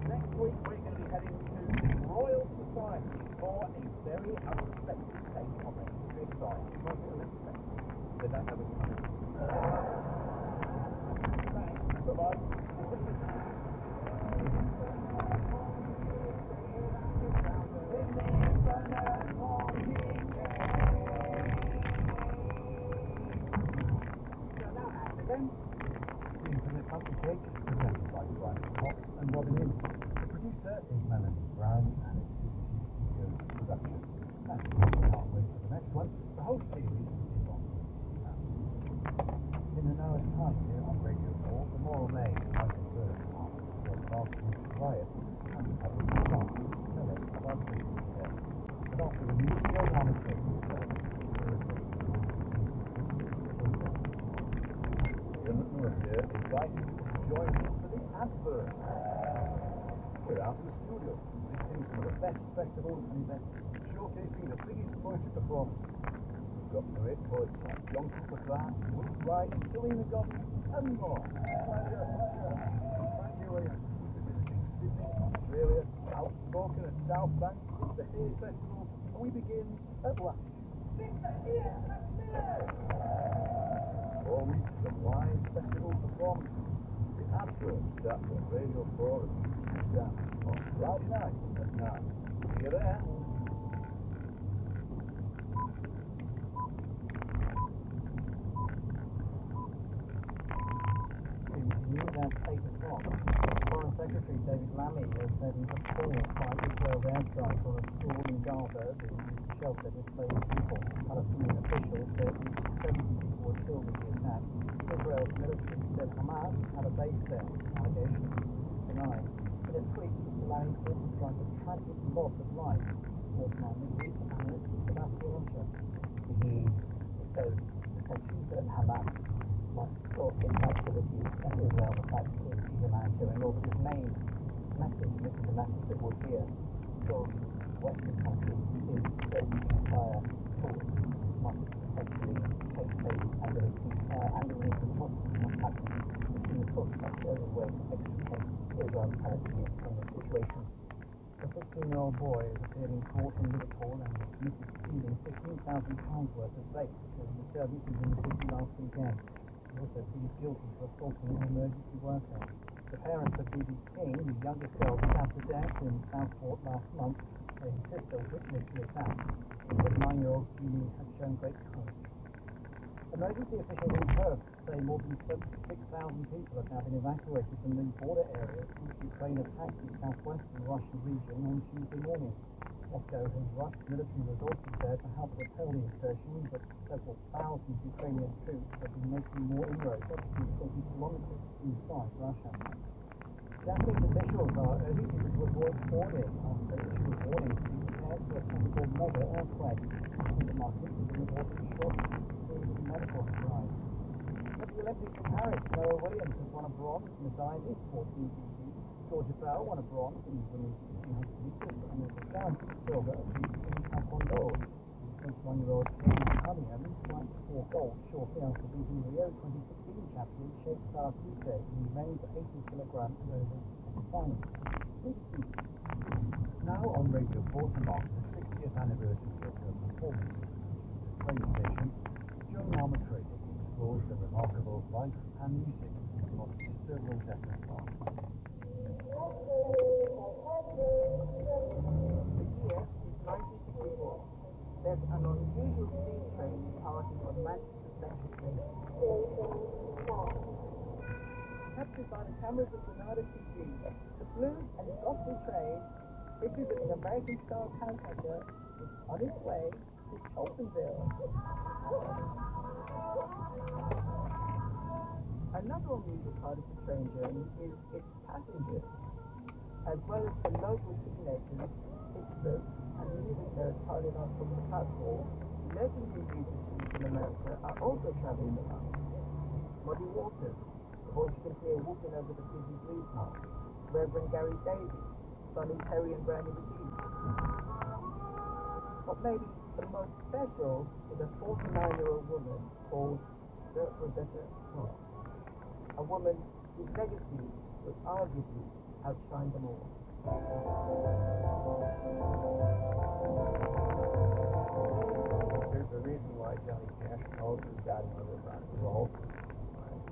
Next week we're going to be heading to the Royal Society for a very unexpected take on the history of science. Was it unexpected? So they don't have it coming. Thanks, bye-bye. Infinite Complications presented by Brian Cox and Robin Ince. The producer is Melanie Brown and it's BBC Studios production. And we can't wait for the next one. The whole series is on BBC Sounds. In an hour's time here on Radio 4, the Moral Maze, Michael Bird asks what last week's riots and the public response tell us about Britain today. But after the news, Joe Monitor, who celebrates the celebrates the recent peace, is presented. Ian Maria invited you to join me for the advert. We're out of the studio, visiting some of the best festivals and events, showcasing the biggest poetry performances. We've got great poets like John Cooper Clarke, Will Wright, Selena Godden, and more. Pleasure. Thank you, Ian. We're visiting Sydney, Australia, Outspoken at South Bank, the Hay Festival, and we begin at Latitude. 4 weeks of live festival performances. The advert starts on Radio 4 and BBC Sounds on Friday night at 9. See you there. BBC News at 8 o'clock. Foreign Secretary David Lammy has said he's appalled by Israel's airstrike on a school in Gaza being used to shelter displaced people. Palestinian officials said at least 70 people were killed in the attack. Israel's military said Hamas had a base there. Allegation is denied. In a tweet, Mr. Lammy called the strike a tragic loss of life. Northern Middle East analyst Sebastian Usher. He says essentially that Hamas must stop its activities and Israel must act in humanitarian law. But his main message, and this is the message that we'll hear from Western countries, is that ceasefire talks must essentially take place and that a ceasefire and a release of hostages must happen as soon as possible. That's the only way to extricate Israel and Palestinians from the situation. A 16-year-old boy has appeared in court in Liverpool and admitted stealing £15,000 worth of vapes during the derby season in the city last weekend. He also pleaded guilty to assaulting an emergency worker. The parents of B.B. King, the youngest girl stabbed to death in Southport last month, say his sister witnessed the attack. But 9-year-old Julie had shown great courage. Emergency officials in Kursk say more than 76,000 people have now been evacuated from the border areas since Ukraine attacked the southwestern Russian region on Tuesday morning. Moscow has rushed military resources there to help repel the incursion, but several thousand Ukrainian troops have been making more inroads up to 20 kilometers inside Russia. Japanese officials are urging people to avoid boarding after issuing a warning to be prepared for a possible mega earthquake. Supermarkets have been reporting shortages of food and medical supplies. At the Olympics in Paris, Noah Williams has won a bronze in the diving 14 pt. Georgia Bell won a bronze in women's 1500 meters, and was guaranteed silver at least in taekwondo. 21-year-old Hayden Cunningham fights for gold shortly after beating Rio 2016 champion Sheikh Saad Cisse in the men's 80kg rowing semi-finals. BBC News. Now on Radio 4 to mark the 60th anniversary of her performance at the Manchester train station, Joan Armour Trading explores the remarkable life and music of Sister Rosetta Tharpe. The year is 1964. There's an unusual steam train departing from Manchester Central Station. Captured by the cameras of Granada TV, the blues and gospel train, fitted with an American-style cowcatcher, is on its way to Choltonville. Another unusual part of the train journey is its passengers. As well as the local teenagers, hipsters, and music nerds piling on from the platform, legendary musicians from America are also traveling around. Muddy Waters, the voice you can hear whooping over the busy blues mark, Reverend Gary Davies, Sonny Terry and Brandon McGee. But maybe the most special is a 49-year-old woman called Sister Rosetta Tharpe, a woman whose legacy would arguably outshine them all. There's a reason why Johnny Cash calls her the godmother of rock and roll.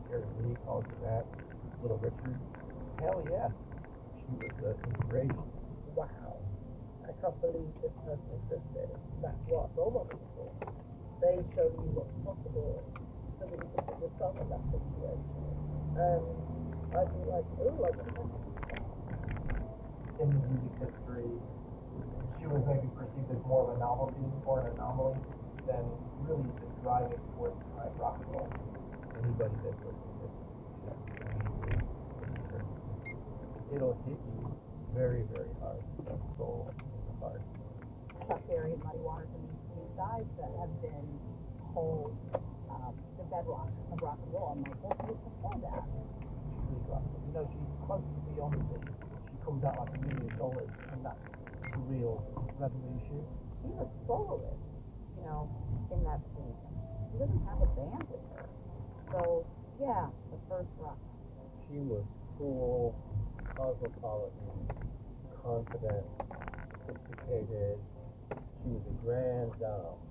Jerry Lee calls her that. Little Richard. Hell yes. She was the inspiration. Wow. I can't believe this person existed. That's what role models are for. They show you what's possible so that you can put yourself in that situation. And I'd be like, ooh, I wonder what in music history, she was maybe perceived as more of a novelty or an anomaly than really the driving force behind rock and roll. Anybody that's listening to this should listen to her music. It'll hit you very, very hard. That soul in the heart. Chuck Berry and Muddy Waters and these guys that have been called the bedrock of rock and roll. I'm like, well, she was before that. She's really rock. You know, she's close to Beyonce. Comes out like $1 million, and that's the real revolution. She's a soloist, you know, in that scene. She doesn't have a band with her. So, yeah, the first rock concert. She was cool, cosmopolitan, confident, sophisticated. She was a grand dame.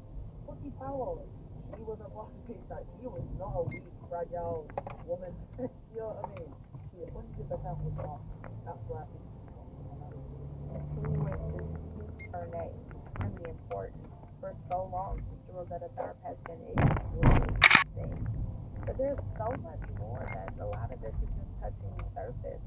Pussy Powell, she was a boss bitch. Like, she was not a weak, fragile woman. You know what I mean? She 100% was boss. That's where I think continuing to speak her name. It's really important. For so long, Sister Rosetta Tharpe has been excluded things. But there's so much more that a lot of this is just touching the surface.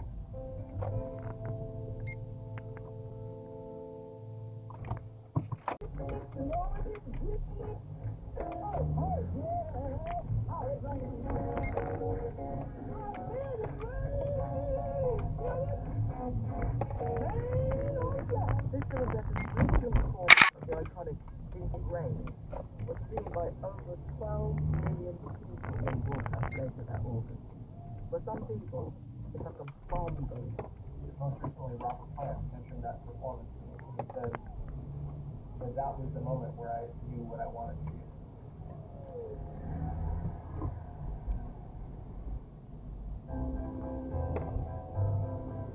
Sister Rosetta's wisdom performance of the iconic Vintage Rain was seen by over 12 million people in broadcast later that August. For some people, it's like a bomb going off. Most recently, Robert Plant mentioned that performance. He said that that was the moment where I knew what I wanted to do.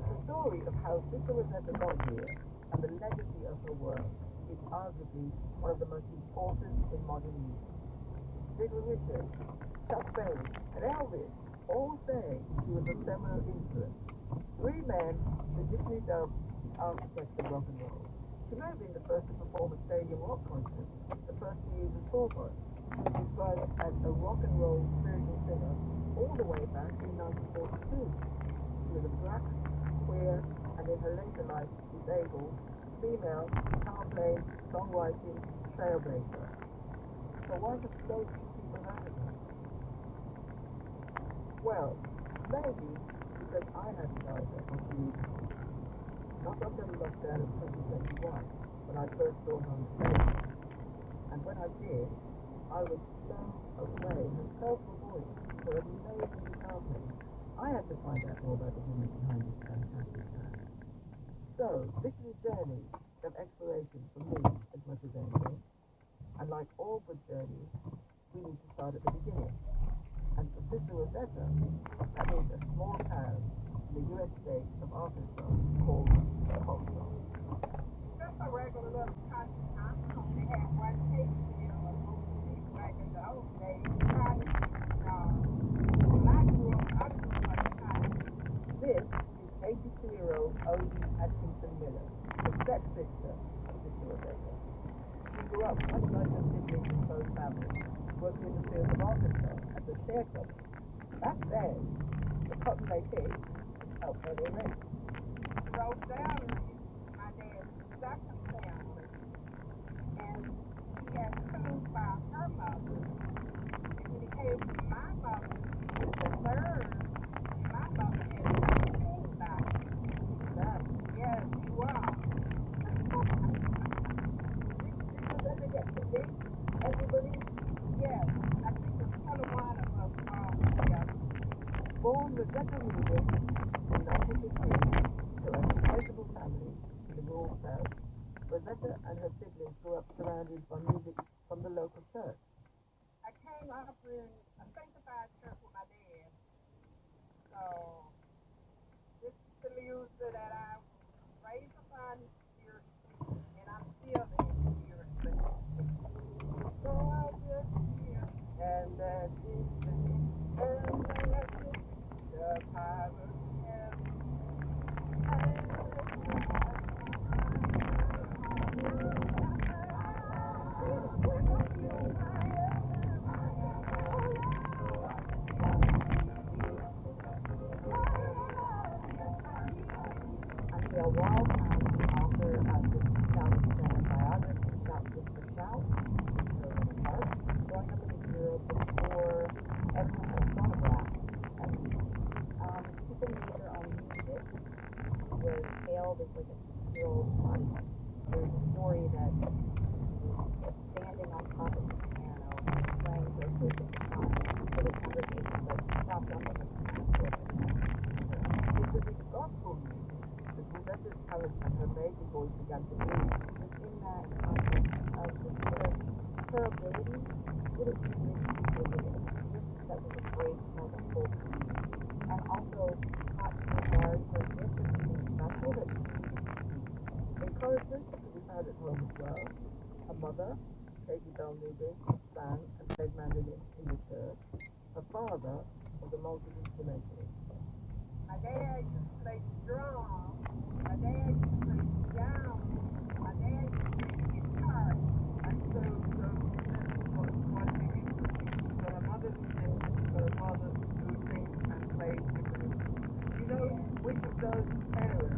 The story of how Sister Rosetta got here and the legacy of her work is arguably one of the most important in modern music. Little Richard, Chuck Berry, and Elvis all say she was a seminal influence. Three men traditionally dubbed the architects of rock and roll. She may have been the first to perform a stadium rock concert, the first to use a tour bus. She was described as a rock and roll spiritual singer all the way back in 1942. She was a black, queer, and in her later life, disabled, female, guitar playing, songwriting, trailblazer. So why have so few people heard of her? Well, maybe because I hadn't either until recently. Not until the lockdown of 2021, when I first saw her on the television. And when I did, I was blown away. Her soulful voice, her amazing guitar playing. I had to find out more about the woman behind this fantastic sound. So, this is a journey of exploration for me as much as anything. And like all good journeys, we need to start at the beginning. And for Sister Rosetta, that means a small town in the U.S. state of Arkansas called Colton. Just a regular little country town. They had one cake, you know, back in the old days. When I grew up, I grew up like that. This is 82-year-old Odie Atkinson Miller, the stepsister of Sister Rosetta. She grew up much like her siblings and close family, working in the fields of Arkansas as a sharecropper. Back then, the cotton they picked helped her their rent. Rosetta is my dad's second family, and he had two by her mother. And when it came to my mother, he was the third. My mother had 16 back. Yes, she was. Did Rosetta get to meet everybody? Yes, I think there's 21 of us all together. Born Rosetta Rubin in 1915 to a sizable family in the rural South, Rosetta and her siblings grew up surrounded by music from the local church. I came up in a sanctified church with my dad. So, this is the music that I was raised upon spiritually, and I'm still in spiritually. So I just hear, and that is the power of heaven. Andrea Wald, the author of the 2007 biography Shout Sister Shout, Sister of the Heart, growing up in Europe before everyone had a phonograph, at least. People knew her on music. She was hailed as like a 6-year-old prodigy. There's a story that she was standing on top of the piano, playing her flute at the time for the congregation, but stopped on the It was in gospel music that Rosetta's talent and her amazing voice began to bloom. Within that context of the church, her ability would have been a gift that was a grace for the whole community, and also taught to regard her gift as something special that she needed to use. Encouragement could be found at home as well. Her mother, Casey Bell Newby, sang and played mandolin in the church. Her father was a multi-instrumentalist. My dad used to play the drum. My dad used to play the piano. My dad used to play the guitar. And so Rosetta's got quite a big influence. She's got a mother who sings, and she's got a father who sings and plays different instruments. Do you know which of those parents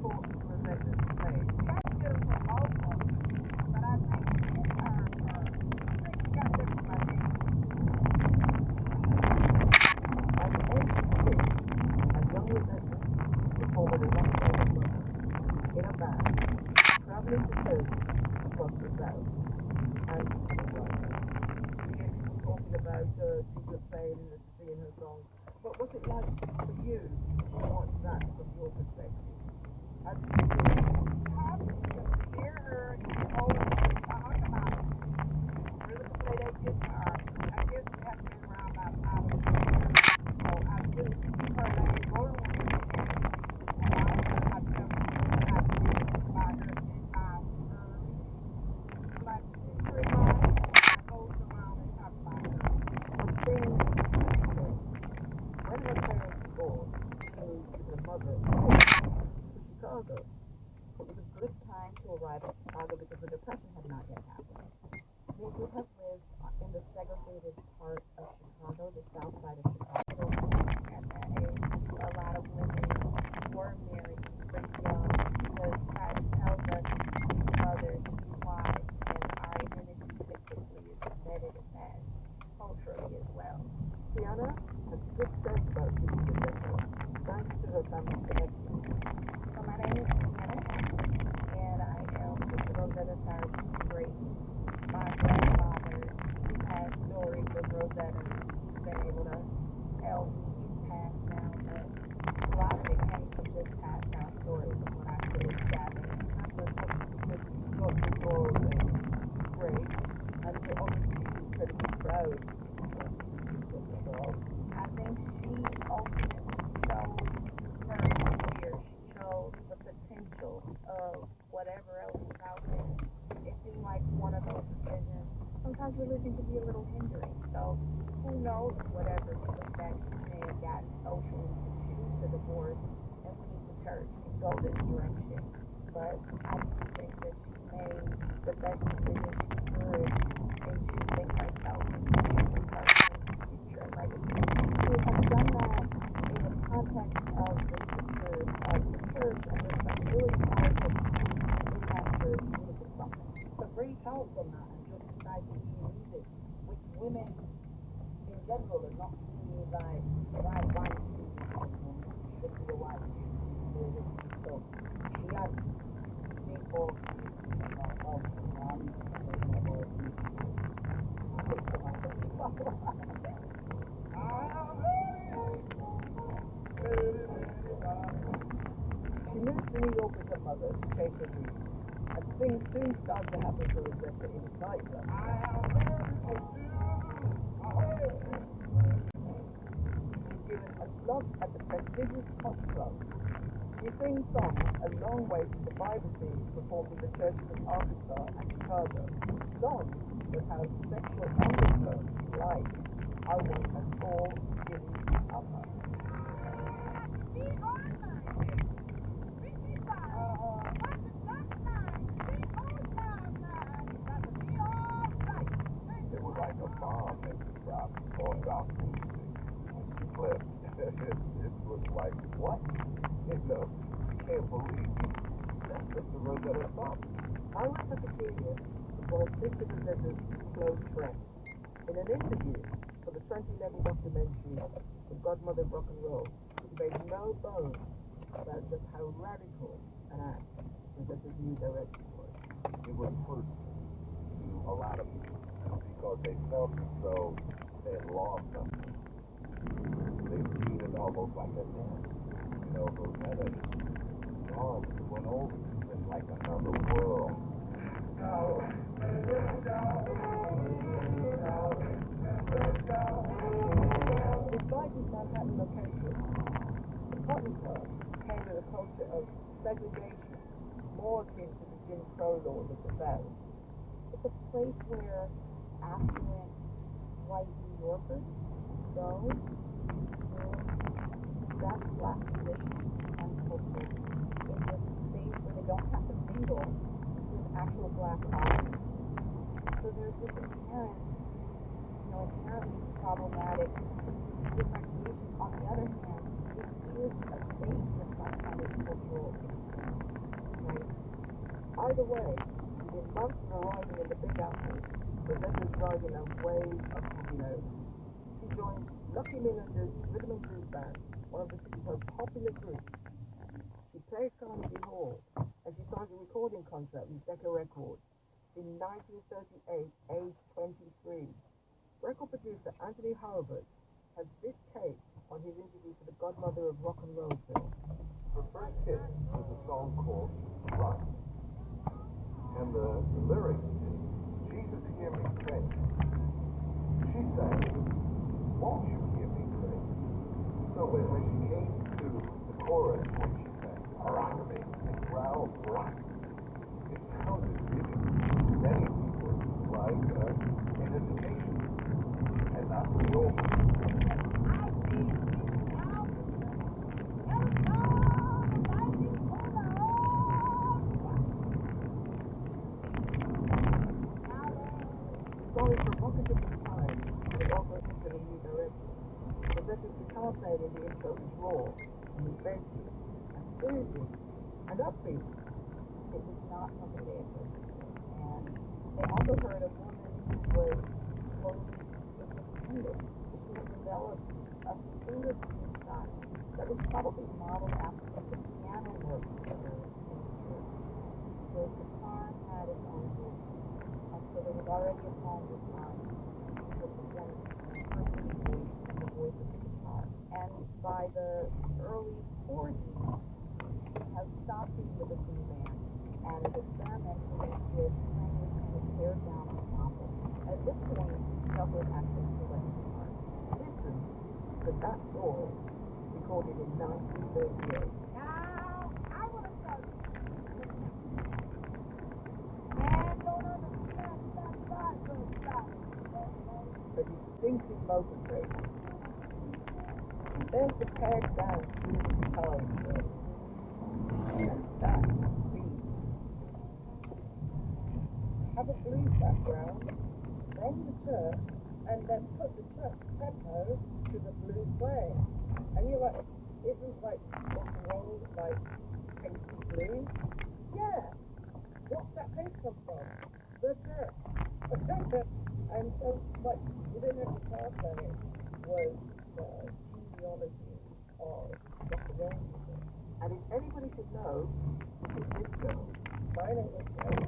taught Rosetta to play? That's good for both of them. But I think the guitar first. I think he got that from my dad. At the age of 6, a young Rosetta was performing alongside her mother in a band, traveling to churches across the South and becoming wealthy. You hear people talking about her, people are playing and singing her songs. What was it like for you to watch that from your perspective? How did you feel? Hear her always talk about it. Really play that guitar. I guess you have to be around about 5 or 6 years. So I just keep her name rolling with me. And I also have to I did by her in my early. Like 3 months, I goes around and talk about her. But things soon changed. When her parents divorced, she moved with her mother to Chicago. It was a good time to arrive at Chicago because the Depression had not yet happened. They would have lived in the segregated part of Chicago, the south side of Chicago. At that age, a lot of women were married pretty young because Christ tells us to be mothers, to be wives, and our identity typically is embedded in that culturally as well. Tiana has good sense about Sister Rosetta, thanks great. My grandfather, he's had stories of Rosetta. He's been able to tell me. He's passed down, but a lot of it came from just passed down stories of what I could gather. That's fantastic because you've got this oral thing, which is great, and you're obviously incredibly proud of the success as well. I think she ultimately chose her career. She chose the potential of whatever else is out there. It seemed like one of those decisions. Sometimes religion can be a little hindering. So who knows whatever pushback she may have gotten socially to choose to divorce and leave the church and go this direction. But I do think that she made the best decision she could in choosing herself and choosing her future legacy. We have done that in the context of the scriptures of the church and responsibility politics in that church would have been something. To break out from that and just decide to do music, which women in general are not seen like right wife, you should be a wife, you should be serving. So she had big balls to do that. Well, I need to make my balls to just stick to my She moves to New York with her mother to chase her dream, and things soon start to happen for Rosetta in its nightclub. She's given a slot at the prestigious Hot Club. She sings songs a long way from the Bible themes performed in the churches of Arkansas and Chicago. Songs that have sexual undertones like I Want a Tall, Skinny Upper. It was like a bomb that dropped on gospel music. When she flipped, it was like, what? You know, you can't believe that's Sister Rosetta Tharpe. Ira Tucker is one of Sister Rosetta's close friends. In an interview for the 2011 documentary, The Godmother of Rock and Roll, he made no bones about just how radical an act Rosetta's new direction was. It was hurt to a lot of people because they felt as though they had lost something. They viewed it almost like a death. You know, Rosetta is gone. She went over. She's in like another world. Despite its Manhattan location, the Cotton Club came with a culture of segregation more akin to the Jim Crow laws of the South. It's a place where affluent white New Yorkers go to consume best black musicians and culture in this space where they don't have to mingle with actual black artists. So there's this inherently problematic differentiation. On the other hand, it is a space of some kind of cultural exchange, right? Either way, within months of arriving in the Big Apple, Rosetta's riding a wave of popularity. She joins Lucky Millender's Rhythm and Blues Band, one of the city's most popular groups. She plays Carnegie Hall, and she signs a recording contract with Decca Records in 1938, age 23. Record producer Anthony Hurlbut has this take on his interview for the Godmother of Rock and Roll film. Her first hit was a song called Run. And the lyric is, Jesus, hear me pray. She sang, won't you hear me pray? So when she came to the chorus, when she sang, rock me, and growled rock, it sounded really, to many people, like an invitation, and not to the altar. The song is provocative at the time, but it also hints at a new direction. Rosetta's guitar playing in the intro is raw, and inventive, and bluesy, and upbeat. It was not something they had heard before. And they also heard a woman who was totally independent. She had developed a fingerprinting style that was probably modeled after some of the piano notes that were in the church. The guitar had its own voice. was already a poem response for performance personally voice and the voice of the guitar. And by the early 40s, she has stopped being with the swing band and is experimenting with playing with kind of pared down ensembles. At this point, she also has access to electric guitar. Listen to That Soul, recorded in 1938. A distinctive vocal phrasing. And there's the pared down blues guitar intro. And that beat. Have a blues background from the church and then put the church tempo to the blues playing. And you're like, isn't like rock and roll like pacey blues? Yeah. What's that pace come from? The church. And so, like, within her guitar playing was the genealogy of rock and roll music. And if anybody should know, it's this girl. My name is Sarah.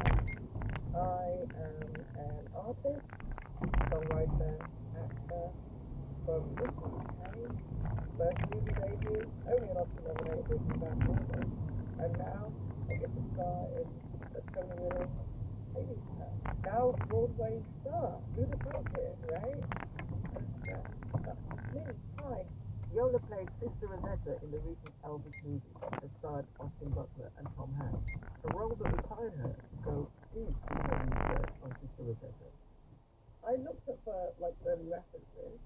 I am an artist, songwriter, actor from the UK. First movie debut, only an Oscar nominated in that movie. And now I get to star in a Tony-winning Hades Town. Now Broadway star. Who'd have thought it, right? And that's me. Hi. Viola played Sister Rosetta in the recent Elvis movie that starred Austin Butler and Tom Hanks, a role that required her to go deep in her research on Sister Rosetta. I looked up like early references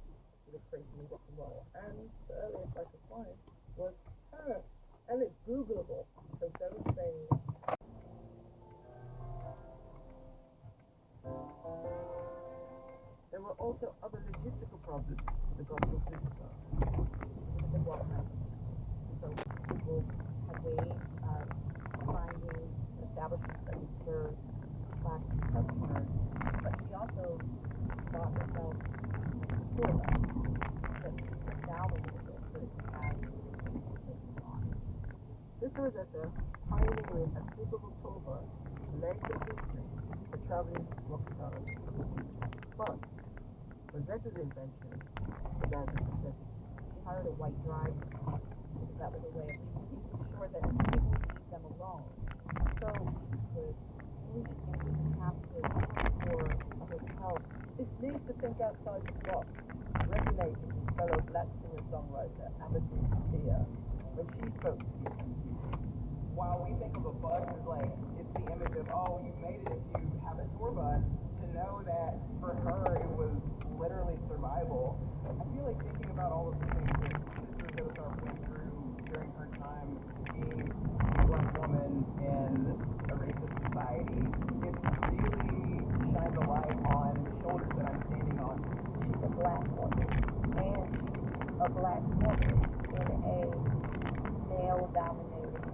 to the creation of rock and roll, and the earliest I could find was her, and it's Googleable. So those things. There were also other logistical problems for the gospel superstar. So people had ways of finding establishments that would serve Black customers, but she also thought herself poor that she tripped out a little bit so that she had places on. Sister Rosetta, pioneering a sleepable tour bus, laid the blueprint for traveling rock stars of the future. But Rosetta's invention was out of necessity. She hired a white driver because that was a way of making sure that people would leave them alone so she could sleep and didn't have to look for a hotel. This need to think outside the box resonated with fellow Black singer-songwriter Amethyst Thea when she spoke to PSNTV. While we think of a bus as like, it's the image of, oh, you made it if you have a tour bus, to know that for her it was literally survival. I feel like thinking about all of the things that Sister Rosetta went through during her time being a Black woman in a racist society, it really shines a light on the shoulders that I'm standing on. She's a Black woman, and she's a Black woman in a male-dominated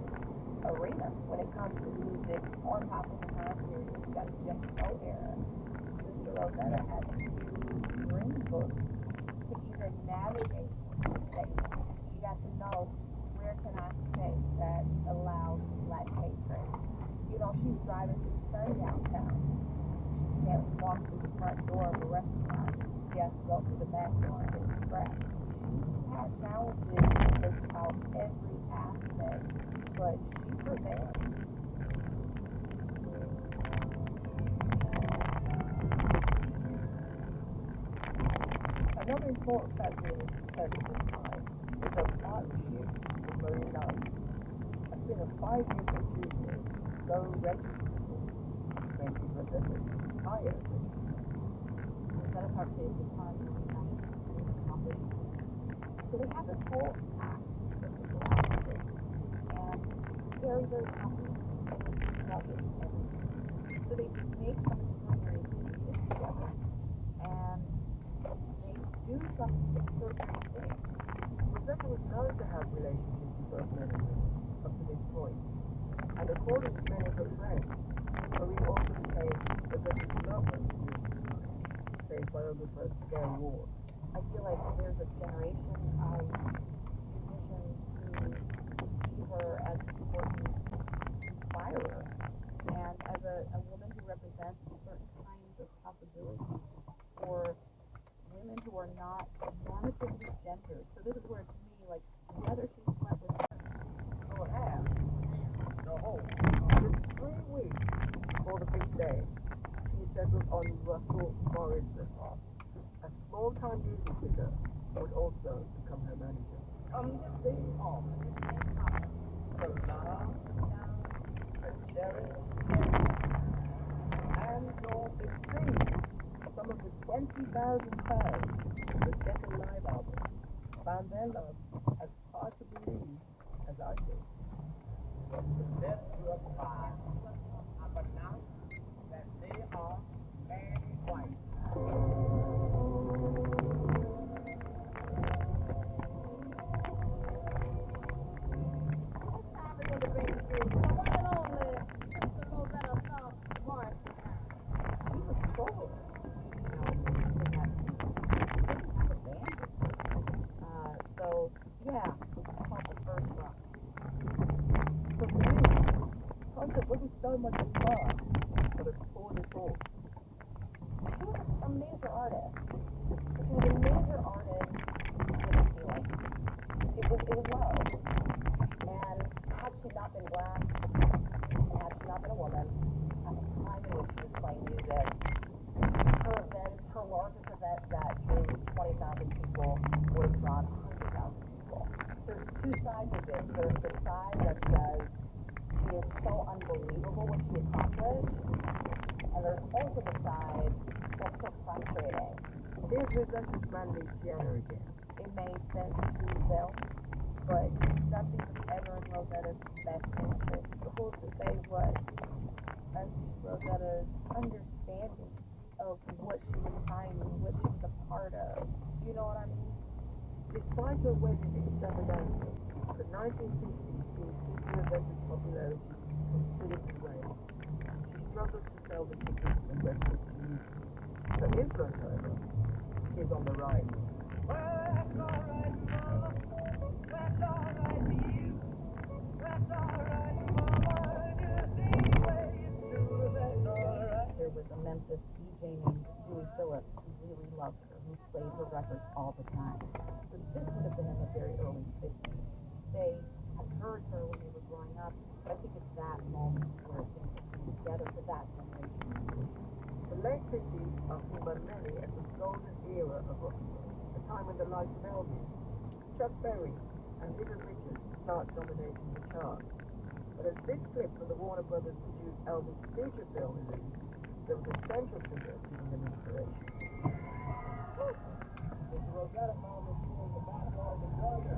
arena when it comes to music. On top of the time period, you got Jim Crow era. Sister Rosetta had to use Green Book to even navigate the state. She got to know, where can I stay that allows Black hatred? You know, she's driving through sundown town. She can't walk through the front door of a restaurant. She has to go through the back door and get scratched. She had challenges in just about every aspect, but she prevailed. Another important factor in the success of this time is her partnership with Marie Knight, a singer 5 years her junior, low register voice, making Rosetta's higher register. Rosetta Parks plays guitar and Marie Knight and accomplished things. So they have this whole act that people have to do, and it's very, very complicated. Love it, everything. So they make some extraordinary music together, and they do some extraordinary things. Rosetta was known to have relationships with both men and women up to this point, and according to many of her friends, Marie also became Rosetta's lover during this time, says biographer Gary Ward. I feel like there's a generation of musicians who see her as an important inspirer and as a woman who represents certain kinds of not normatively gendered. So this is where, to me, like, whether she slept with or have the whole. Just 3 weeks before the big day, she settled on Russell Morrison, a small-time music figure who would also become her manager. Come this day off, for love and cherish, And it seems some of the 20,000 fans of the Decca Live album found their love as hard to believe as I did. from the death to a spy, I've announced that they are man and wife. She was soloist. So, yeah, it's called the first rock. For Cerise, concert wasn't so much a car, but a tour de force. She was a major artist. She was a major artist with a ceiling. It was low. And had she not been black, and had she not been a woman, at the time in which she was playing music, her events, her largest event that drew 20,000 people would have drawn 100,000 people. There's two sides of this. There's the side that says it is so unbelievable what she accomplished, and there's also the side that's so frustrating. Here's Rosetta's Manley's Tiana again. It made sense to them, but nothing was ever in Rosetta's best interest. Who's to say what Auntie Rosetta's understanding of what she was signing, what she was a part of, you know what I mean? Despite her wedding extravaganza, the 1950s sees Sister Rosetta's popularity considerably wane. She struggles to sell the tickets and records she used to. Her influence, however, is on the rise. Well, that's alright, mama. That's alright to you. That's alright, mama. Just anyway you do it, that's alright. There was a Memphis DJ named Dewey Phillips who really loved her, who played her records all the time. So this would have been in the very early 50s. They had heard her when they were growing up, but I think it's that moment where things are coming together for that generation. The late 50s are seen by many as the golden era of rock and roll, a time when the likes of Elvis, Chuck Berry, and Little Richard start dominating the charts. But as this clip from the Warner Brothers produced Elvis feature film released, there was a central figure giving them inspiration. It's Rosetta Mom is in the backyard of the brother.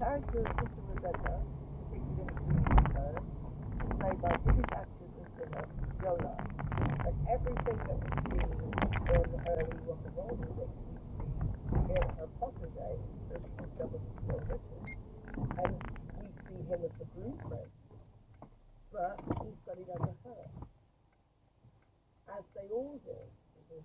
Character of Sister Rosetta, depicted in the series Her, is played by British actress and singer Yola. But everything that we see in early rock and roll music, we see in her protege, so she discovered Little Richard, and we see him as the blueprint, but he studied under her, as they all do. This is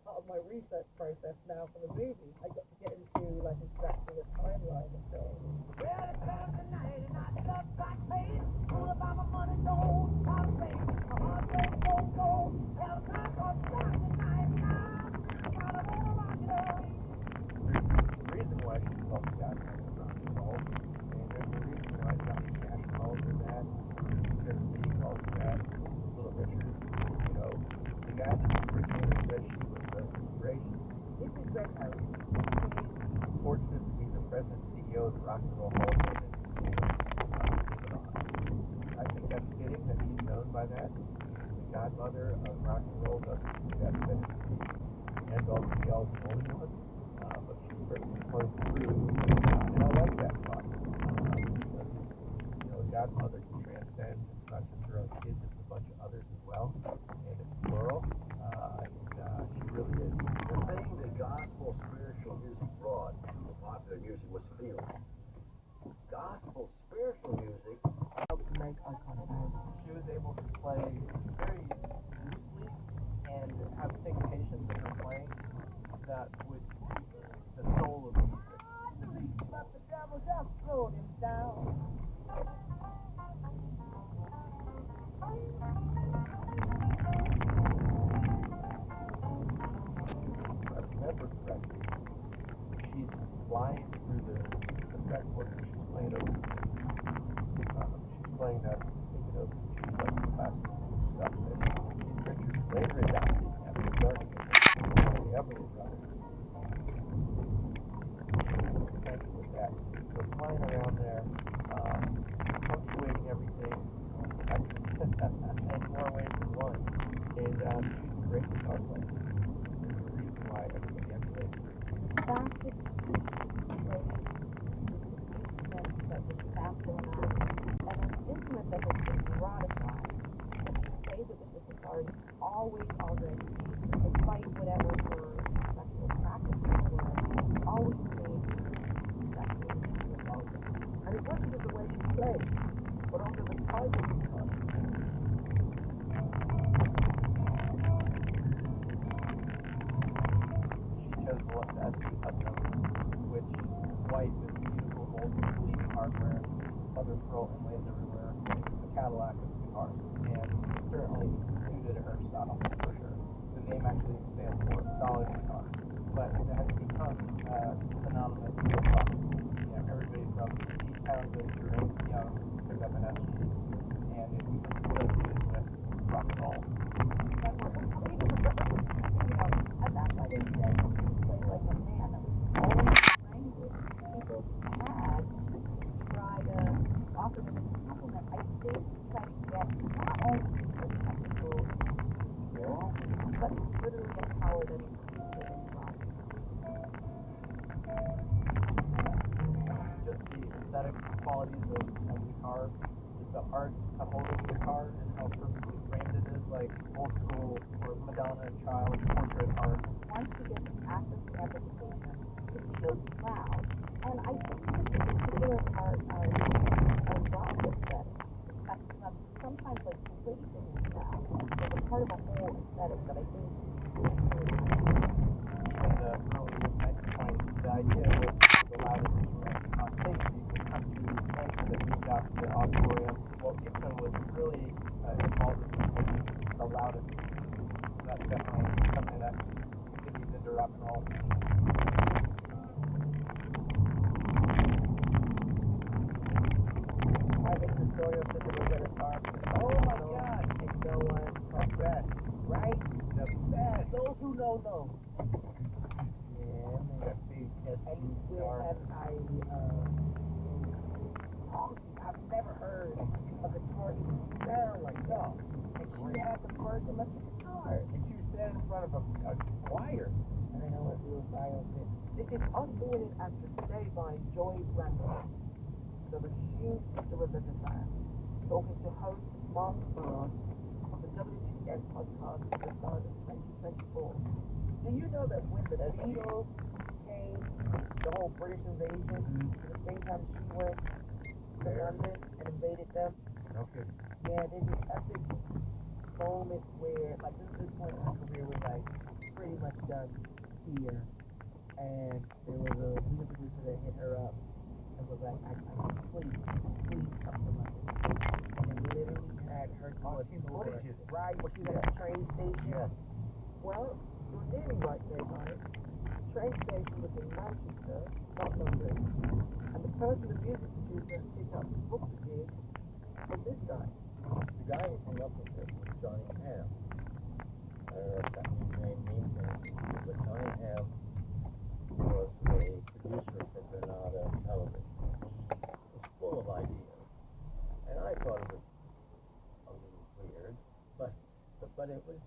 part of my research process now for the movie. I got to get into like exactly the timeline of things. Well, it comes the night and I got back paid. All about my money, don't try to pay. My heart rate won't go. Hell, time for Saturday night. Now I'm proud of all my glory. There's a reason why she's called the godmother of rock and roll, and there's a reason why Johnny Cash calls her that, Kevin Lee calls her that, Little Richard, you know, the guy that originally says she was the inspiration. This is Greg Harris. He's fortunate to be the president and CEO of the Rock and Roll Hall of Fame in New Zealand. I think that's fitting that she's known by that. godmother of rock and roll doesn't suggest that it's the end all be all the only one, but she certainly pulled through, and I like that thought, because godmother can transcend. It's not just her own kids; it's a bunch of others as well, and it's plural. And she really is. The thing that gospel spiritual music brought to popular music was feeling. Gospel spiritual music helped to make iconic music. She was able to play very loosely and have syncopations in her playing that would suit the soul of the music. But the devil just slowed him down. I remember correctly, she's flying through the fretboard and she's playing over the strings. She's playing that, like classical stuff that Keith Richards later adopted after learning it from the Everly Brothers. She was potential with that. So flying around there, punctuating everything, in more ways than one. And she's a great guitar player. There's a reason why everybody emulates her. The fact that she played this instrument that was masculinized and an instrument that has been eroticized, and she plays it with this authority, always already, despite whatever her sexual practices were, always made sexually repulsive. And it wasn't just the way she played, but also the type of guitar she played. She chose the SG Custom, which is white with beautiful gold leaf hardware, mother of pearl inlays everywhere. It's the Cadillac of guitars, and it certainly suited her style for sure. The name actually stands for solid guitar, but it has become synonymous with rock. Everybody from Pete Townsend through Angus Young picked up an SG, and it becomes associated with rock and roll. And that's why they said you play like a man. That was the only language people had to try to offer them as a compliment. I think to try to get not only the technical skill, but literally a power that includes the rock. Just the aesthetic qualities of guitar, just the art to hold a guitar and how perfectly framed it is, like old school or Madonna child portrait art. Once she gets access to amplification, she goes loud. And I think it's a particular part of rock aesthetic. That's sometimes like the way things sound. It's a part of a whole aesthetic that I think she really In the early 1920s, the idea was the loudest instrument on stage, so you could come to these amps that moved out to the auditorium. Well, Gibson was really involved in making the loudest instruments. So that's definitely something that continues into rock and roll. I think the story of Sister Rosetta Tharpe is oh my God, if no one the best, right? The best. Those who know. Yeah, man. That big SG guitar. I've never heard a guitar even sound like that. And she had the first and let's start. And she was standing in front of a choir. And I know what it was biopic. This is Oscar winning actress today by Joy Randolph. The huge Sister Rosetta Tharpe, talking to host Mark Maron of the WTF podcast at the start of 2024. Do you know that when the Beatles came, the whole British invasion, at the same time she went to London and invaded them? Okay. Yeah, there's this epic moment where, like, this point in her career was like pretty much done here, and there was a music producer that hit her up and was like, please come to London. And literally had her do a tour, right? Where she was at a train station. Yes. Well, you're nearly right there, Mike. The train station was in Manchester, not London. And the person, the music producer, hit up to book the gig was this guy. The guy who came up with it was Johnny Ham. I don't know if that name means anything, but Johnny Ham was a producer for Granada Television. He was full of ideas. And I thought it was a little weird, but the But it was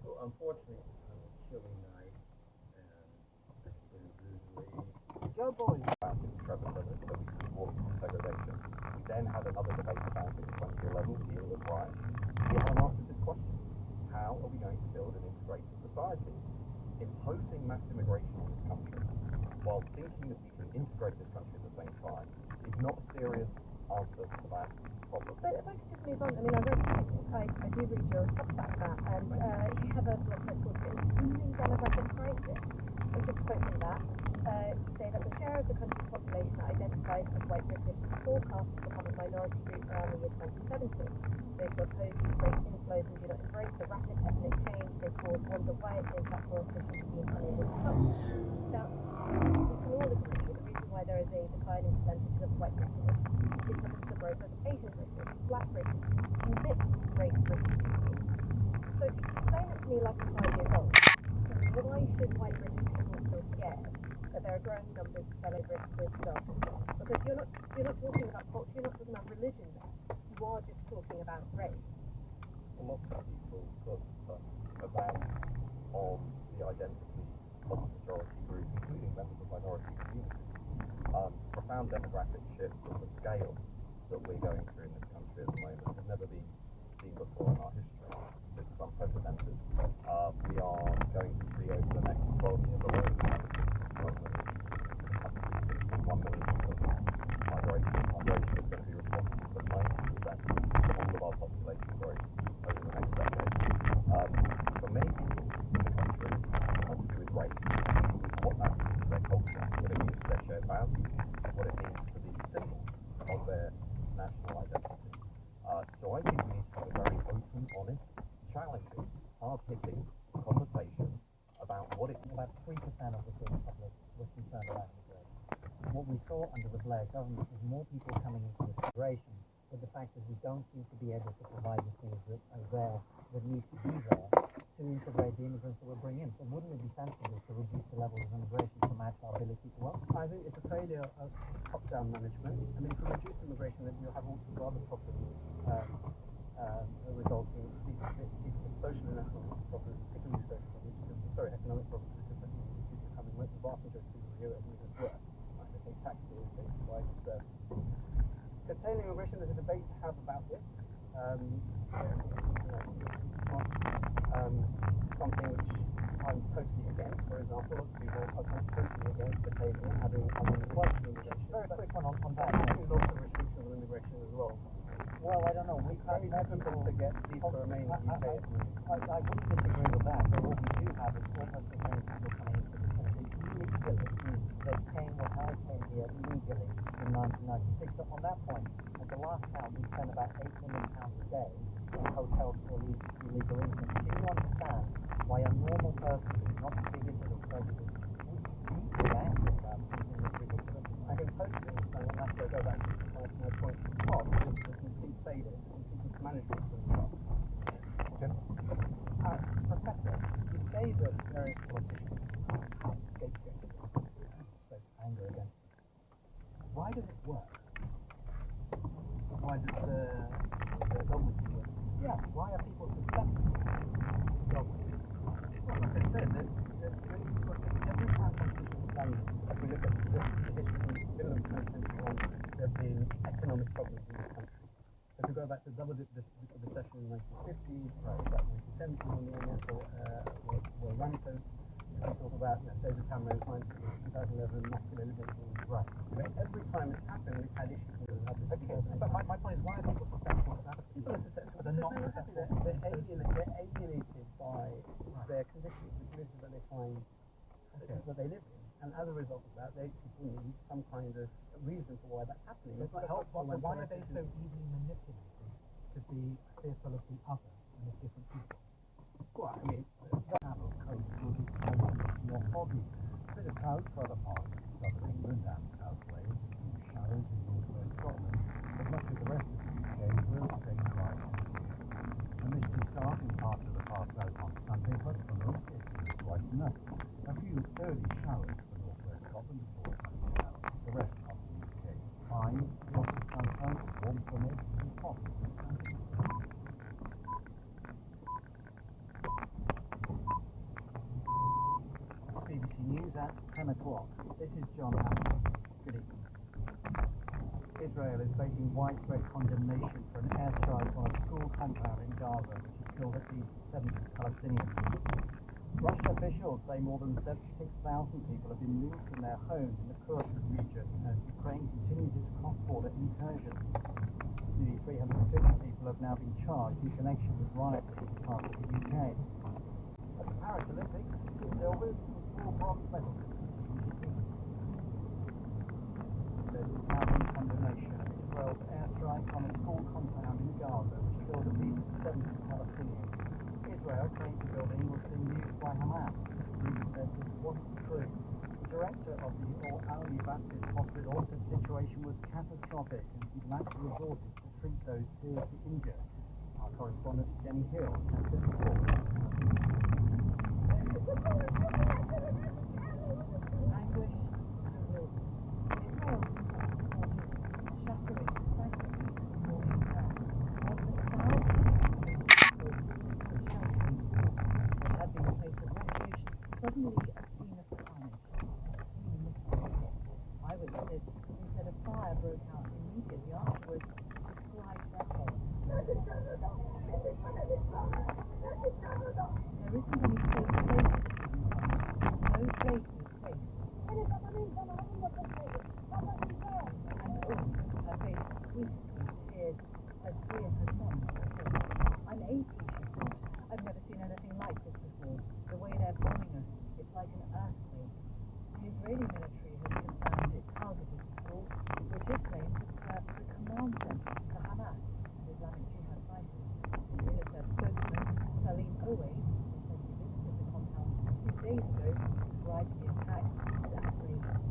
cool. Unfortunately, on a chilly night, and it was really Joe Boyne about it, Trevor Phillips, so we see water segregation. We then had another debate about it in 2011 with Ian Rice. We haven't answered this question. How are we going to build an integrated society? Imposing mass immigration on this country while thinking that we can integrate this country at the same time is not a serious answer to that problem. But if I could just move on, I mean, I do read your Substack that, and you have a blog post called Looming Demographic Crisis. And just quoting that, you say that the share of the country's population that identifies as white British is forecast to become a minority group around the year 2070. Those who oppose these great inflows and do not embrace the rapid ethnic change they cause wonder why it is that politicians seem unable to help. Now, we can all agree that the reason why there is a decline in percentage of white British is because of the growth of Asian British, Black British, and mixed race British people. So explain it to me like I'm 5 years old. Why should white British people feel scared that there are growing numbers of fellow Brits with darker skin? Because you're not talking about culture, you're not talking about religion there. You are just talking about race. A lot of people put a value on the identity of the majority group, including members of minority communities. Profound demographic shifts of the scale that we're going through in this country at the moment have never been seen before in our history. This is unprecedented. We are going to see over the next 12 years alone 1 million people. Migration is going to be responsible for 90% of all of our population growth over the next decade. For many people in the country, it's not to do with race, it's to do with what that means to their culture, what it means to their shared values, what it means to the symbols of their national identity. So I think we need to have a very open, honest, challenging, hard-hitting conversation about what it means. about 3% of the British public was concerned about immigration. What we saw under the Blair government was more people coming into this migration, but the fact that we don't seem to be able to provide the things that are there, that need to be there, to integrate the immigrants that we're bringing in. So wouldn't it be sensible to reduce the levels of immigration to match our ability to welcome? I think it's a failure of top-down management. I mean, if you reduce immigration, then you'll have all sorts of other problems resulting in social and economic problems, particularly social problems, economic problems, because then people becoming the vast majority of people here as immigrants work. Right? They pay taxes, they provide services. Curtailing immigration, there's a debate to have about this. It's not something which I'm totally against. For example, lots of people are totally against curtailing and having quality immigration. Very quick one on that. Lots of restrictions on immigration as well. Well, I don't know. It's very difficult to get people to remain in the UK. I wouldn't disagree with that. So what we do have is almost as many people coming into this country illegally. They came or how came here legally in 1996. So on that point, at the last count, we spent about £8 million a day on hotels for illegal immigrants. Do you understand why a normal person who's not bigoted or prejudiced would be deeply angry about something that's ridiculous? I can totally understand, and that's where I go back to my point at the top, which is the complete failure, complete mismanagement from the top. Professor, you say that various politicians are scapegoating and stoke anger against them. Why does it work? Why does the dogmacy work? Yeah, why are people susceptible to dogmacy? Well, like I said, every time politicians have done this, if we look at the history, middle of the 20th century onwards, there have been economic problems in this country. So if we go back to the double recession in the 1950s, about 1970 when the IMF were rampant, we talk about David Cameron's 2011 masculinity. Right. Every time it's happened, we've had issues with it. Okay, but my point is, why are people susceptible to that? People are susceptible. They're not susceptible. They're alienated by their conditions, the conditions that they find that they live in. And as a result of that, people need some kind of reason for why that's happening. It's not helpful. Why are they so easily manipulated to be fearful of the other and of different people? Well, I mean, travel coast will be almost more foggy. A bit of cloud for other parts of southern England and South Wales, showers in northwest Scotland, but much of the rest of the UK will stay dry and clear. A misty start in parts of the far south on Sunday, but for most it will brighten up. A few early showers for northwest Scotland before sunny spell. The rest of the UK fine, lots of sunshine, warm for most, and hot on Sunday. at 10 o'clock. This is John Hammond. Good evening. Israel is facing widespread condemnation for an airstrike on a school compound in Gaza, which has killed at least 70 Palestinians. Russian officials say more than 76,000 people have been moved from their homes in the Kursk region as Ukraine continues its cross-border incursion. Nearly 350 people have now been charged in connection with riots in parts of the UK. At the Paris Olympics, 2 silvers and 4 bronze medals for Team GB. There's mounting condemnation of Israel's airstrike on a school compound in Gaza, which killed at least 70 Palestinians. Israel claims the building was being used by Hamas. News said this wasn't true. The director of the Al-Auni Baptist Hospital said the situation was catastrophic and he lacked the resources to treat those seriously injured. Our correspondent Jenny Hill sent this report. Anguish and bewilderment. Israel's shattering the sanctity of morning prayer. More than 1,000 displaced people sought shelter in the school. What had been a place of refuge, suddenly a scene of carnage. As 3 missiles hit. Eyewitnesses who said a fire broke out immediately afterwards described their horror. There isn't any safe place, no place is safe. And her face creased with tears, said 3 of her sons were killed. I'm 80, she said. I've never seen anything like this before. The way they're bombing us, it's like an earthquake. The Israeli military has confirmed it targeted the school, which it claimed had served as a command center for Hamas and Islamic Jihad fighters. The UNICEF spokesman, Salim Owais, who says he visited the compound 2 days ago, described the attack as outrageous.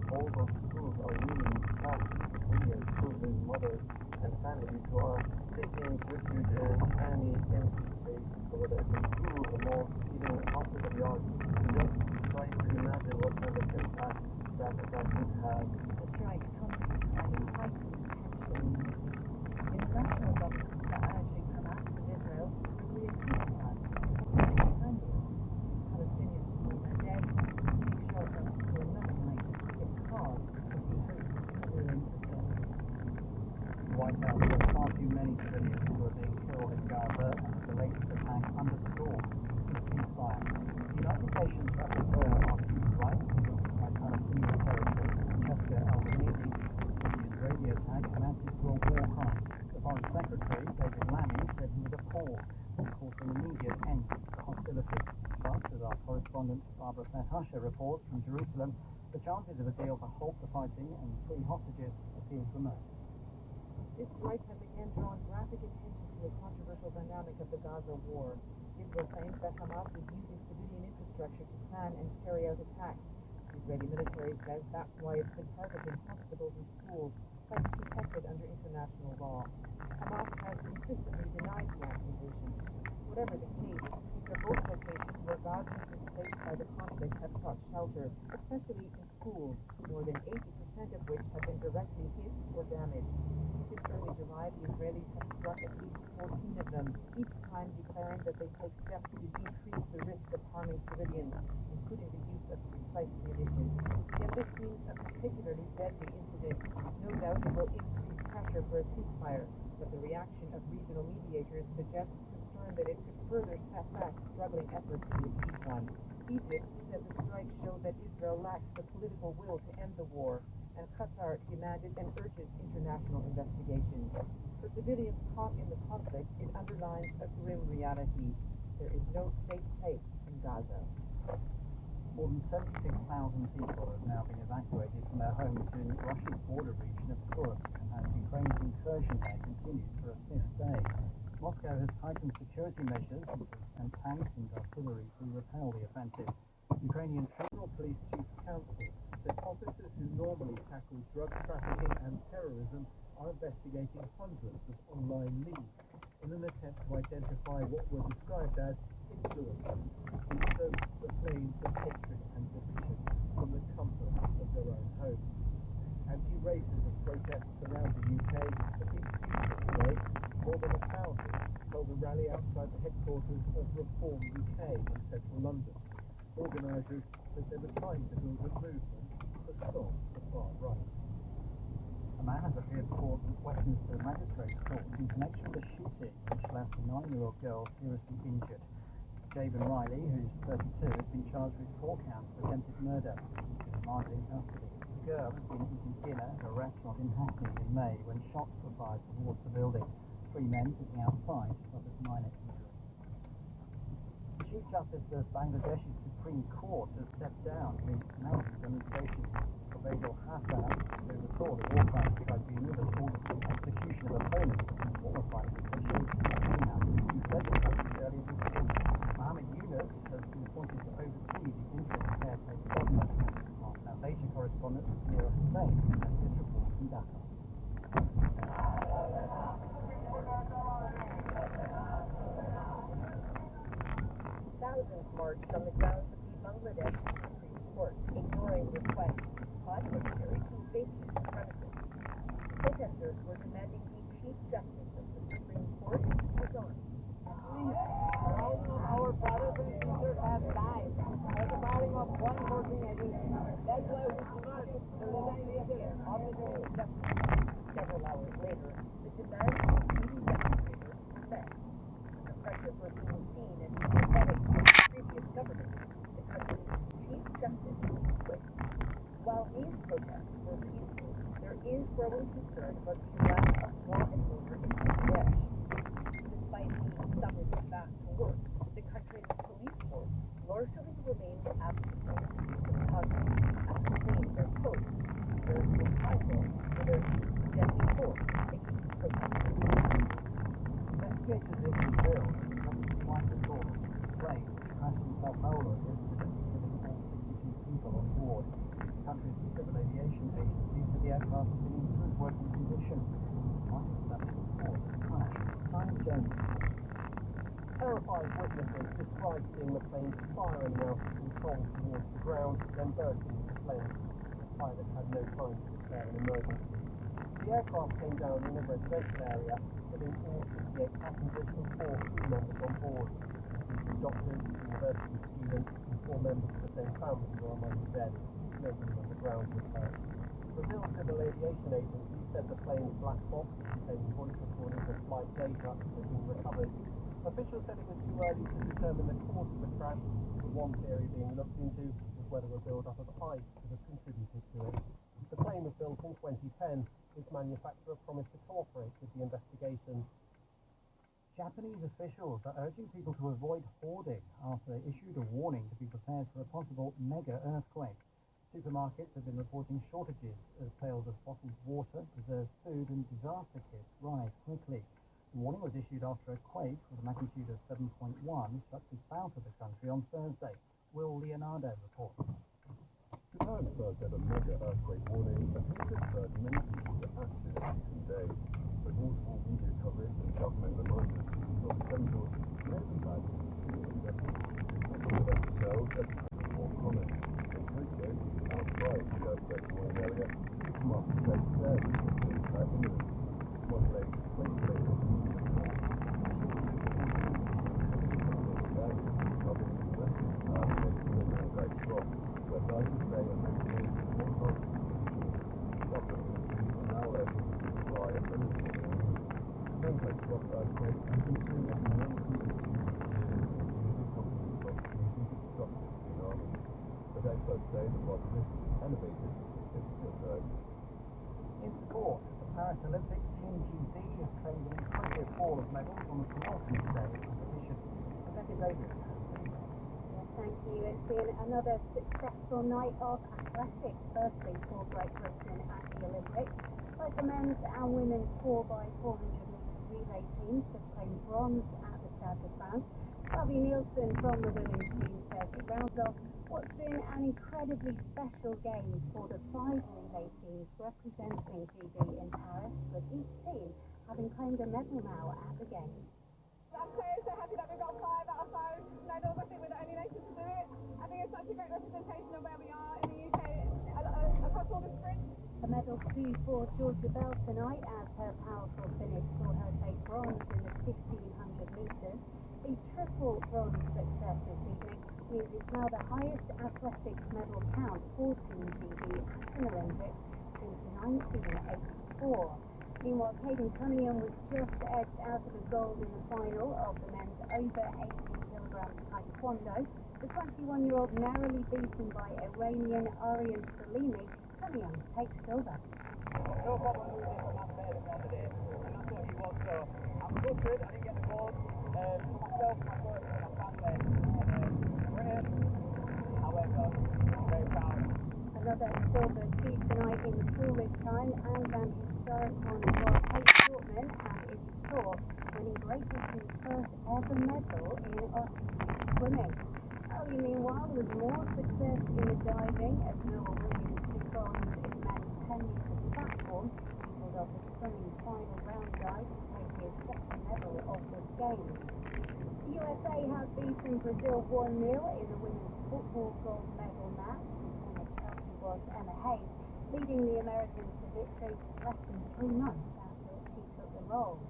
All those schools are really thousands, millions, children, mothers, and families who are taking refuge in any empty space, so whether it's a school, a mosque, even a hospital yard. Just trying to imagine what kind of impact that would have. The strike comes at a time of heightened tension in the Middle East. International governments are urging Hamas and Israel to agree a ceasefire and possibly return to it. Palestinians mourn their dead and take shelter for another night. It's hard to see hope in the ruins of Gaza. The White House said far too many civilians were being killed in Gaza and the latest attack underscored the ceasefire. The United Nations Rapporteur on Human Rights in the occupied Palestinian territories, Francesca Albanese, said the Israeli attack amounted to a war crime. The Foreign Secretary, David Lammy, said he was appalled and called for an immediate end to hostilities. But, as our correspondent Barbara Fethusher reports from Jerusalem, the chances of a deal to halt the fighting and free hostages appears remote. This strike has again drawn graphic attention to a controversial dynamic of the Gaza war. Israel claims that Hamas is using civilian infrastructure to plan and carry out attacks. The Israeli military says that's why it's been targeting hospitals and schools, sites protected under international law. Hamas has consistently denied the accusations. Whatever the case, these are both locations where Gazans displaced by the conflict have sought shelter, especially in schools, more than 80% of which have been directly hit or damaged. Since early July, the Israelis have struck at least 14 of them, each time declaring that they take steps to decrease the risk of harming civilians, including the use of precise munitions. Yet this seems a particularly deadly incident. No doubt it will increase pressure for a ceasefire, but the reaction of regional mediators suggests concern that it could further set back struggling efforts to achieve one. Egypt said the strike showed that Israel lacks the political will to end the war, and Qatar demanded an urgent international investigation. For civilians caught in the conflict, it underlines a grim reality. There is no safe place in Gaza. More than 76,000 people have now been evacuated from their homes in Russia's border region of Kursk, as Ukraine's incursion there continues for a 5th day. Moscow has tightened security measures and has sent tanks and artillery to repel the offensive. Ukrainian Federal Police Chiefs Council said officers who normally tackle drug trafficking and terrorism are investigating hundreds of online leads in an attempt to identify what were described as influencers who stoked the flames of hatred and division from the comfort of their own homes. Anti-racism protests around the UK have been peaceful today. More than 1,000 held a rally outside the headquarters of Reform UK in central London. Organisers said they were trying to build a movement to stop the far right. A man has appeared before the Westminster Magistrates Court in connection with a shooting which left a 9-year-old girl seriously injured. Jabin Riley, who's 32, has been charged with 4 counts of attempted murder. He's been remanded in custody. The girl had been eating dinner at a restaurant in Hackney in May when shots were fired towards the building. 3 men sitting outside suffered minor injuries. The Chief Justice of Bangladesh's Supreme Court has stepped down amid mounting demonstrations. Obaidul Hassan, who oversaw the War Crimes Tribunal that ordered the execution of opponents of the former Prime Minister Sheikh Hasina, who fled the country earlier this week. Mohammed Yunus has been appointed to oversee the interim caretaker government. Our South Asia correspondent Samira Hussain sent this report from Dhaka. Thousands marched on the grounds of the Bangladesh Supreme Court, ignoring requests by the military to vacate the premises. Protesters were demanding the Chief Justice of the Supreme Court resign. All of our brothers and sisters have died at the firing of 114 against. That's why we demand the resignation of the Chief Justice. Several hours later, the demands of the student demonstrators were met. The pressure for being seen as sympathetic to the previous government, the country's Chief Justice quit. While these protests were peaceful, there is growing concern about the lack of law and order in Bangladesh. Despite being summoned back to work, the country's police force largely remains absent on the streets of Dhaka after fleeing their posts, where reprisal for their use of deadly force against protesters. Investigators in Brazil have Michael Dawes, a plane which crashed in Sao Paulo yesterday, killing all 62 people on board. The country's civil aviation agency said the aircraft had been in good working condition, trying to establish the cause of the crash. Simon Jones reports. Terrified witnesses described seeing the plane spiraling out of control towards the ground, then bursting into flames. The pilot had no time to declare an emergency. The aircraft came down in a residential area, killing all 58 passengers and 4 crew members on board, including doctors, university students, and 4 members of the same family who are among the dead. Nobody on the ground was hurt. Brazil's Civil Aviation Agency said the plane's black box containing voice recordings of flight data had been recovered. Officials said it was too early to determine the cause of the crash. The one theory being looked into was whether a build-up of ice could have contributed to it. The plane was built in 2010. Its manufacturer promised to cooperate with the investigation. Japanese officials are urging people to avoid hoarding after they issued a warning to be prepared for a possible mega earthquake. Supermarkets have been reporting shortages as sales of bottled water, preserved food and disaster kits rise quickly. The warning was issued after a quake with a magnitude of 7.1 struck the south of the country on Thursday. Will Leonardo reports. Japan's first ever mega earthquake warning appears to have spurred many people to action in recent days, but multiple media coverage and government reminders to stock essentials may be bad for consumer necessity. Unprecedented shelves have become more common. In Tokyo, which is outside the earthquake warning area, supermarkets say service tickets are imminent. Moderate quake-related media reports. Shortages have also been seen in heavily populated areas of southern and western Japan facing the Nangai Trough, where scientists say a mega wave is more likely than usual. Government ministries are now urging people to buy as little as they need. Nangai Trough earthquakes have been between a enormity and 200 years and usually accompanied by hugely destructive tsunamis. But experts say that while the risk is elevated, it's still low. In sport, the Paris Olympics Team GB have claimed an impressive haul of medals on the penultimate day of competition. Rebecca Davis has the details. Yes, thank you. It's been another successful night of athletics, firstly for Great Britain at the Olympics. Both the men's and women's 4x400 metre relay teams have claimed bronze at the Stade de France. Bobby Nielsen from the women's team says it rounds off what's been an incredibly special games for the 5 relay teams representing GB in Paris, with each team having claimed a medal now at the games. I'm so happy that we got 5 out of 5 medals. I think we're the only nation to do it. I think it's such a great representation of where we are in the UK across all the sprints. A medal too for Georgia Bell tonight, as her powerful finish saw her take bronze in the 1500 metres. A triple bronze success this evening means it's now the highest athletics medal count for Team GB at an Olympics since 1984. Meanwhile, Caden Cunningham was just edged out of a gold in the final of the men's over 80 kilograms taekwondo. The 21-year-old narrowly beaten by Iranian Aryan Salimi. Cunningham takes silver. No problem losing from that bed at the end of the day, and that's what he was. So I'm gutted I didn't get the gold. For myself, my coach, and my family, Britain. However, I'm very proud. Another silver too tonight in the pool this time, and an historic one as well. Kate Shortman and Izzy Thorpe winning Great Britain's first ever medal in artistic swimming. Earlier, meanwhile, there was more success in the diving as Noah Williams took bronze in the men's 10-metre platform. He pulled off a stunning final round dive to take his second medal of this Games. The USA have beaten Brazil 1-0 in the women's football gold medal match, with former Chelsea boss Emma Hayes leading the Americans to victory less than 3 months after she took the role.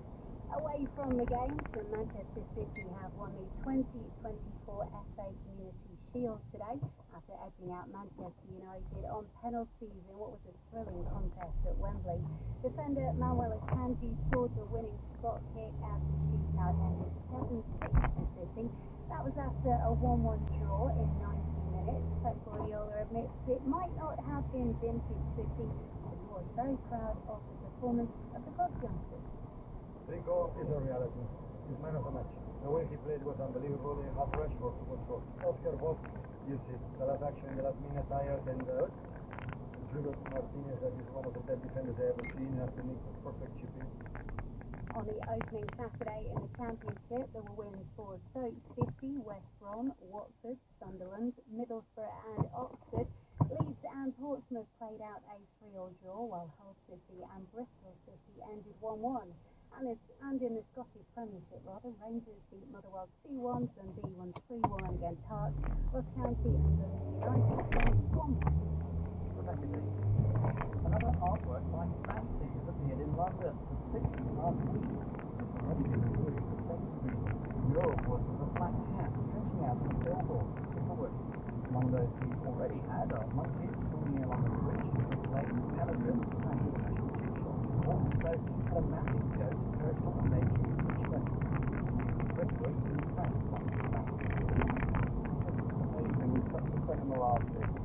Away from the games, the Manchester City have won the 2024 FA Community Shield today after edging out Manchester United on penalties in what was a thrilling contest at Wembley. Defender Manuel Akanji scored the winning spot kick as the shootout ended 7-6 for City. That was after a 1-1 draw in 90 minutes. Pep Guardiola admits it might not have been vintage City, but he was very proud of the performance of the club's youngsters. Rico is a reality. He's man of the match. The way he played was unbelievable. He had rush for control. Oscar Bob, you see, the last action in the last minute tired and dribbled to Martinez that is one of the best defenders I ever seen after Nick perfect chip in. On the opening Saturday in the Championship, there were wins for Stoke City, West Brom, Watford, Sunderland, Middlesbrough and Oxford. Leeds and Portsmouth played out a 3-3 draw, while Hull City and Bristol City ended 1-1. And in the Scottish Premiership, Rangers beat Motherwell 2-1, Dundee won 3-1 against Hearts, Ross County and Dundee United finished 1-1. Rebecca Davis. Another artwork by Fancy has appeared in London for 6th last week. It's already been removed for safety reasons. The mural was of a black cat stretching out on a billboard forward. Among those we already had are monkeys swimming along a bridge in Brick Lane, pelicans hanging a fashion cheap shop in Walthamstow, and a magic goat perched on a bench in Richmond. Incredibly impressed by Fancy. Amazing, he's such a seminal artist.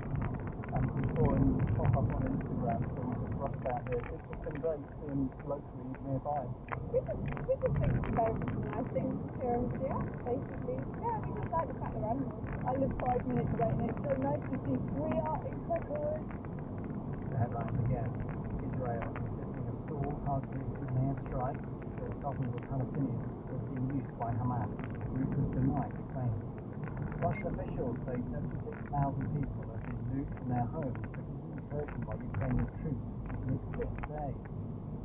And we saw him pop up on Instagram, so we just rushed out here. It's just been great to see him locally nearby. We just think there are some nice things to share and video, basically. Yeah, we just like the fact they're animals. I live 5 minutes away and it's so nice to see 3 art in Concord. The headlines again. Israel is insisting a school targeted in an airstrike which killed dozens of Palestinians was being used by Hamas. The group has denied the claims. Russian officials say 76,000 people have been moved from their homes because of incursion by Ukrainian troops, which is in its 5th day.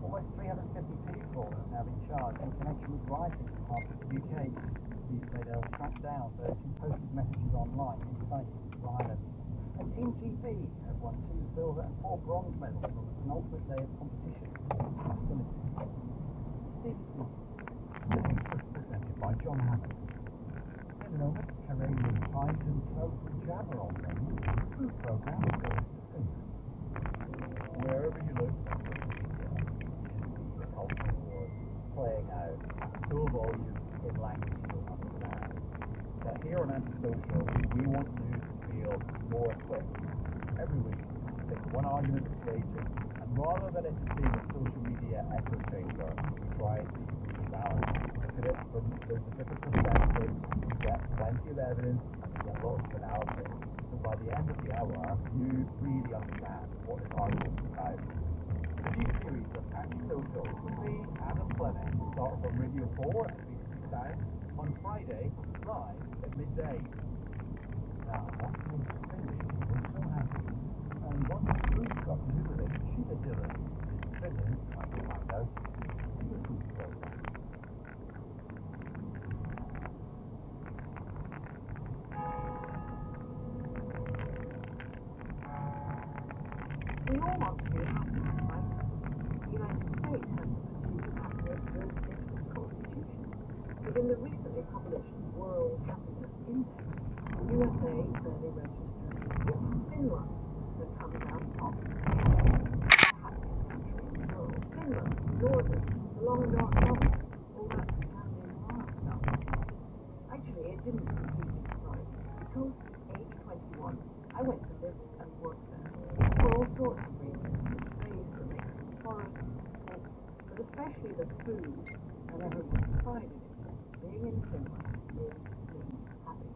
Almost 350 people have now been charged in connection with rioting in parts of the UK. Police say they'll track down those who posted messages online inciting violence. And Team GB have won 2 silver and 4 bronze medals on the penultimate day of competition in the Paris Olympics. BBC News. The news was presented by John Hammond. In a moment, Karelian pies and tofu jabber on menu. The food programme goes to Finland. Wherever you look on social media, you just see the culture wars playing out at full volume in language you don't understand. But here on Antisocial, we want you to feel more equipped. Every week, to pick one argument that's raging, and rather than it just being a social media echo chamber, we try and be really balanced. Look at it from loads of different perspectives, you get plenty of evidence, and you get lots of analysis. So by the end of the hour, you really understand what this argument is about. The new series of Antisocial with me, Adam Fleming, starts on Radio 4 at BBC Sounds on Friday, live at midday. Now, what makes Finnish people so happy? And what has food got to do with it? Sheila Dillon is in Finland trying to find out. The food programme. We all want to be happy, right? The United States has the pursuit of happiness built into its constitution. Within the recently published World Happiness Index, USA barely registers. It's Finland that comes out top the happiest country in the world. Finland, Northern, the long dark nights, all that Scandinavian stuff. Actually, it didn't completely surprise me because age 21, I went to live and work there for all sorts of reasons. The space, the mix of forest, but especially the food and everyone's pride in it. Being in Finland made me happy.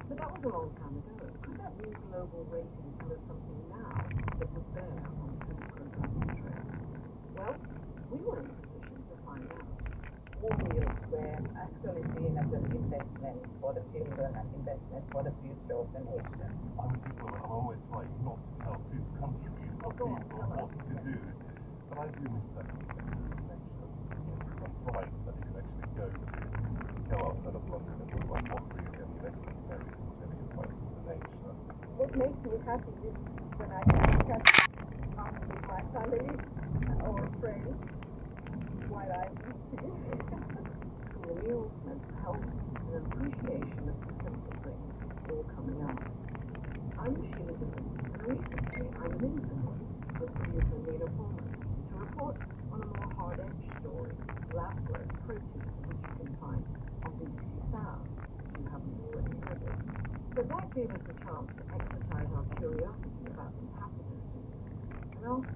But that was a long time ago. Could that new global rating tell us something now that would bear on food program interests? Well, we were in a position to find out. School meals were actually seen as an investment for the children and investment for the future of the nation. I'm a diplomat. I'm always trying not to tell countries what people want to do, but I do miss that complexity of nature. Everyone's right that you can actually go outside of London and just like what really and you actually know is intelligent by the nature. What makes me happy is when I can catch with my family or friends while I'm eating. School meals, mental health, and an appreciation of the simple things all coming out. I'm Sheila Dillon, and recently I was in Finland with producer Nina Pullman to report on a more hard-edged story, lab-grown protein, which you can find on BBC Sounds if you haven't already heard it. But that gave us the chance to exercise our curiosity about this happiness business and ask,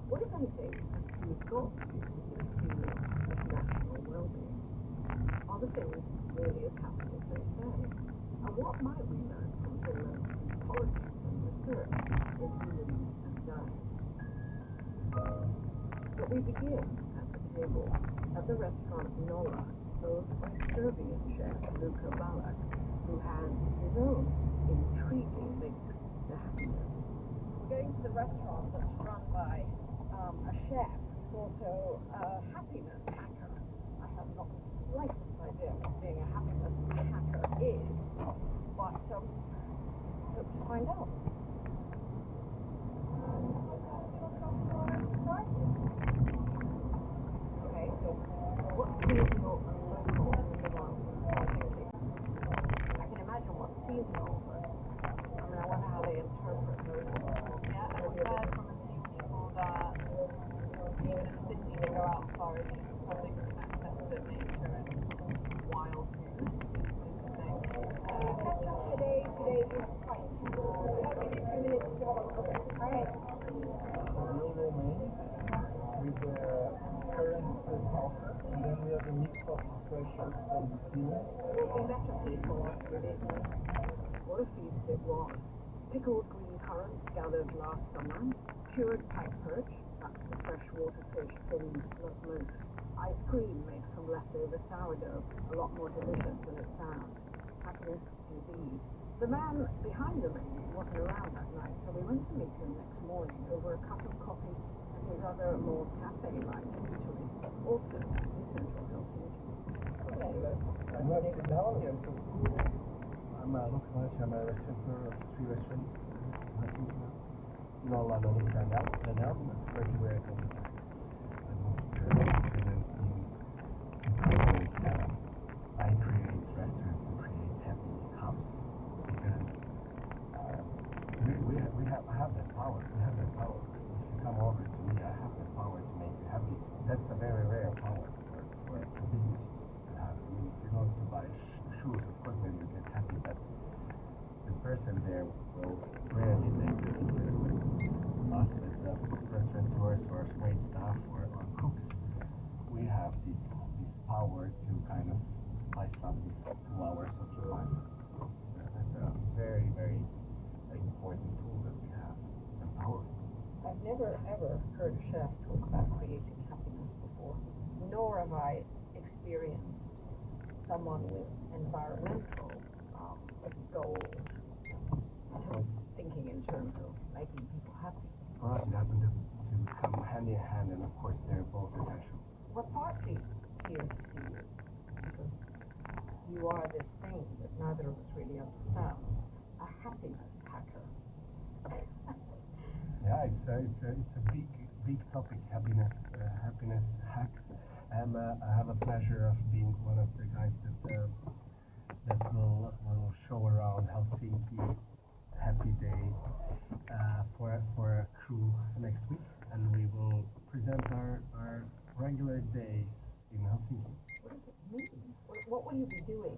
what, if anything, has food got to do with this feeling of national well-being? Are the things really as happy as they say? And what might we learn from Finland's food policies and research into food and diet? But we begin at the table at the restaurant Nolla, owned by Serbian chef Luka Balak, who has his own intriguing links to happiness. We're going to the restaurant that's run by a chef who's also a happiness hacker. I have not the slightest idea what being a happiness hacker is, but hope to find out. Okay, so what's seasonal and local in the world? I can imagine what's seasonal, but I mean, I wonder how they interpret local. Yeah, I've heard from a few people that even in the city they go out and forage something from access to nature and wild food is the thing. Catch up today is quite key. I'll give you a few minutes to have a look at it. Alright. Real romaine with the current salsa, and then we have a mix of fresh herbs from the season. Better people, really. What a feast it was. Pickled green currants gathered last summer, cured pike perch, that's the freshwater fish Finns love most. Ice cream made from leftover sourdough, a lot more delicious than it sounds. Happiness indeed. The man behind the menu wasn't around that night, so we went to meet him next morning over a cup of coffee at his other, more cafe-like eatery, also in central Helsinki. I'm Luka Malic. I'm a restaurateur of 3 restaurants in Helsinki now. Nolla, Nolita, and Elm. Everywhere I moved to Finland in 2007. I create restaurants to create happy hubs because I have that power. We have that power. If you come over to me, I have that power to make you happy. That's a very rare power for businesses to have. I mean, if you go to buy shoes, of course, maybe you get happy, but the person there will rarely make the difference. But us as restaurateurs or wait staff or cooks, we have this power to kind of spice up this 2 hours of your life. That's a very, very important tool that we have, and powerful. I've never ever heard a chef talk about creating happiness before, nor have I experienced someone with environmental goals thinking in terms of making people happy. For us, it happened to come hand in hand, and of course, they're both essential. We're partly here to see you because you are this thing that neither of us really understands, a happiness hacker. Yeah, it's a big topic, happiness hacks. I have a pleasure of being one of the guys that will show around Helsinki Happy Day for our crew next week, and we will present our regular days in Helsinki. What does it mean? What will you be doing?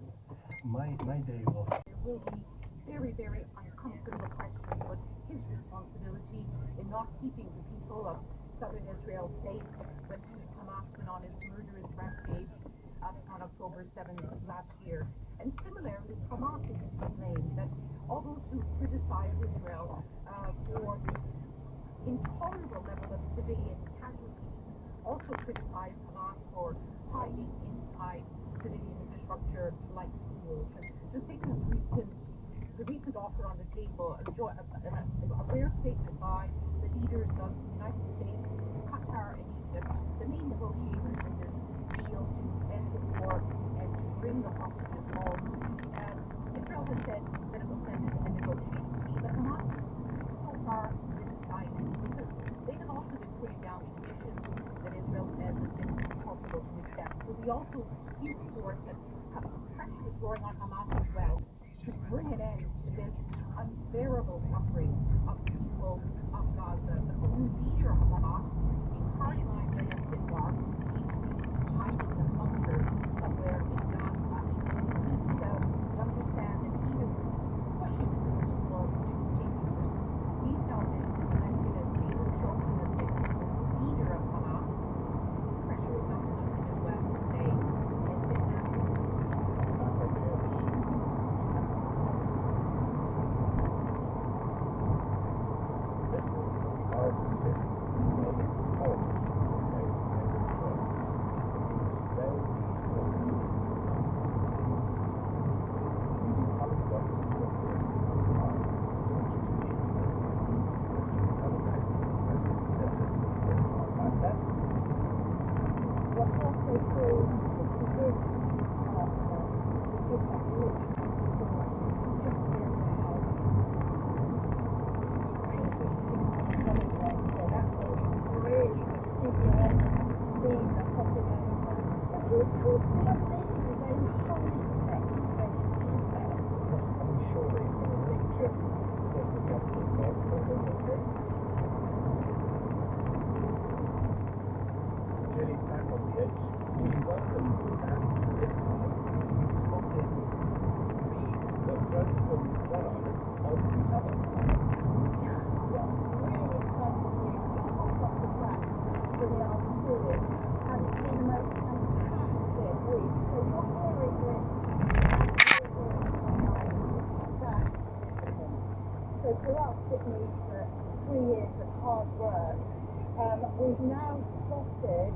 My day will. There will be very, very uncomfortable questions about his responsibility in not keeping the people of southern Israel safe when Hamas went on its murderous rampage on October 7th last year. And similarly, Hamas is to blame that all those who criticize Israel for this intolerable level of civilian casualties also criticize Hamas for hiding inside civilian infrastructure like schools. And just take the recent offer on the table, a rare statement by the leaders of the United States, Qatar, and Egypt, the main negotiators in this deal to end the war and to bring the hostages home. And Israel has said that it will send in a negotiating team, but Hamas has so far been silent because they have also been putting down conditions that Israel says it's impossible to accept. So we also skew towards it. Pressure is growing on Hamas as well to bring an end to this unbearable suffering of the people of Gaza. The new leader of Hamas is hardline Yahya Sinwar, who's believed to be hiding in a bunker somewhere in Gaza. He himself, you understand that he has been pushing for this war to take years. He's now been elected as chosen as the leader of Hamas. Pressure is mounting on him as well to say, end it now. Julie's back on the edge. Julie, welcome back. This time you spotted these drones from one island on Kutaba. Yeah, really exciting news. It's hot off the press for the RC, and it's been the most fantastic week. So you're hearing this, and we're hearing it on the islands. That's significant. So for us, it means that 3 years of hard work. We've now spotted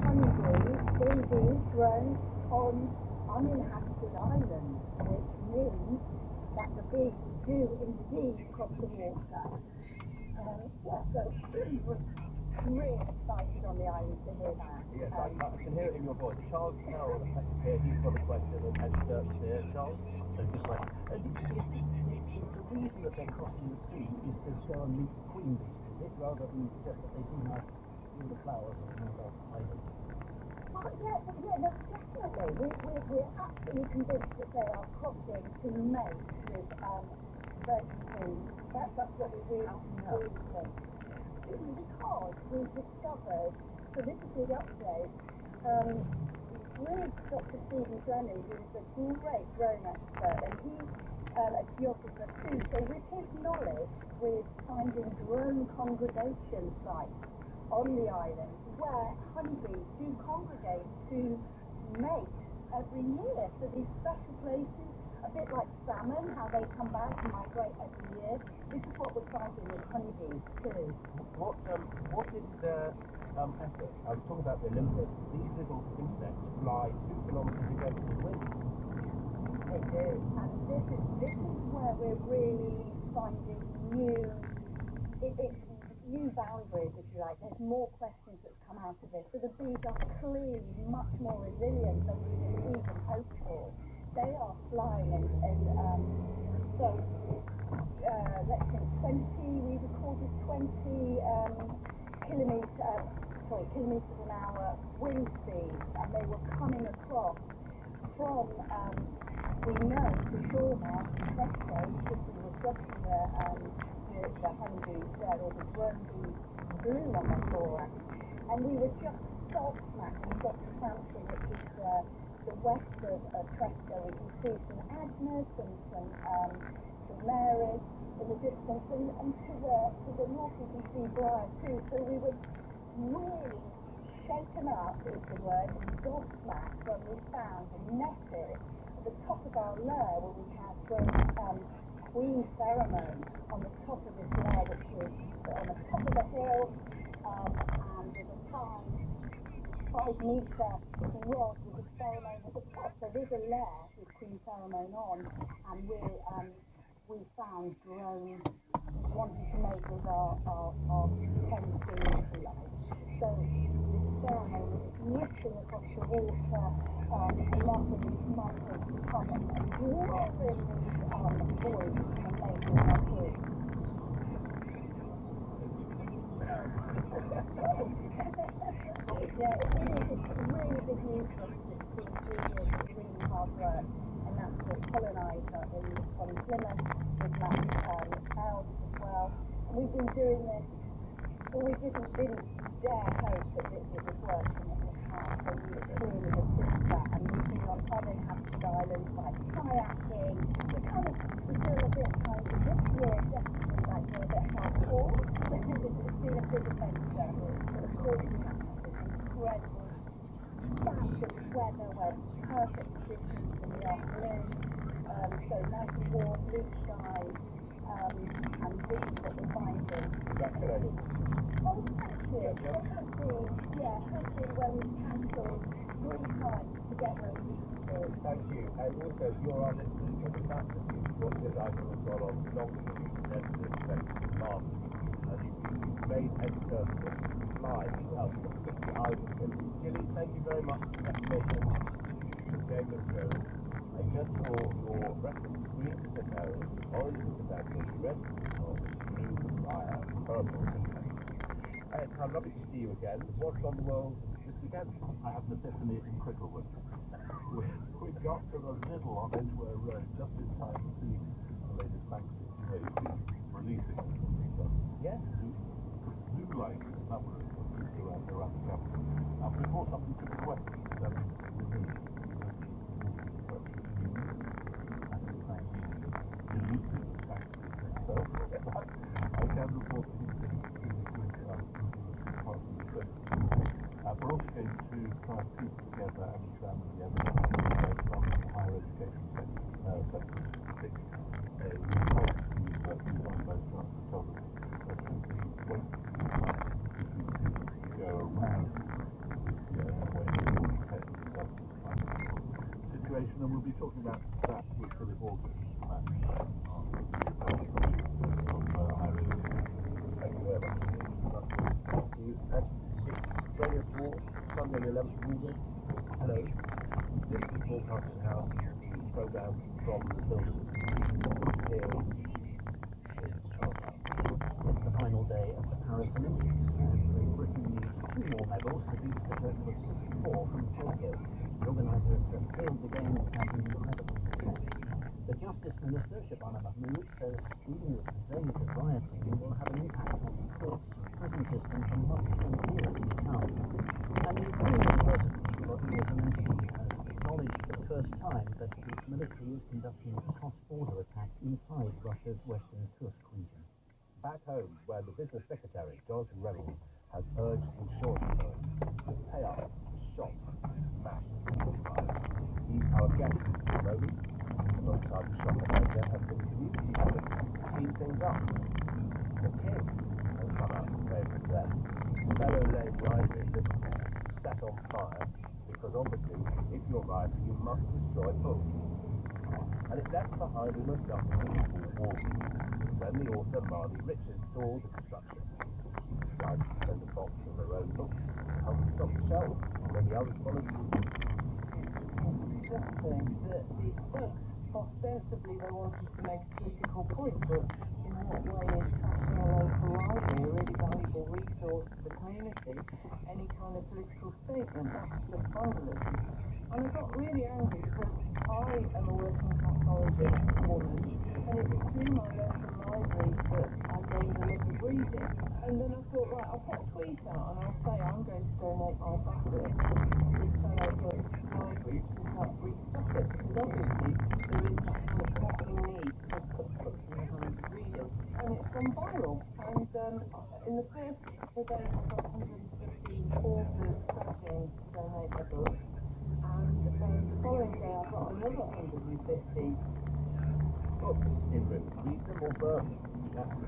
honeybees, baby drones on uninhabited islands, which means that the bees do indeed cross the water. So we're really excited on the islands to hear that. Yes, I can hear it in your voice. Charles Carroll is here. He's got a question, and Ed Sturp is here. Charles, there's a question. The reason that they're crossing the sea is to go and meet queen bees, is it? Rather than just that they see nice all the flowers on another island? Well, no, definitely. We're absolutely convinced that they are crossing to mate with virgin queens. That's what we really think. Because we've discovered, so this is the update, with Dr. Stephen Glenning, who is a great drone expert, and he's a geographer too, so with his knowledge, we're finding drone congregation sites on the islands where honeybees do congregate to mate every year. So these special places, a bit like salmon, how they come back and migrate every year, this is what we're finding with honeybees too. What is the effort? I was talking about the Olympics. These little insects fly 2 kilometres against the wind. They do, and this is where we're really finding new boundaries, if you like. There's more questions that come out of this. So the bees are clearly much more resilient than we had even hoped for. They are flying, and so let's think 20. We recorded 20 kilometres an hour wind speeds, and they were coming across from, we know for sure now from Fresco, because we were dotting the honeybees there, or the drone bees bloom on their thorax, and we were just gobsmacked when we got to Samson, which is the west of Fresco. We can see some Agnes and some Marys in the distance, and to the north we can see Briar too. So we were really shaken up, is the word, and gobsmacked when we found and netted at the top of our lair, where we had grown queen pheromone on the top of this lair, which was on the top of the hill, and there's a 5-metre rod with a pheromone at the top. So there's a lair with queen pheromone on, and we found drones wanting to mate with our 10 queens, if you like. So this pheromone was drifting across the water, enough of these microbes to come and draw in these boys and mate with our queen. Yeah, it is. It's really big news for us, because it's been 3 years of really hard work, and that's the pollinizer from Plymouth with Matt Elves as well. And we've been doing this, well, we just didn't dare hope that it would work, and it has. So we clearly have proved that, and we've been on uninhabited islands by kayaking. We're doing a bit kind of this year, definitely like we're a bit hardcore. It's been a big adventure, but of course we have to have this incredible fabulous weather where it's perfect conditions in the afternoon, so nice and warm, blue skies, and this is what we're finding. Congratulations. Oh, thank you. It has been when we've cancelled 3 times to get where we need to be. Thank you. And also, you're our listeners, but the fact that you brought this item has gone on longer than you can ever expect is marvelous. And you've made experts fly yourself to 50 islands. Gilly, thank you very much. Congratulations for Game of Thrones. And just for your reference, green Cicaris, orange Cicaris, red Cicaris, blue Briar, purple Cicaris. Ed, how lovely to see you again. What's on the world this weekend? I have an epiphany in Cricklewood. We got to the middle of it, we're just in time to see the latest Banksy releasing Yes. zoo-like number of piece around the capital. And before something took it away, elusive as Banksy himself. I can report that he's been passing the trip. We're also going to try and piece together and examine the evidence that some higher education sectors pick a crisis for universities like most trusts have told us there simply won't be enough students to go around this year in a way that will prepare the government's funding situation, and we'll be talking about that with Philip Alden from higher education. Thank you very much. Nice to you. And it's Radio 4, Sunday the 11th of August. Hello. This is Broadcasting House, the programme from the Builders here in Charlestown. It's the final day of the Paris Olympics, and Great Britain needs 2 more medals to beat the total of 64 from Tokyo. The organisers have hailed the Games as an incredible success. The Justice Minister, Shabana Mahmood, says even as the days of rioting will have an impact on the courts and prison system for months and years to come. And Ukrainian President Volodymyr Zelensky has acknowledged for the first time that his military is conducting a cross-border attack inside Russia's western Kursk region. Back home, where the Business Secretary, Jonathan Reynolds, has urged insurance firms to pay up for shops smashed in fires. He's our guest at the moment. Alongside the shop owner have been community efforts to clean things up. The king has come out in favour of that. Smello Lane Rising set on fire because obviously, if you're rioting, you must destroy books. And it left behind almost nothing but a wall. Then the author, Marnie Richards, saw the destruction. She decided to send a box of her own books to help stock the shelf, and then the others followed suit. It's disgusting that these folks, ostensibly they wanted to make a political point, but in what way is trashing a local library, a really valuable resource for the community, any kind of political statement? That's just vandalism. And I got really angry because I am a working class origin woman, and it was through my local library that I gained a love of reading. And then I thought, right, I'll put a tweet out and I'll say I'm going to donate my backlist to this fellow book library to help restock it, because obviously there is that kind of pressing need to just put books in the hands of readers. And it's gone viral. And in the first couple of days, I got 150 authors pledging to donate their books. And the following day, I got another 150 books in written. Read them or burn them. That's the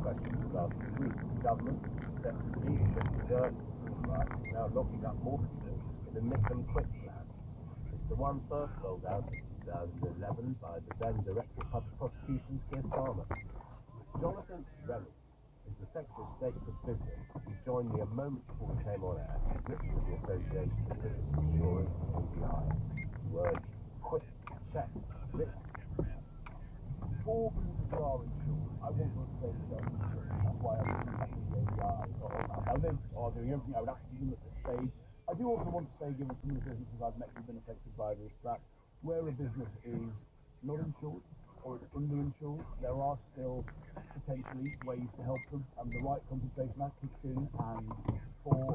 question of the last few weeks. The government set to release written reserves of rights is now locking up more books in the Nick and Quick plan. It's the one first rolled out in 2011 by the then Director of Public Prosecutions, Keir Starmer. Jonathan Reynolds is the Secretary of State for Business, who joined me a moment before we came on air, written to the Association of British Insurers, ABI, to urge quick checks, written. All businesses are insured. I want those to stay self-insured. That's why I'm contacting the ABI. Now they are doing everything I would ask them at this stage. I do also want to say, given some of the businesses I've met who've been affected by this, that where a business is not insured or it's underinsured, there are still potentially ways to help them. The right compensation act kicks in, and for